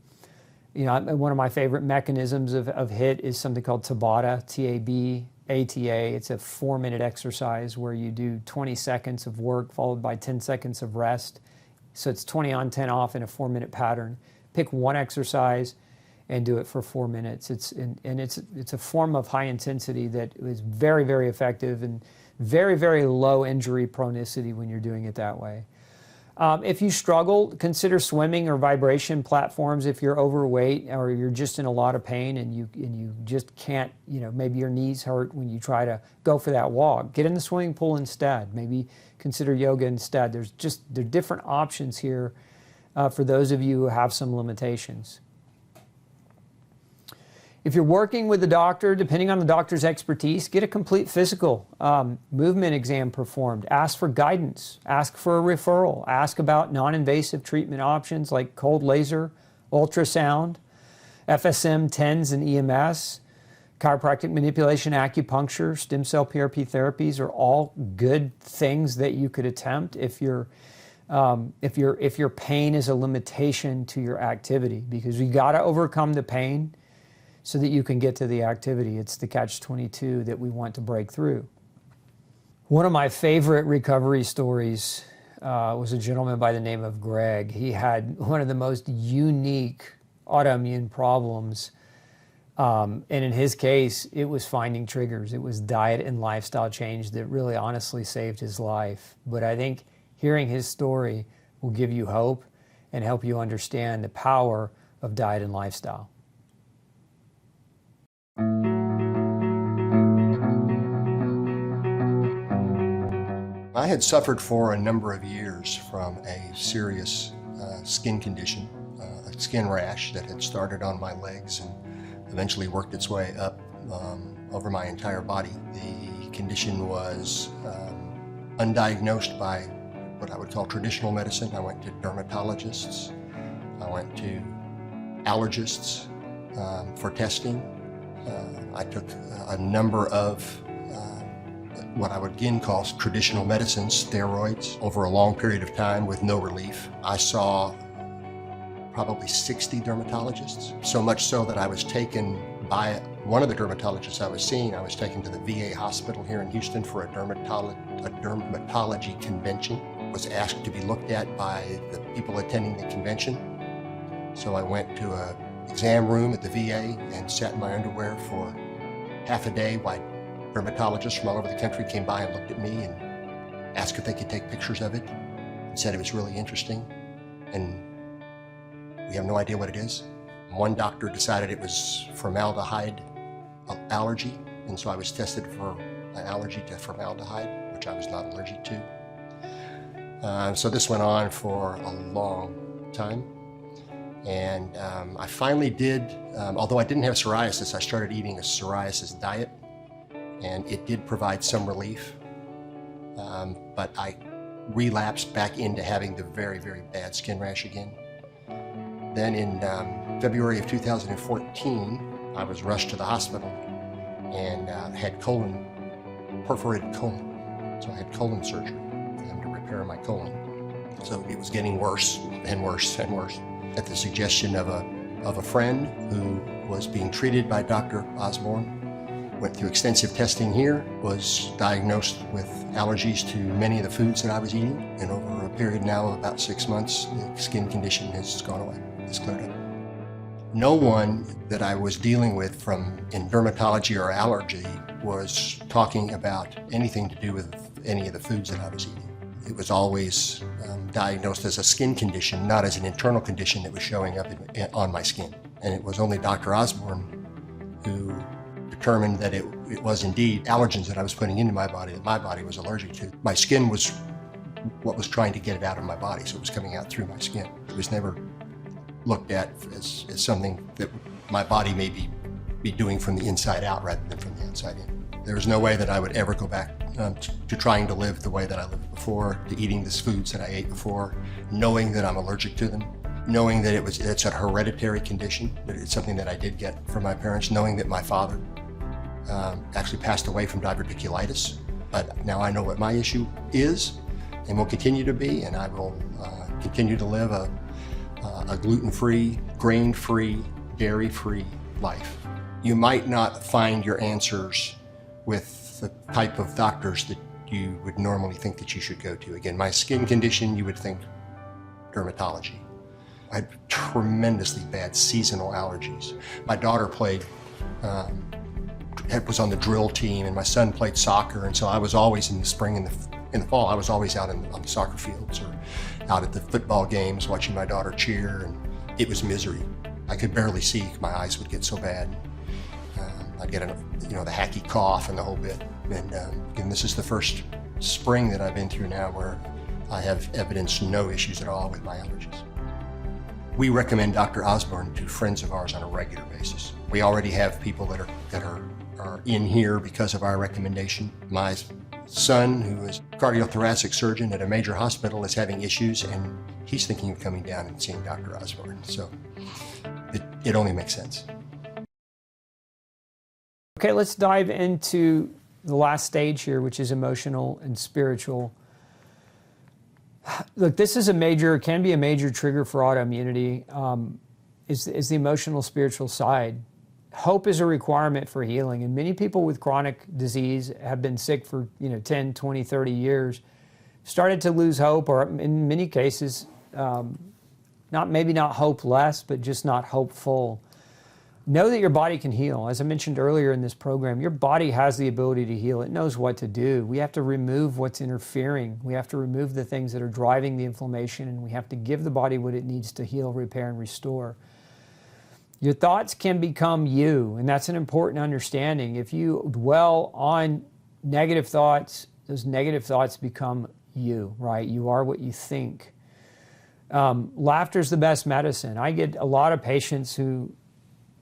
of my favorite mechanisms of HIIT is something called Tabata, T-A-B-A-T-A. It's a 4-minute exercise where you do 20 seconds of work followed by 10 seconds of rest. So it's 20 on, 10 off in a 4-minute pattern. Pick one exercise and do it for 4 minutes. It's a form of high intensity that is very, very effective and very, very low injury chronicity when you're doing it that way. If you struggle, consider swimming or vibration platforms if you're overweight or you're just in a lot of pain and you just can't, maybe your knees hurt when you try to go for that walk. Get in the swimming pool instead. Maybe consider yoga instead. There are different options here for those of you who have some limitations. If you're working with the doctor, depending on the doctor's expertise, get a complete physical movement exam performed. Ask for guidance. Ask for a referral. Ask about non-invasive treatment options like cold laser, ultrasound, FSM, TENS, and EMS. Chiropractic manipulation, acupuncture, stem cell PRP therapies are all good things that you could attempt if your pain is a limitation to your activity, because you got to overcome the pain so that you can get to the activity. It's the catch-22 that we want to break through. One of my favorite recovery stories was a gentleman by the name of Greg. He had one of the most unique autoimmune problems. And in his case, it was finding triggers. It was diet and lifestyle change that really honestly saved his life. But I think hearing his story will give you hope and help you understand the power of diet and lifestyle. I had suffered for a number of years from a serious skin condition, a skin rash that had started on my legs and eventually worked its way up over my entire body. The condition was undiagnosed by what I would call traditional medicine. I went to dermatologists, I went to allergists for testing. I took a number of what I would again call traditional medicines, steroids, over a long period of time with no relief. I saw probably 60 dermatologists, so much so that I was taken by one of the dermatologists I was seeing. I was taken to the VA hospital here in Houston for a dermatology convention. Was asked to be looked at by the people attending the convention. So I went to an exam room at the VA and sat in my underwear for half a day while dermatologists from all over the country came by and looked at me and asked if they could take pictures of it and said it was really interesting and we have no idea what it is. One doctor decided it was formaldehyde allergy, and so I was tested for an allergy to formaldehyde, which I was not allergic to. So this went on for a long time. And I finally did, although I didn't have psoriasis, I started eating a psoriasis diet, and it did provide some relief. But I relapsed back into having the very, very bad skin rash again. Then in February of 2014, I was rushed to the hospital and had perforated colon. So I had colon surgery for them to repair my colon. So it was getting worse and worse and worse. At the suggestion of a friend who was being treated by Dr. Osborne, went through extensive testing here, was diagnosed with allergies to many of the foods that I was eating, and over a period now of about 6 months, the skin condition has gone away, it's cleared up. No one that I was dealing with in dermatology or allergy was talking about anything to do with any of the foods that I was eating. It was always diagnosed as a skin condition, not as an internal condition that was showing up on my skin. And it was only Dr. Osborne who determined that it was indeed allergens that I was putting into my body that my body was allergic to. My skin was what was trying to get it out of my body, so it was coming out through my skin. It was never looked at as something that my body may be doing from the inside out rather than from the outside in. There was no way that I would ever go back to trying to live the way that I lived before, to eating the foods that I ate before, knowing that I'm allergic to them, knowing that it's a hereditary condition, that it's something that I did get from my parents, knowing that my father actually passed away from diverticulitis. But now I know what my issue is and will continue to be, and I will continue to live a gluten-free, grain-free, dairy-free life. You might not find your answers with the type of doctors that you would normally think that you should go to. Again, my skin condition, you would think dermatology. I had tremendously bad seasonal allergies. My daughter was on the drill team, and my son played soccer, and so I was always in the spring and in the fall, I was always out on the soccer fields or out at the football games watching my daughter cheer, and it was misery. I could barely see, my eyes would get so bad. I'd get the hacky cough and the whole bit. And this is the first spring that I've been through now where I have evidenced no issues at all with my allergies. We recommend Dr. Osborne to friends of ours on a regular basis. We already have people that are in here because of our recommendation. My son, who is a cardiothoracic surgeon at a major hospital, is having issues, and he's thinking of coming down and seeing Dr. Osborne. So it only makes sense. Okay, let's dive into the last stage here, which is emotional and spiritual. Look, this is can be a major trigger for autoimmunity, is the emotional, spiritual side. Hope is a requirement for healing, and many people with chronic disease have been sick for 10, 20, 30 years, started to lose hope, or in many cases, maybe not hopeless, but just not hopeful. Know that your body can heal. As I mentioned earlier in this program, your body has the ability to heal. It knows what to do. We have to remove what's interfering. We have to remove the things that are driving the inflammation, and we have to give the body what it needs to heal, repair, and restore. Your thoughts can become you, and that's an important understanding. If you dwell on negative thoughts, those negative thoughts become you, right? You are what you think. Laughter is the best medicine. I get a lot of patients who,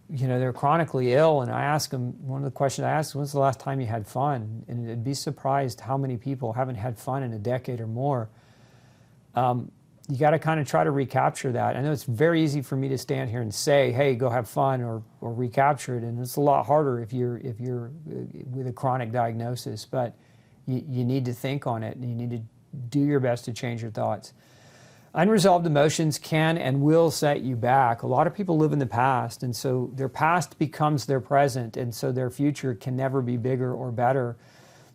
they're chronically ill, and I ask them, one of the questions I ask, when's the last time you had fun? And you'd be surprised how many people haven't had fun in a decade or more. You got to kind of try to recapture that. I know it's very easy for me to stand here and say, hey, go have fun or recapture it. And it's a lot harder if you're with a chronic diagnosis, but you need to think on it, and you need to do your best to change your thoughts. Unresolved emotions can and will set you back. A lot of people live in the past, and so their past becomes their present, and so their future can never be bigger or better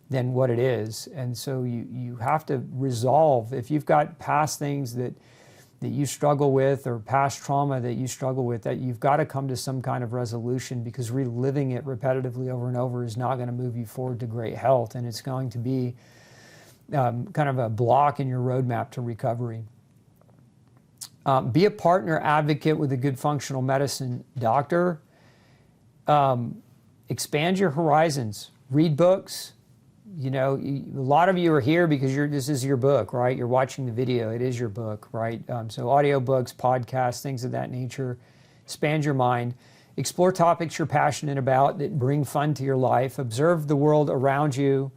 than what it is. And so you have to resolve. If you've got past things that you struggle with, or past trauma that you struggle with, that you've got to come to some kind of resolution, because reliving it repetitively over and over is not going to move you forward to great health, and it's going to be kind of a block in your roadmap to recovery. Be a partner advocate with a good functional medicine doctor. Expand your horizons. Read books. A lot of you are here because this is your book, right? You're watching the video. It is your book, right? So audio books, podcasts, things of that nature. Expand your mind. Explore topics you're passionate about that bring fun to your life. Observe the world around you.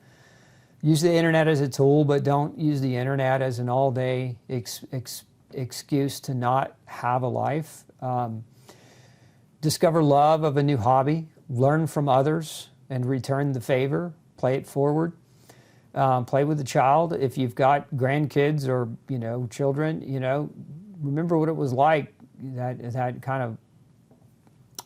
Use the internet as a tool, but don't use the internet as an all-day excuse to not have a life. Discover love of a new hobby. Learn from others and return the favor. Play it forward. Play with the child. If you've got grandkids or children, remember what it was like, that kind of,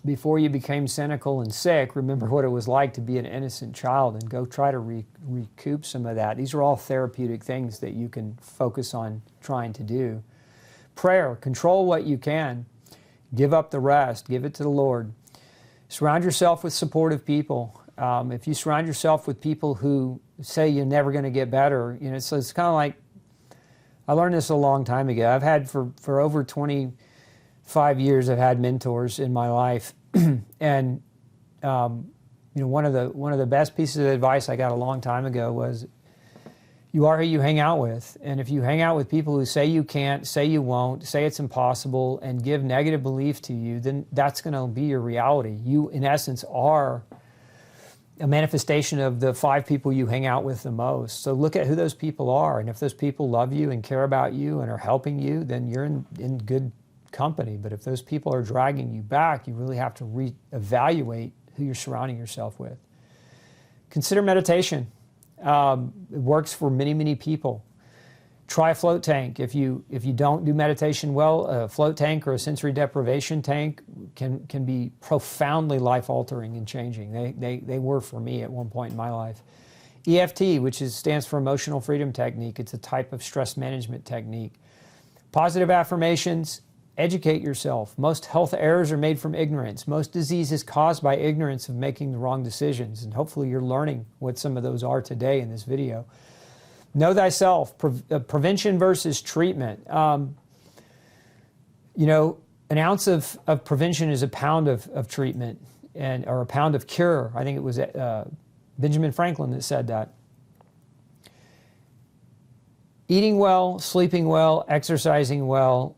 before you became cynical and sick. Remember what it was like to be an innocent child, and go try to recoup some of that. These are all therapeutic things that you can focus on trying to do. Prayer. Control what you can. Give up the rest. Give it to the Lord. Surround yourself with supportive people. If you surround yourself with people who say you're never going to get better, so it's kind of like, I learned this a long time ago. I've had for over 25 years, I've had mentors in my life, and one of the best pieces of advice I got a long time ago was, you are who you hang out with. And if you hang out with people who say you can't, say you won't, say it's impossible, and give negative belief to you, then that's going to be your reality. You, in essence, are a manifestation of the 5 people you hang out with the most. So look at who those people are. And if those people love you and care about you and are helping you, then you're in good company. But if those people are dragging you back, you really have to reevaluate who you're surrounding yourself with. Consider meditation. It works for many, many people. Try a float tank. If you don't do meditation well, a float tank or a sensory deprivation tank can be profoundly life-altering and changing. They were for me at one point in my life. EFT, which stands for Emotional Freedom Technique. It's a type of stress management technique. Positive affirmations. Educate yourself. Most health errors are made from ignorance. Most disease is caused by ignorance of making the wrong decisions. And hopefully you're learning what some of those are today in this video. Know thyself. Prevention versus treatment. An ounce of prevention is a pound of treatment, or a pound of cure. I think it was Benjamin Franklin that said that. Eating well, sleeping well, exercising well,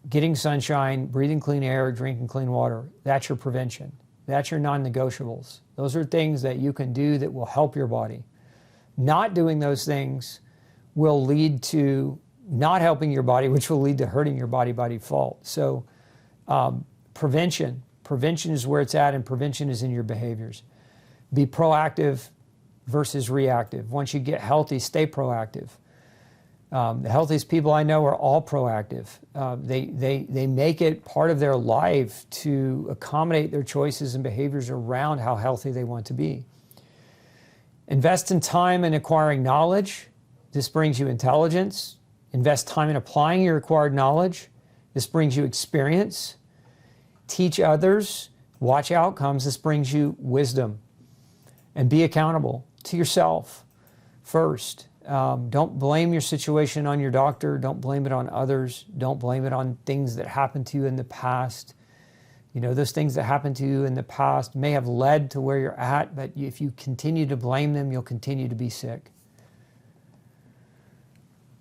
getting sunshine, breathing clean air, drinking clean water. That's your prevention. That's your non-negotiables. Those are things that you can do that will help your body. Not doing those things will lead to not helping your body, which will lead to hurting your body by default. So prevention is where it's at, and prevention is in your behaviors. Be proactive versus reactive. Once you get healthy, stay proactive. The healthiest people I know are all proactive. They make it part of their life to accommodate their choices and behaviors around how healthy they want to be. Invest in time in acquiring knowledge. This brings you intelligence. Invest time in applying your acquired knowledge. This brings you experience. Teach others. Watch outcomes. This brings you wisdom. And be accountable to yourself first. Don't blame your situation on your doctor. Don't blame it on others. Don't blame it on things that happened to you in the past. Those things that happened to you in the past may have led to where you're at, but if you continue to blame them, you'll continue to be sick.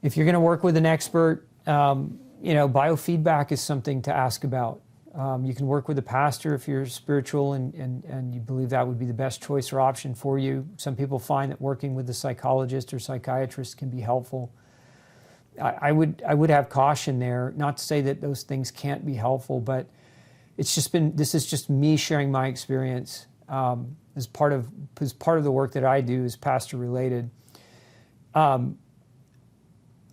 If you're going to work with an expert, biofeedback is something to ask about. You can work with a pastor if you're spiritual and you believe that would be the best choice or option for you. Some people find that working with a psychologist or psychiatrist can be helpful. I would have caution there, not to say that those things can't be helpful, but this is just me sharing my experience as part of the work that I do is pastor related.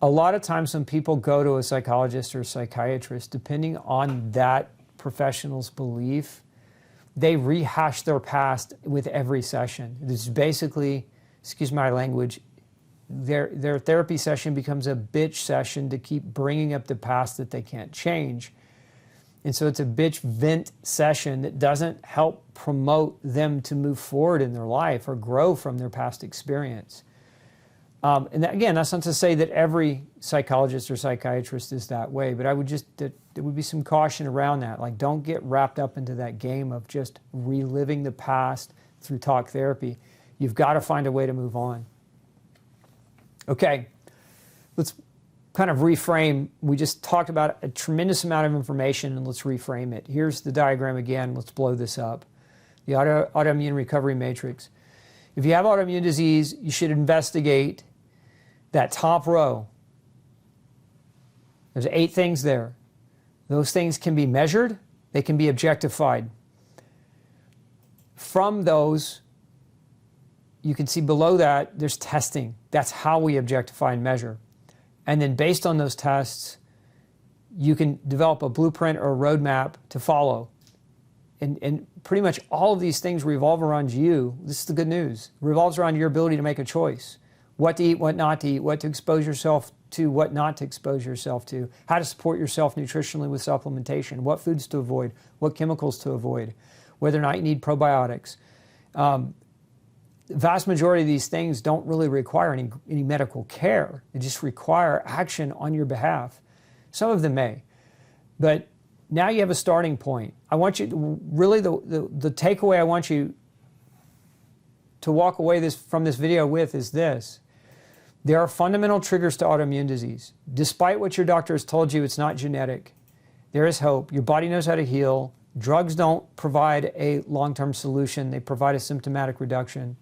A lot of times when people go to a psychologist or a psychiatrist, depending on that professional's belief, they rehash their past with every session. This is basically, excuse my language, their therapy session becomes a bitch session to keep bringing up the past that they can't change. And so it's a bitch vent session that doesn't help promote them to move forward in their life or grow from their past experience. Again, that's not to say that every psychologist or psychiatrist is that way, but there would be some caution around that. Like, don't get wrapped up into that game of just reliving the past through talk therapy. You've got to find a way to move on. Okay, let's kind of reframe. We just talked about a tremendous amount of information, and let's reframe it. Here's the diagram again. Let's blow this up. The autoimmune recovery matrix. If you have autoimmune disease, you should investigate that top row. There's 8 things there. Those things can be measured. They can be objectified. From those, you can see below that, there's testing. That's how we objectify and measure. And then based on those tests, you can develop a blueprint or a roadmap to follow. And pretty much all of these things revolve around you. This is the good news. It revolves around your ability to make a choice. What to eat, what not to eat, what to expose yourself to, what not to expose yourself to, how to support yourself nutritionally with supplementation, what foods to avoid, what chemicals to avoid, whether or not you need probiotics. The vast majority of these things don't really require any medical care. They just require action on your behalf. Some of them may. But now you have a starting point. I want you to, really the takeaway I want you to walk away from this video with is this. There are fundamental triggers to autoimmune disease. Despite what your doctor has told you, it's not genetic. There is hope. Your body knows how to heal. Drugs don't provide a long-term solution. They provide a symptomatic reduction.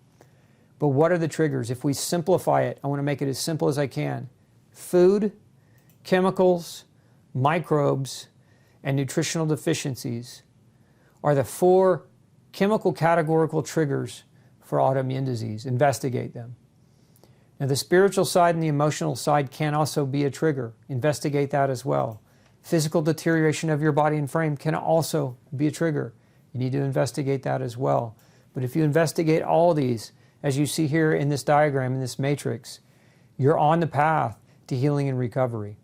But what are the triggers? If we simplify it, I want to make it as simple as I can. Food, chemicals, microbes, and nutritional deficiencies are the 4 chemical categorical triggers for autoimmune disease. Investigate them. Now, the spiritual side and the emotional side can also be a trigger. Investigate that as well. Physical deterioration of your body and frame can also be a trigger. You need to investigate that as well. But if you investigate all of these, as you see here in this diagram, in this matrix, you're on the path to healing and recovery.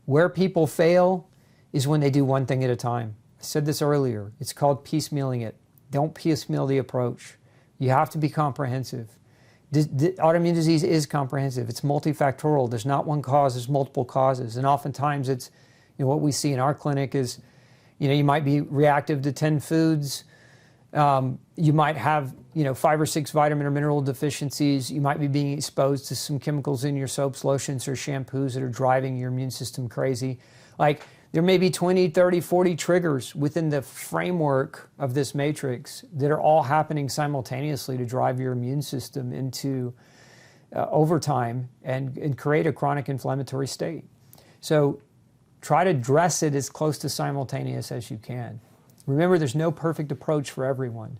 Where people fail is when they do one thing at a time. I said this earlier. It's called piecemealing it. Don't piecemeal the approach. You have to be comprehensive. Autoimmune disease is comprehensive. It's multifactorial. There's not one cause, there's multiple causes. And oftentimes it's, what we see in our clinic is, you might be reactive to 10 foods. You might have, 5 or 6 vitamin or mineral deficiencies. You might be being exposed to some chemicals in your soaps, lotions, or shampoos that are driving your immune system crazy. Like, there may be 20, 30, 40 triggers within the framework of this matrix that are all happening simultaneously to drive your immune system into overtime and create a chronic inflammatory state. So try to address it as close to simultaneous as you can. Remember, there's no perfect approach for everyone.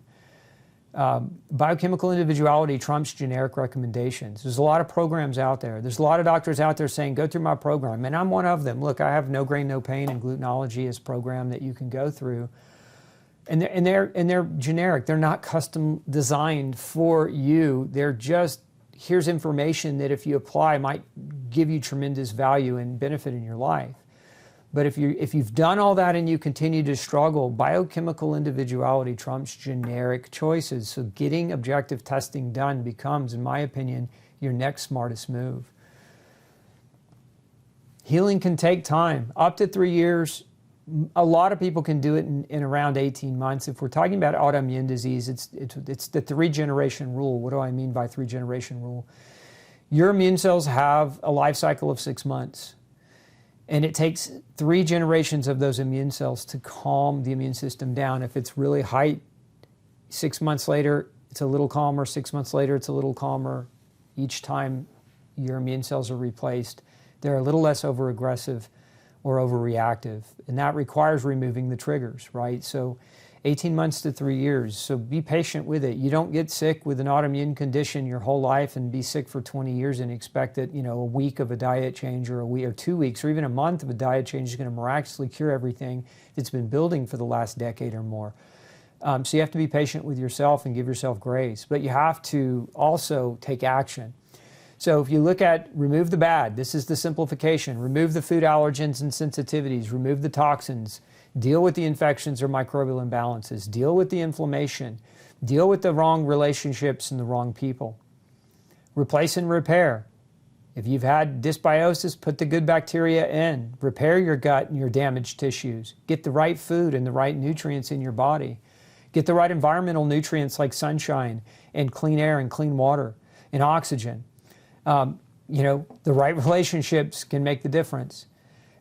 Biochemical individuality trumps generic recommendations. There's a lot of programs out there. There's a lot of doctors out there saying, go through my program, and I'm one of them. Look, I have No Grain, No Pain and Glutenology as a program that you can go through. And they're generic. They're not custom designed for you. They're just, here's information that if you apply might give you tremendous value and benefit in your life. But if you've done all that and you continue to struggle, biochemical individuality trumps generic choices. So getting objective testing done becomes, in my opinion, your next smartest move. Healing can take time, up to 3 years. A lot of people can do it in around 18 months. If we're talking about autoimmune disease, it's the 3-generation rule. What do I mean by 3-generation rule? Your immune cells have a life cycle of 6 months. And it takes 3 generations of those immune cells to calm the immune system down. If it's really high, 6 months later, it's a little calmer. 6 months later, it's a little calmer. Each time your immune cells are replaced, they're a little less overaggressive or overreactive. And that requires removing the triggers, right? So 18 months to 3 years. So be patient with it. You don't get sick with an autoimmune condition your whole life and be sick for 20 years and expect that, a week of a diet change or a week or 2 weeks or even a month of a diet change is going to miraculously cure everything that's been building for the last decade or more. So you have to be patient with yourself and give yourself grace, but you have to also take action. So if you look at remove the bad, this is the simplification. Remove the food allergens and sensitivities, remove the toxins, deal with the infections or microbial imbalances, deal with the inflammation, deal with the wrong relationships and the wrong people. Replace and repair. If you've had dysbiosis, put the good bacteria in. Repair your gut and your damaged tissues. Get the right food and the right nutrients in your body. Get the right environmental nutrients like sunshine and clean air and clean water and oxygen. The right relationships can make the difference.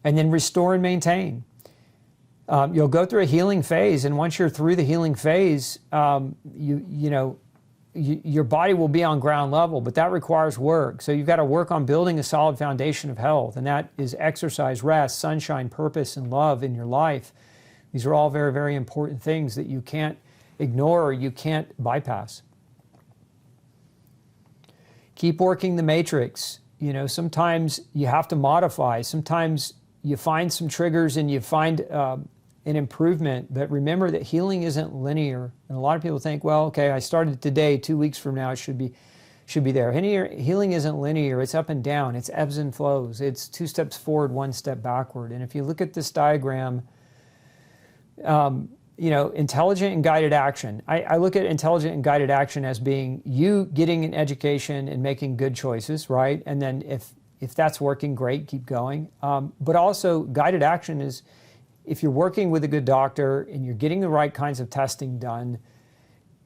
And then restore and maintain. You'll go through a healing phase, and once you're through the healing phase, your body will be on ground level, but that requires work. So you've got to work on building a solid foundation of health, and that is exercise, rest, sunshine, purpose, and love in your life. These are all very, very important things that you can't ignore or you can't bypass. Keep working the matrix. Sometimes you have to modify. Sometimes you find some triggers and you find an improvement, but remember that healing isn't linear. And a lot of people think, well, okay, I started today, 2 weeks from now it should be there. Healing isn't linear, it's up and down, it's ebbs and flows. It's 2 steps forward, 1 step backward. And if you look at this diagram, intelligent and guided action. I look at intelligent and guided action as being you getting an education and making good choices, right? And then if that's working, great, keep going. But also guided action is if you're working with a good doctor and you're getting the right kinds of testing done,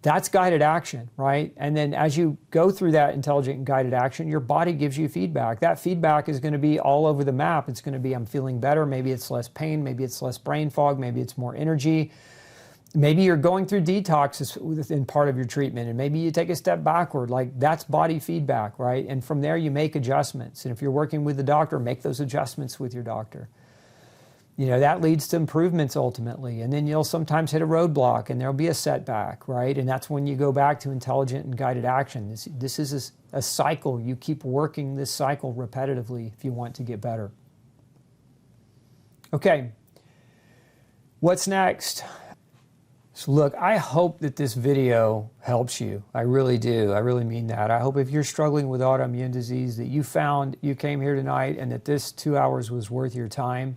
that's guided action, right? And then as you go through that intelligent and guided action, your body gives you feedback. That feedback is going to be all over the map. It's going to be, I'm feeling better. Maybe it's less pain. Maybe it's less brain fog. Maybe it's more energy. Maybe you're going through detoxes within part of your treatment, and maybe you take a step backward. Like, that's body feedback, right? And from there, you make adjustments. And if you're working with the doctor, make those adjustments with your doctor. That leads to improvements ultimately. And then you'll sometimes hit a roadblock and there'll be a setback, right? And that's when you go back to intelligent and guided action. This is a cycle. You keep working this cycle repetitively if you want to get better. Okay, what's next? So look, I hope that this video helps you. I really do. I really mean that. I hope if you're struggling with autoimmune disease that you came here tonight and that this 2 hours was worth your time,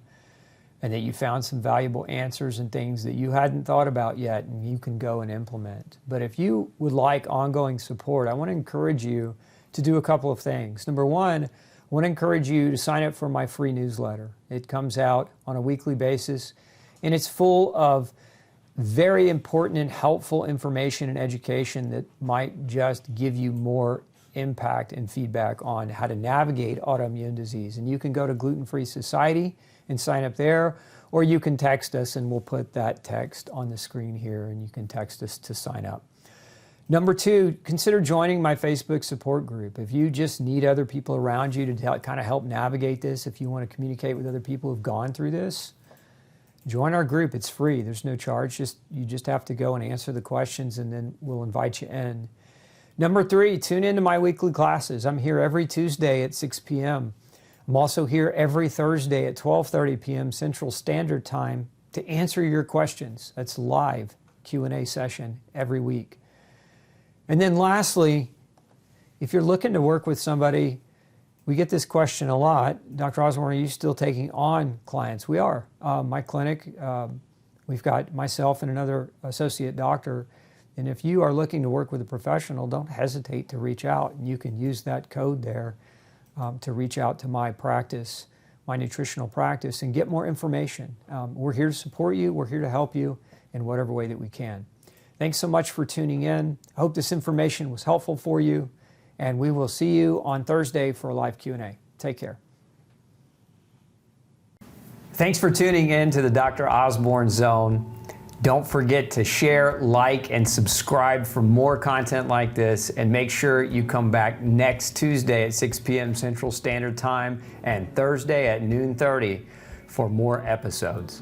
and that you found some valuable answers and things that you hadn't thought about yet and you can go and implement. But if you would like ongoing support, I want to encourage you to do a couple of things. Number one, I want to encourage you to sign up for my free newsletter. It comes out on a weekly basis, and it's full of very important and helpful information and education that might just give you more impact and feedback on how to navigate autoimmune disease. And you can go to Gluten Free Society and sign up there, or you can text us and we'll put that text on the screen here and you can text us to sign up. Number two, consider joining my Facebook support group. If you just need other people around you to kind of help navigate this, if you want to communicate with other people who've gone through this, join our group. It's free. There's no charge. You just have to go and answer the questions and then we'll invite you in. Number three, tune into my weekly classes. I'm here every Tuesday at 6 p.m. I'm also here every Thursday at 12:30 p.m. Central Standard Time to answer your questions. That's live Q&A session every week. And then lastly, if you're looking to work with somebody, we get this question a lot. Dr. Osborne, are you still taking on clients? We are. My clinic, we've got myself and another associate doctor. And if you are looking to work with a professional, don't hesitate to reach out. And you can use that code there to reach out to my practice, my nutritional practice, and get more information. We're here to support you. We're here to help you in whatever way that we can. Thanks so much for tuning in. I hope this information was helpful for you, And we will see you on Thursday for a live Q&A. Take care. Thanks for tuning in to the Dr. Osborne Zone. Don't forget to share, like, and subscribe for more content like this. And make sure you come back next Tuesday at 6 p.m. Central Standard Time and Thursday at noon 30 for more episodes.